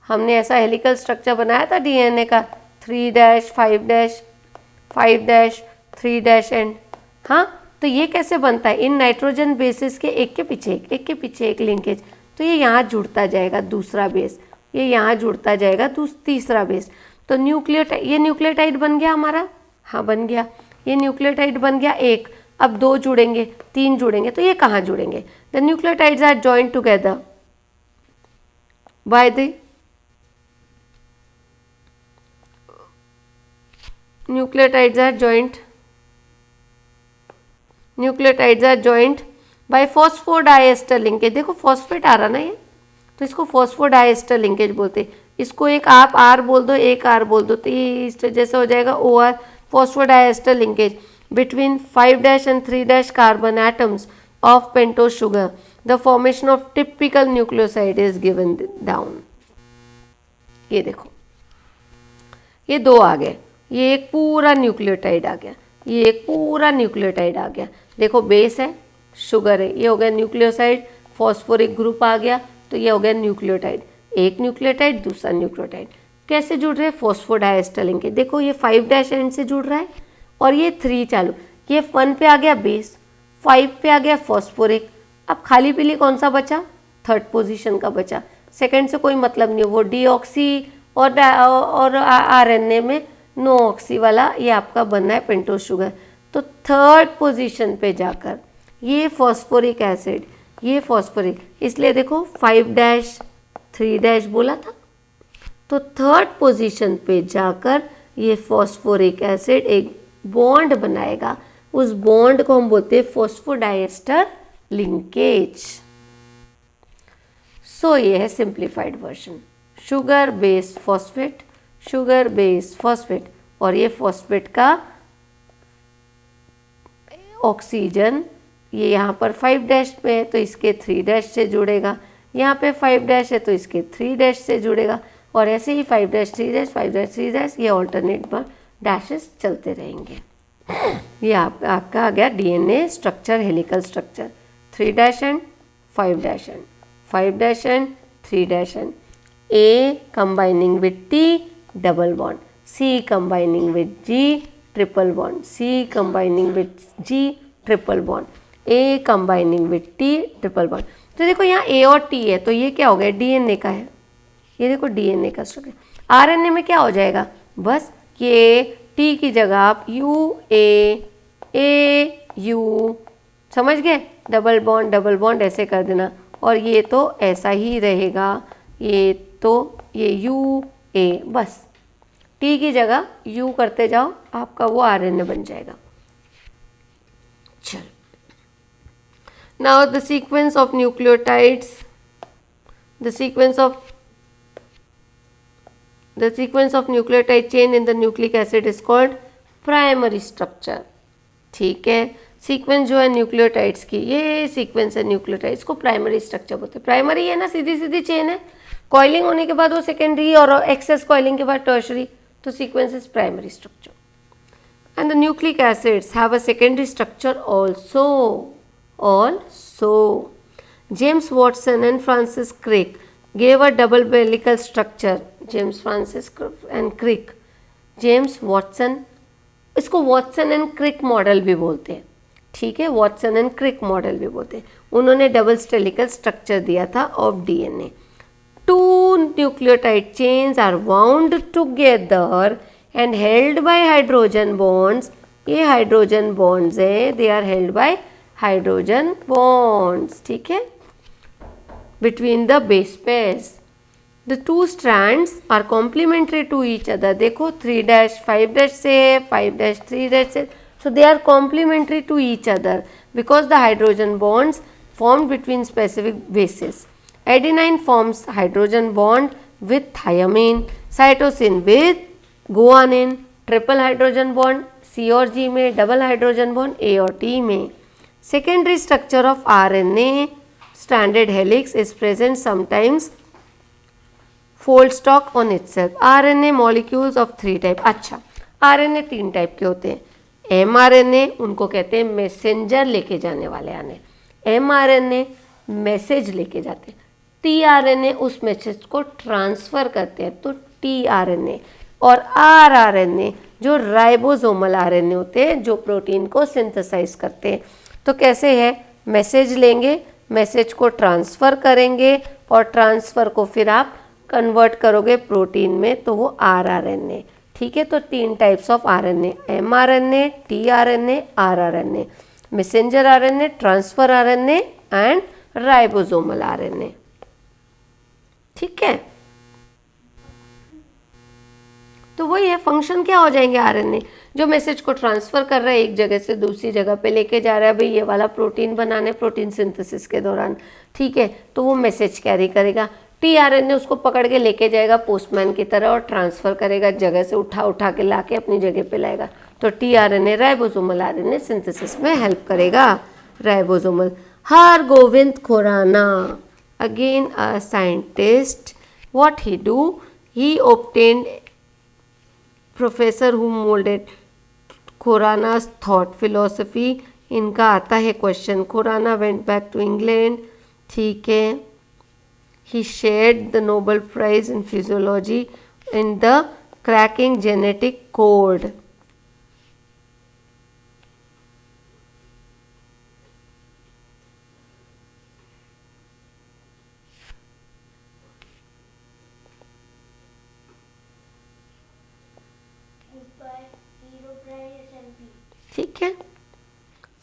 हमने ऐसा हेलिकल स्ट्रक्चर बनाया था डीएनए का, 3' 5' 5' 3' एंड, हाँ, तो ये कैसे बनता है, इन नाइट्रोजन बेसिस के एक के पीछे एक लिंकेज। तो ये यहाँ जुड़ता जाएगा दूसरा बेस, ये यहाँ जुड़ता जाएगा तीसरा बेस। तो न्यूक्लियोटाइड, ये न्यूक्लियोटाइड बन गया हमारा, हाँ बन गया, ये न्यूक्लियोटाइड बन गया एक। अब 2 जुड़ेंगे, 3 जुड़ेंगे, तो ये कहाँ जुड़ेंगे, the nucleotides are joint together by the nucleotides are joint by phosphodiester linkage. देखो फॉस्फेट आ रहा ना ये, तो इसको फॉस्फोडाइएस्टर लिंकेज बोलते हैं। इसको एक आप आर बोल दो, एक आर बोल दो, तो ये इस जैसे हो जाएगा O R, phosphodiester linkage between 5' and 3' carbon atoms of pentose sugar. The formation of typical nucleoside is given down. ये देखो, ये दो आ गए, ये एक पूरा न्यूक्लियोटाइड आ गया, ये एक पूरा न्यूक्लियोटाइड आ गया। देखो बेस है, शुगर है, ये हो गया न्यूक्लियोसाइड, फॉस्फोरिक ग्रुप आ गया, तो ये हो गया न्यूक्लियोटाइड। एक न्यूक्लियोटाइड दूसरा न्यूक्लियोटाइड कैसे जुड़ रहे हैं? Phosphodiester linkage. देखो ये 5' एंड से जुड़ रहा है और ये 3 चालू, ये 1 पे आ गया बेस, 5 पे आ गया फॉस्फोरिक। अब खाली पीली कौन सा बचा? थर्ड पोजीशन का बचा, सेकंड से कोई मतलब नहीं, वो डीऑक्सी और आरएनए में नो ऑक्सी वाला ये आपका बनना है पेंटोज शुगर। तो थर्ड पोजीशन पे जाकर ये फॉस्फोरिक एसिड, ये फॉस्फोरिक, इसलिए देखो 5' 3' बोला था, तो थर्ड पोजीशन पे जाकर ये फॉस्फोरिक एसिड एक बॉन्ड बनाएगा, उस बॉन्ड को हम बोलते हैं फॉस्फोडाइएस्टर लिंकेज। सो ये है simplified version, sugar base phosphate, sugar base phosphate, और ये फॉस्फेट का ऑक्सीजन ये यहाँ पर 5' पे है तो इसके 3' से जुड़ेगा, यहाँ पे 5' है तो इसके 3' से जुड़ेगा, और ऐसे ही 5' 3' 5' 3' ये ऑल्टरनेट पर डैशेस चलते रहेंगे। ये आपका आ गया DNA structure, helical structure, 3' and 5' and 5' and 3' and, A combining with T double bond, C combining with G triple bond, C combining with G triple bond, A combining with T triple bond। तो देखो यहाँ A और T है तो ये क्या हो गया? डीएनए का है, ये देखो डीएनए का स्ट्रक्चर। आरएनए में क्या हो जाएगा? बस ये T की जगह आप U समझ गए, डबल बॉन्ड ऐसे कर देना, और ये तो ऐसा ही रहेगा, ये तो ये U A, बस T की जगह U करते जाओ, आपका वो आरएनए बन जाएगा। चलो, now the sequence of nucleotides, the sequence of nucleotide chain in the nucleic acid is called primary structure। ठीक है, सीक्वेंस जो है न्यूक्लियोटाइड्स की, ये सीक्वेंस है न्यूक्लियोटाइड्स को प्राइमरी स्ट्रक्चर बोलते हैं। प्राइमरी है ना, सीधी सीधी चेन है, कॉइलिंग होने के बाद वो सेकेंडरी और एक्सेस कॉइलिंग के बाद टर्शरी, तो sequence is primary structure. And the nucleic acids have a secondary structure also. James Watson and Francis Crick gave a double helical structure, James Francis and Crick, James Watson, इसको Watson and Crick model भी बोलते हैं, ठीक है, Watson and Crick model भी बोलते हैं। उन्होंने डबल हेलिकल स्ट्रक्चर दिया था of DNA. 2 nucleotide chains are wound together and held by hydrogen bonds. ये हाइड्रोजन बॉन्ड्स है, they are held by hydrogen bonds, ठीक है, between the base pairs. The 2 strands are complementary to each other। देखो 3' 5' से है, 5' 3' से, so they are complementary to each other because the hydrogen bonds formed between specific bases। Adenine forms hydrogen bond with thymine, cytosine with guanine, triple hydrogen bond C और G में, double hydrogen bond A और T में। Secondary structure of RNA stranded helix is present sometimes fold stalk on itself। RNA molecules of 3 type। अच्छा, RNA 3 type के होते हैं। mRNA उनको कहते हैं मैसेंजर लेके जाने वाले आने, mRNA मैसेज लेके जाते हैं, tRNA उस मैसेज को ट्रांसफर करते हैं, तो tRNA, और rRNA जो राइबोसोमल आरएनए होते हैं जो प्रोटीन को सिंथेसाइज करते हैं। तो कैसे है? मैसेज लेंगे, मैसेज को ट्रांसफ़र करेंगे, और ट्रांसफ़र को फिर आप कन्वर्ट करोगे प्रोटीन में, तो वो आरआरएनए, ठीक है। तो 3 types of RNA, mRNA, tRNA, rRNA, messenger RNA, transfer RNA and ribosomal RNA, ठीक है। तो वही है, फंक्शन क्या हो जाएंगे आरएनए, जो मैसेज को ट्रांसफ़र कर रहा है एक जगह से दूसरी जगह पे लेके जा रहा है, भाई ये वाला प्रोटीन बनाने, प्रोटीन सिंथेसिस के दौरान, ठीक है, तो वो मैसेज कैरी करेगा। टीआरएनए उसको पकड़ के लेके जाएगा पोस्टमैन की तरह और ट्रांसफ़र करेगा, जगह से उठा के ला के अपनी जगह पे लाएगा। तो टीआरएनए राइबोसोमल आरएनए सिंथेसिस में हेल्प करेगा। Ribosomal. Hargobind Khorana, again a scientist, what he do, he obtained professor who molded खुराना's thought philosophy। इनका आता है question. Khorana went back to England, ठीक है। He shared the Nobel prize in physiology in the cracking genetic code. ठीक है,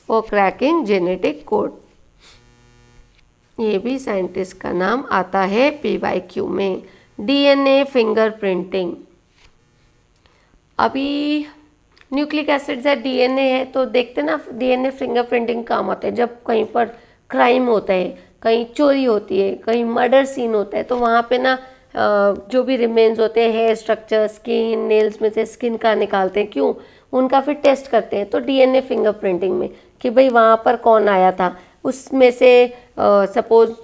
for cracking genetic code. ये भी साइंटिस्ट का नाम आता है PYQ में। डीएनए फिंगरप्रिंटिंग, अभी न्यूक्लिक एसिड्स है, डीएनए है, तो देखते ना डीएनए फिंगरप्रिंटिंग काम आता है जब कहीं पर क्राइम होता है, कहीं चोरी होती है, कहीं मर्डर सीन होता है, तो वहाँ पे ना जो भी रिमेन्स होते हैं, हेयर स्ट्रक्चर, स्किन, नेल्स में से स्किन का निकालते हैं, क्यों, उनका फिर टेस्ट करते हैं। तो डीएनए फिंगरप्रिंटिंग में कि भाई वहाँ पर कौन आया था, उसमें से सपोज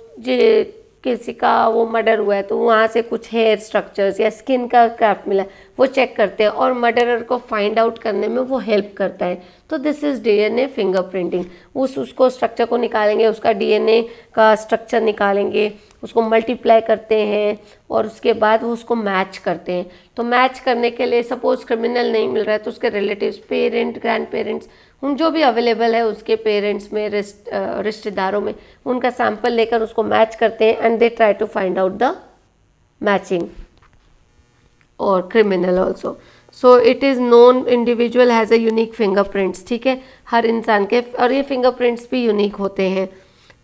किसी का वो मर्डर हुआ है तो वहाँ से कुछ हेयर स्ट्रक्चर्स या स्किन का क्राफ्ट मिला, वो चेक करते हैं और मर्डरर को फाइंड आउट करने में वो हेल्प करता है। तो दिस इज़ डीएनए फिंगरप्रिंटिंग। उसको स्ट्रक्चर को निकालेंगे, उसका डीएनए का स्ट्रक्चर निकालेंगे, उसको मल्टीप्लाई करते हैं और उसके बाद वो उसको मैच करते हैं। तो मैच करने के लिए सपोज क्रिमिनल नहीं मिल रहा है तो उसके रिलेटिव्स, पेरेंट, ग्रैंड पेरेंट्स, उन जो भी अवेलेबल है उसके पेरेंट्स में, रिश्तेदारों में, उनका सैंपल लेकर उसको मैच करते हैं and they try to find out the matching और criminal also. So it is known individual has a unique fingerprints, ठीक है, हर इंसान के, और ये फिंगरप्रिंट्स भी यूनिक होते हैं,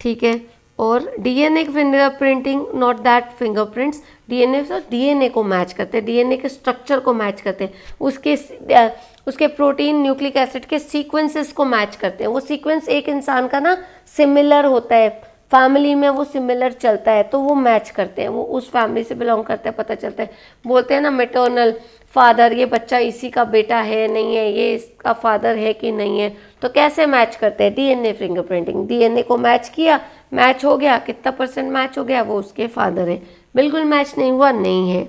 ठीक है। और DNA fingerprinting, not that fingerprints, DNA से डीएनए को मैच करते हैं, डीएनए के स्ट्रक्चर को मैच करते हैं, उसके प्रोटीन, न्यूक्लिक एसिड के सीक्वेंसेस को मैच करते हैं। वो सीक्वेंस एक इंसान का ना सिमिलर होता है, फैमिली में वो सिमिलर चलता है तो वो मैच करते हैं, वो उस फैमिली से बिलोंग करता है, पता चलता है। बोलते हैं ना मेटर्नल फादर, ये बच्चा इसी का बेटा है नहीं है, ये इसका फादर है कि नहीं है, तो कैसे मैच करते हैं, डीएनए फिंगरप्रिंटिंग। डीएनए को मैच किया, मैच हो गया, कितना % मैच हो गया, वो उसके फादर है। बिल्कुल मैच नहीं हुआ, नहीं है।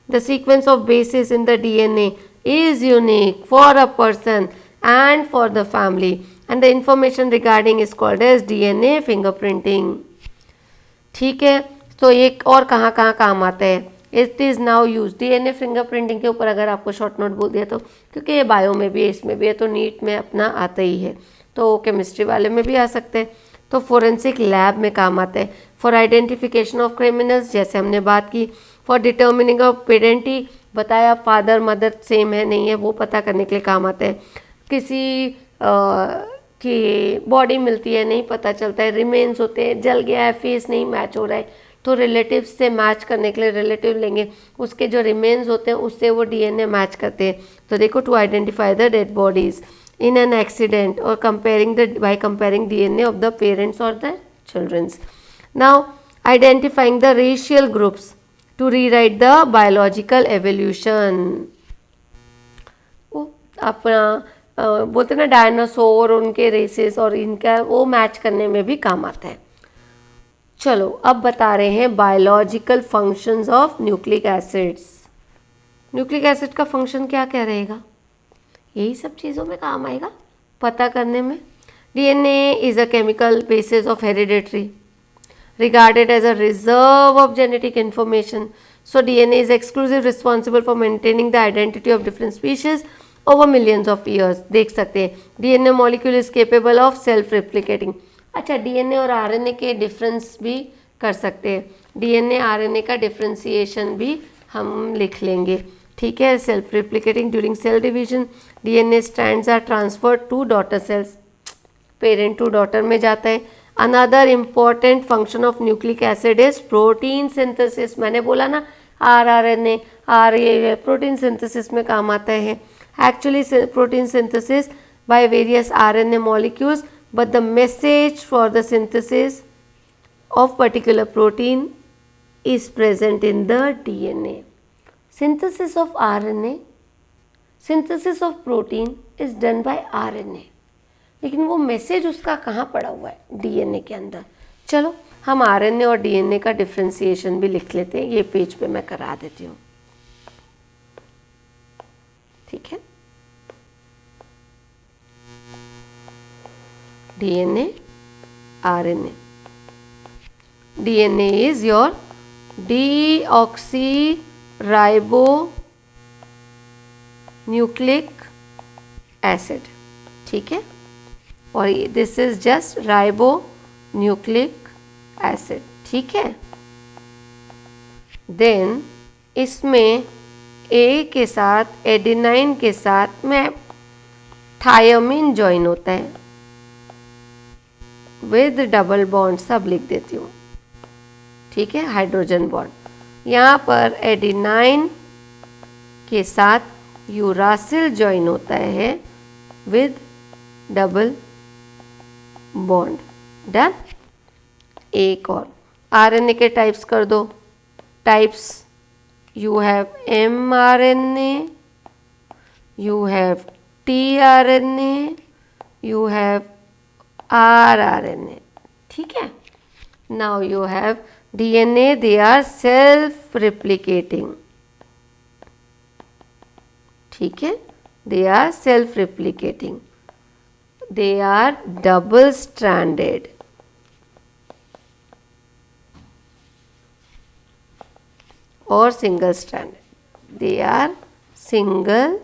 The sequence of basis in the DNA is unique for a person and for the family and the information regarding is called as DNA fingerprinting, ठीक है। तो एक और कहाँ कहाँ काम आता है, it is now use. DNA fingerprinting के ऊपर अगर आपको शॉर्ट नोट बोल दिया तो, क्योंकि ये बायो में भी है, इसमें भी है, तो नीट में अपना आता ही है, तो केमिस्ट्री वाले में भी आ सकते हैं। तो फोरेंसिक लैब में काम आता है, फॉर आइडेंटिफिकेशन ऑफ क्रिमिनल्स, जैसे हमने बात की, फॉर डिटर्मिनिंग ऑफ पेरेंटी, बताया फादर मदर सेम है नहीं है, वो पता करने के लिए काम आता है। किसी की बॉडी मिलती है, नहीं पता चलता है, रिमेन्स होते हैं, जल गया है, फेस नहीं मैच हो रहा है, तो रिलेटिव्स से मैच करने के लिए रिलेटिव लेंगे, उसके जो रिमेन्स होते हैं उससे वो डीएनए मैच करते हैं। तो देखो, to identify the dead bodies in an accident or by comparing DNA of the parents or the children's. Now identifying the racial groups to rewrite the biological evolution. वो अपना बोलते ना डायनासोर, उनके races और इनका वो मैच करने में भी काम आता है। चलो अब बता रहे हैं biological functions of nucleic acids. Nucleic acid का फंक्शन क्या क्या रहेगा, यही सब चीज़ों में काम आएगा पता करने में। DNA is a chemical basis of hereditary, regarded as a reserve of genetic information. So DNA is exclusive responsible for maintaining the identity of different species over millions of years. देख सकते हैं DNA molecule is capable of self replicating. अच्छा, DNA और RNA के difference भी कर सकते हैं, DNA RNA का डिफ्रेंसिएशन भी हम लिख लेंगे, ठीक है। Self replicating during cell division, DNA strands are transferred to daughter cells, parent to daughter में जाता है। Another important function of nucleic acid is protein synthesis. मैंने बोला ना आरएनए, ये प्रोटीन सिंथेसिस में काम आता है। Actually, protein synthesis by various RNA molecules, but the message for the synthesis of particular protein is present in the DNA. Synthesis of RNA, synthesis of protein is done by RNA, लेकिन वो message उसका कहाँ पड़ा हुआ है? DNA के अंदर. चलो हम RNA और DNA का डिफ्रेंसिएशन भी लिख लेते हैं, ये पेज पे मैं करा देती हूँ, ठीक है. DNA, RNA. DNA is your deoxyribonucleic acid, ठीक है. और this is just ribonucleic acid, ठीक है. देन इसमें ए के साथ एडेनाइन के साथ में थायोमीन ज्वाइन होता है विद डबल बॉन्ड, सब लिख देती हूँ, ठीक है. हाइड्रोजन बॉन्ड यहाँ पर एडेनाइन के साथ यूरासिल ज्वाइन होता है विद डबल बॉन्ड. डन. एक और आरएनए के टाइप्स कर दो. Types you have mRNA, you have tRNA, you have rRNA, ठीक है. Now you have DNA, they are self-replicating, ठीक है. They are self-replicating, they are double-stranded, or single stranded. They are single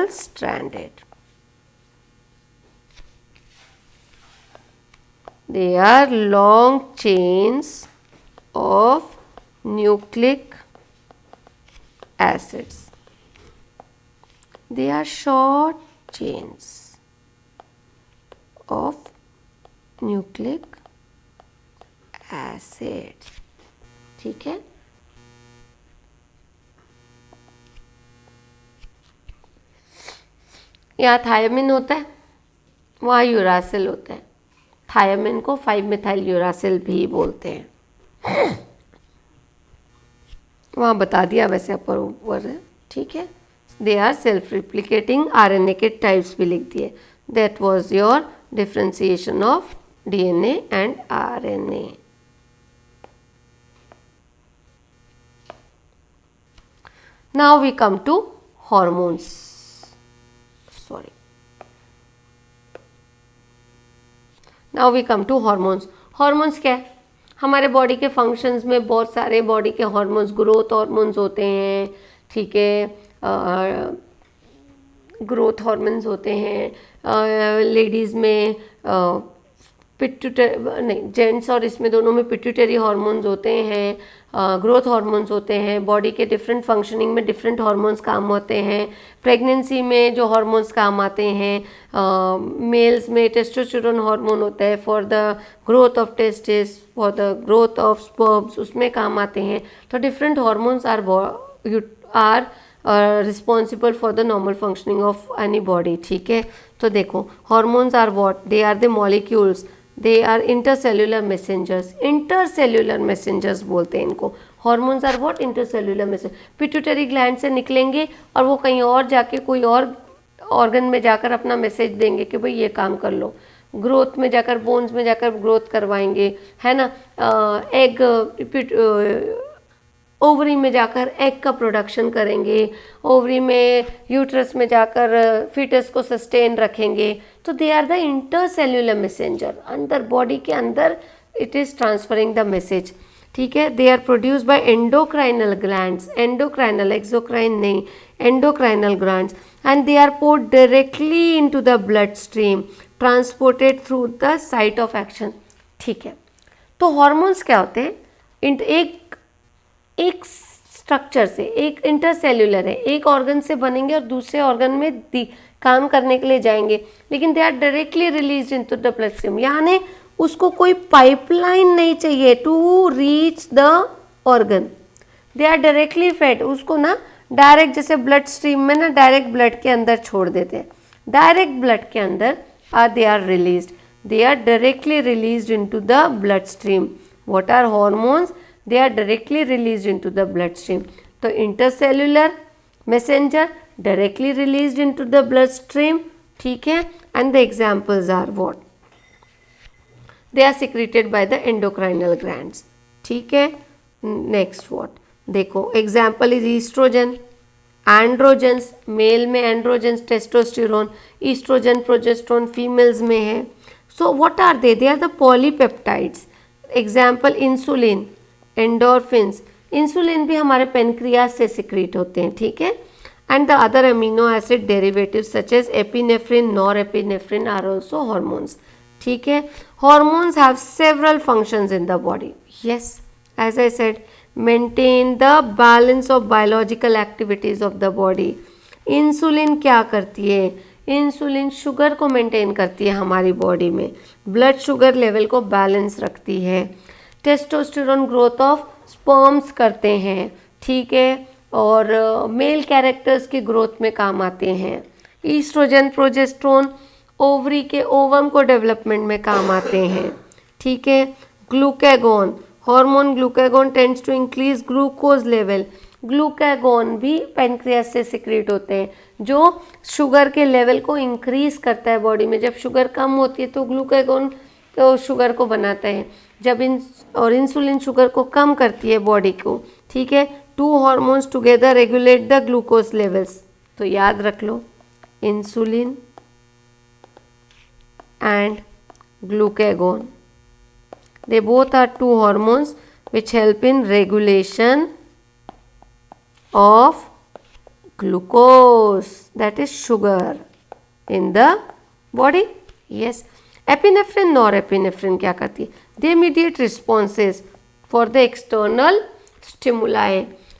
stranded. They are long chains of nucleic acids. They are short chains of nucleic acids, ठीक है. यहाँ thiamine होता है, वहाँ uracil होता है. थायमिन को 5-methyl यूरासिल भी बोलते हैं. वहाँ बता दिया वैसे ऊपर है, ठीक है. They are self replicating. RNA के टाइप्स भी लिख दिए. That was your differentiation of DNA and RNA. Now we come to hormones. Sorry. Now we come to hormones. Hormones क्या है? हमारे बॉडी के फंक्शंस में बहुत सारे बॉडी के हार्मोन्स, ग्रोथ हार्मोन्स होते हैं, ठीक है. ग्रोथ हार्मोन्स होते हैं लेडीज़ में, पिट्यूटरी नहीं, जेंट्स और इसमें दोनों में पिट्यूटरी हार्मोन्स होते हैं, ग्रोथ हार्मोन्स होते हैं. बॉडी के डिफरेंट फंक्शनिंग में डिफरेंट हार्मोन्स काम होते हैं. प्रेगनेंसी में जो हार्मोन्स काम आते हैं, मेल्स में टेस्टोस्टेरोन हार्मोन होता है for the growth of testis, for the growth of sperms, उसमें काम आते हैं. तो different hormones are responsible for the normal functioning of any body, ठीक है. तो देखो, hormones are what? They are the molecules, they are intercellular messengers. Intercellular messengers बोलते हैं इनको. Hormones are what? Intercellular messenger. Pituitary gland से निकलेंगे और वो कहीं और जाके कोई और ऑर्गन में जाकर अपना मैसेज देंगे कि भाई ये काम कर लो. ग्रोथ में जाकर, बोन्स में जाकर ग्रोथ करवाएंगे, है ना. एग, ओवरी में जाकर एग का प्रोडक्शन करेंगे, ओवरी में, यूट्रस में जाकर फीटस को सस्टेन रखेंगे. तो they are the intercellular messenger. अंदर बॉडी के अंदर it is transferring the message, ठीक है. They are produce by endocrinal glands. Endocrinal, exocrine नहीं, endocrinal glands. And they are poured directly into the blood stream, transported through the site of action, ठीक है. तो hormones क्या होते हैं? एक स्ट्रक्चर से, एक इंटरसेल्यूलर है, एक ऑर्गन से बनेंगे और दूसरे ऑर्गन में काम करने के लिए जाएंगे, लेकिन they are directly release into the blood stream. यानी उसको कोई पाइपलाइन नहीं चाहिए to reach the organ, they are directly fed. उसको ना डायरेक्ट जैसे ब्लड स्ट्रीम में ना डायरेक्ट ब्लड के अंदर छोड़ देते हैं, डायरेक्ट ब्लड के अंदर they are released, they are directly released into the bloodstream. What are hormones? They are directly released into the bloodstream. So intercellular messenger directly released into the bloodstream, ठीक है, and the examples are what? They are secreted by the endocrinal glands, ठीक है. Next what? देखो example is estrogen, androgens, male में androgens testosterone, oestrogen progesterone females में है. So what are they are the polypeptides. Example insulin, endorphins. Insulin भी हमारे pancreas से secrete होते हैं, ठीक है. And the other amino acid derivatives such as epinephrine, norepinephrine are also hormones, ठीक है. Hormones have several functions in the body. Yes, as I said, maintain the balance of biological activities of the body. Insulin क्या करती है? Insulin sugar को maintain करती है हमारी body में, ब्लड शुगर लेवल को बैलेंस रखती है. टेस्टोस्टेरोन ग्रोथ ऑफ स्पर्म्स करते हैं, ठीक है, और मेल कैरेक्टर्स की ग्रोथ में काम आते हैं. ईस्ट्रोजन प्रोजेस्टेरोन ओवरी के ओवम को डेवलपमेंट में काम आते हैं, ठीक है. Glucagon, hormone glucagon tends to increase glucose level. Glucagon भी पेनक्रियास से सिक्रीट होते हैं जो शुगर के लेवल को इंक्रीज करता है बॉडी में. जब शुगर कम होती है तो ग्लूकागोन तो शुगर को बनाता है, जब इंसुलिन शुगर को कम करती है बॉडी को, ठीक है. Two hormones together regulate the glucose levels. तो याद रख लो, insulin and glucagon, they both are two hormones which help in regulation of glucose, that is sugar in the body. Yes. Epinephrine, norepinephrine क्या करती है? They mediate responses for the external stimuli.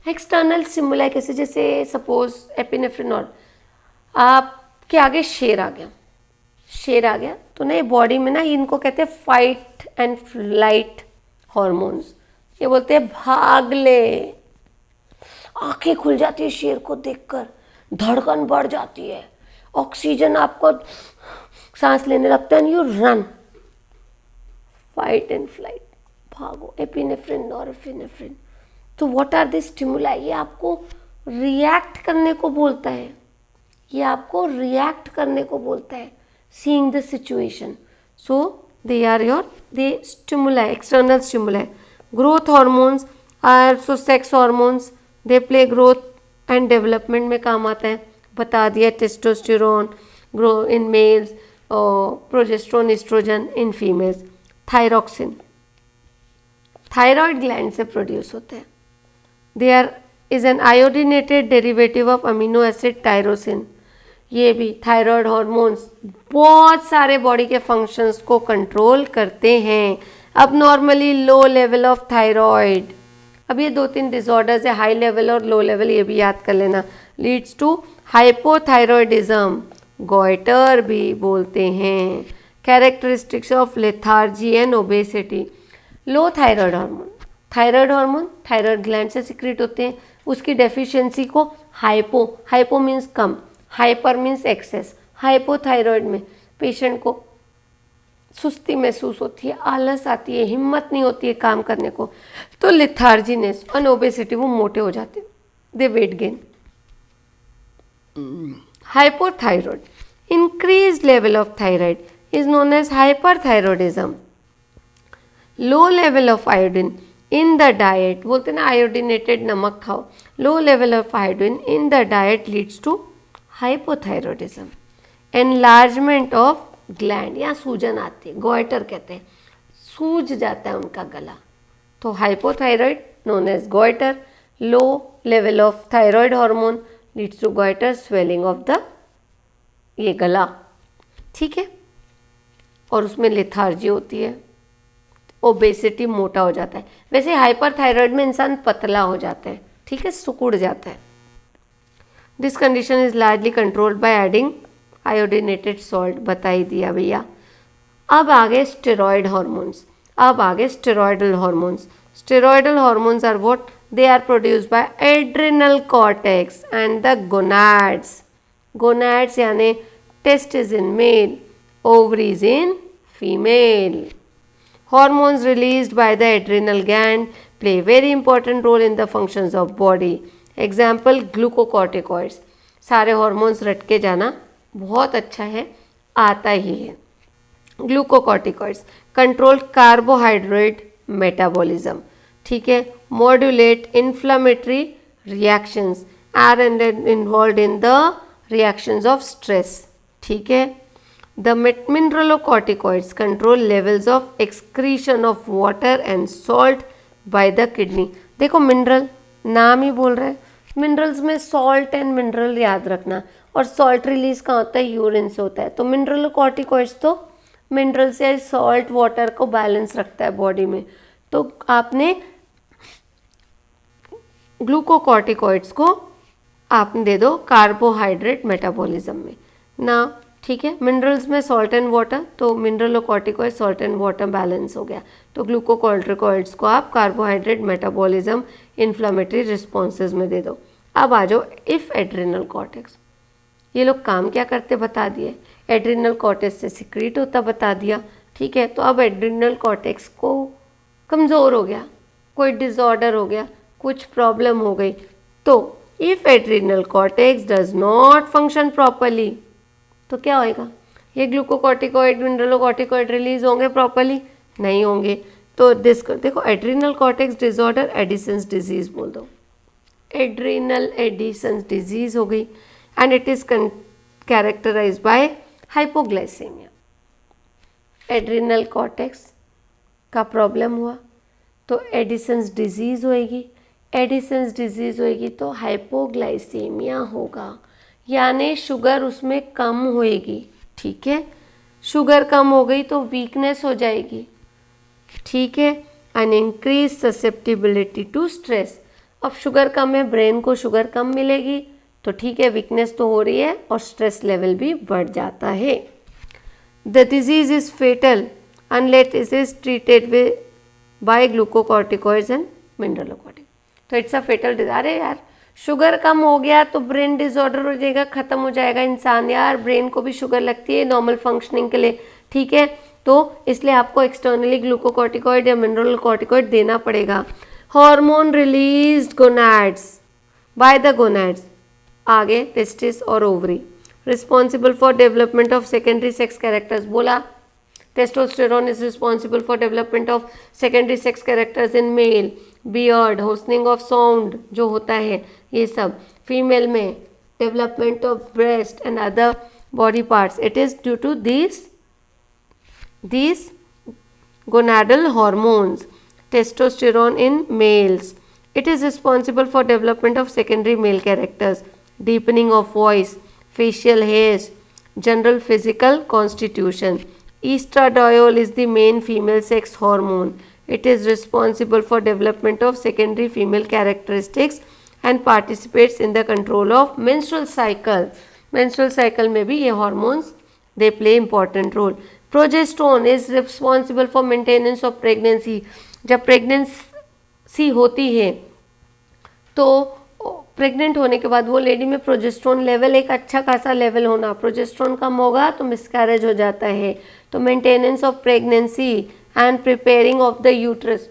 External stimuli कैसे? जैसे suppose epinephrine और आपके आगे शेर आ गया, शेर आ गया तो ना ये बॉडी में ना इनको कहते हैं फाइट एंड फ्लाइट हॉर्मोन्स. ये बोलते हैं भाग ले. आंखें खुल जाती है शेर को देखकर, धड़कन बढ़ जाती है, ऑक्सीजन आपको सांस लेने लगता है, you run, fight and flight, भागो. Epinephrine, norepinephrine. तो व्हाट आर दिस स्टिमुलाई? ये आपको रिएक्ट करने को बोलता है, ये आपको रिएक्ट करने को बोलता है, seeing the situation. So they are the stimuli, external stimuli. Growth hormones are also sex hormones. They play growth and development में काम आता है. बता दिया, testosterone grow in males, progesterone, estrogen in females. Thyroxine thyroid gland से produce होते हैं. There is an iodinated derivative of amino acid tyrosin. ये भी थायराइड हॉर्मोन्स बहुत सारे बॉडी के फंक्शंस को कंट्रोल करते हैं. अब normally low level of thyroid, अब ये 2-3 डिसऑर्डर्स है, हाई लेवल और लो लेवल, ये भी याद कर लेना. लीड्स टू हाइपोथायरॉयडिज्म, गॉइटर भी बोलते हैं. Characteristics of lethargy and obesity. Low thyroid hormone thyroid gland से सिक्रेट होते हैं, उसकी डेफिशिएंसी को हाइपो मीन्स कम, हाइपर मीन्स एक्सेस. हाइपोथायरॉयड में पेशेंट को सुस्ती महसूस होती है, आलस आती है, हिम्मत नहीं होती है काम करने को. तो लेथार्जीनेस और ओबेसिटी, वो मोटे हो जाते हैं, they weight gain. Hypothyroid, increase level of thyroid is known as hyperthyroidism. Low level of iodine in the diet, बोलते ना आयोडीनेटेड नमक खाओ. Low level of iodine in the diet leads to hypothyroidism. Enlargement of gland, या सूजन आती है, goitre कहते हैं, सूज जाता है उनका गला. तो hypothyroid known as goitre. Low level of thyroid hormone leads to goitre, swelling of the ये गला, ठीक है. और उसमें लेथार्जी होती है, ओबेसिटी, मोटा हो जाता है. वैसे हाइपरथायरॉयड में इंसान पतला हो जाता है, ठीक है, सिकुड़ जाता है. This condition is largely controlled by adding iodinated salt, बता ही दिया भैया. अब आगे स्टेरॉयड हार्मोन्स, अब आगे steroidal hormones. Steroidal hormones are what? They are produced by adrenal cortex and the gonads. Gonads यानी testis in male, ovaries in female. Hormones released by the adrenal gland play a very important role in the functions of body. Example glucocorticoids. सारे hormones रट के जाना बहुत अच्छा है, आता ही है. Glucocorticoids control carbohydrate metabolism. ठीक है. Modulate inflammatory reactions, are involved in the reactions of stress. ठीक है. The mineralocorticoids control levels of excretion of water and salt by the kidney. देखो मिनरल नाम ही बोल रहा है, मिनरल्स में सॉल्ट एंड मिनरल याद रखना. और सॉल्ट रिलीज कहाँ होता है? यूरिन से होता है. तो मिनरलोकॉर्टिकॉइड्स तो मिनरल से सॉल्ट वाटर को बैलेंस रखता है बॉडी में. तो आपने ग्लूकोकॉर्टिकॉइड्स को आपने दे दो कार्बोहाइड्रेट मेटाबॉलिज्म में ना. ठीक है. मिनरल्स में सॉल्ट एंड वाटर, तो mineralocorticoid salt and water balance हो गया. तो ग्लूकोकॉर्टिकॉइड्स को आप कार्बोहाइड्रेट मेटाबॉलिज्म इन्फ्लामेटरी रिस्पॉन्सेज में दे दो. अब आ जाओ इफ एड्रिनल कॉर्टेक्स. ये लोग काम क्या करते बता दिए. एड्रिनल कॉर्टेक्स से सिक्रीट होता बता दिया. ठीक है. तो अब एड्रिनल कॉर्टेक्स को कमज़ोर हो गया, कोई डिसऑर्डर हो गया, कुछ प्रॉब्लम हो गई, तो if adrenal cortex does not function properly, तो क्या होएगा? ये ग्लूकोकॉर्टिकॉइड मिनरलोकॉर्टिकॉइड रिलीज होंगे प्रॉपरली? नहीं होंगे. तो देखो adrenal cortex disorder Addison's disease बोल दो. एड्रिनल एडिसन्स डिजीज हो गई and it is characterized by hypoglycaemia. Adrenal cortex का प्रॉब्लम हुआ तो एडिसन्स डिजीज होएगी. एडिसन्स डिजीज होएगी तो हाइपोग्लाइसेमिया होगा, यानी शुगर उसमें कम होएगी. ठीक है. शुगर कम हो गई तो वीकनेस हो जाएगी. ठीक है. And increase susceptibility to stress. अब शुगर कम है, ब्रेन को शुगर कम मिलेगी तो ठीक है, वीकनेस तो हो रही है और स्ट्रेस लेवल भी बढ़ जाता है. The disease is fatal unless it is treated with by glucocorticoids and mineralocorticoid. तो इट्स अ फेटल डिजीज. अरे यार शुगर कम हो गया तो ब्रेन डिसऑर्डर हो जाएगा, ख़त्म हो जाएगा इंसान. यार ब्रेन को भी शुगर लगती है नॉर्मल फंक्शनिंग के लिए. ठीक है. तो इसलिए आपको एक्सटर्नली ग्लूकोकॉर्टिकॉइड या मिनरलोकॉर्टिकॉइड देना पड़ेगा. Hormone released gonads by the gonads, आगे टेस्टिस और ovary, responsible for development of secondary sex characters. बोला testosterone is responsible for development of secondary sex characters in male. Beard, hoarsening of sound जो होता है ये सब. फीमेल में development of breast and other body parts. It is due to these gonadal hormones. Testosterone in males, it is responsible for development of secondary male characters, deepening of voice, facial hairs, general physical constitution. Estradiol is the main female sex hormone. It is responsible for development of secondary female characteristics and participates in the control of menstrual cycle. Menstrual cycle में भी ये hormones they play important role. Progesterone is responsible for maintenance of pregnancy. जब pregnancy होती है तो pregnant होने के बाद वो लेडी में प्रोजेस्ट्रॉन लेवल एक अच्छा खासा लेवल होना. प्रोजेस्ट्रॉन कम होगा तो मिसकैरेज हो जाता है. तो maintenance of pregnancy and preparing of the uterus.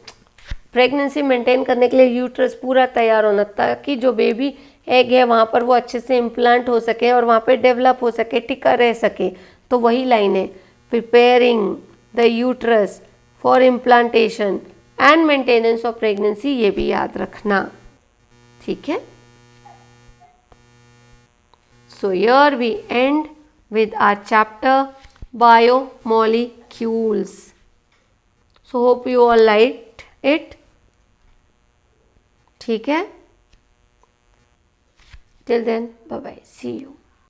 Pregnancy maintain करने के लिए यूट्रस पूरा तैयार होना ताकि जो बेबी एग है वहाँ पर वो अच्छे से इम्प्लांट हो सके और वहाँ पे डेवलप हो सके, टिका रह सके. तो वही लाइन है, preparing the uterus for implantation and maintenance of pregnancy. ये भी याद रखना. ठीक है. So here we end with our chapter biomolecules. So hope you all liked it. ठीक है. Till then, bye bye. See you.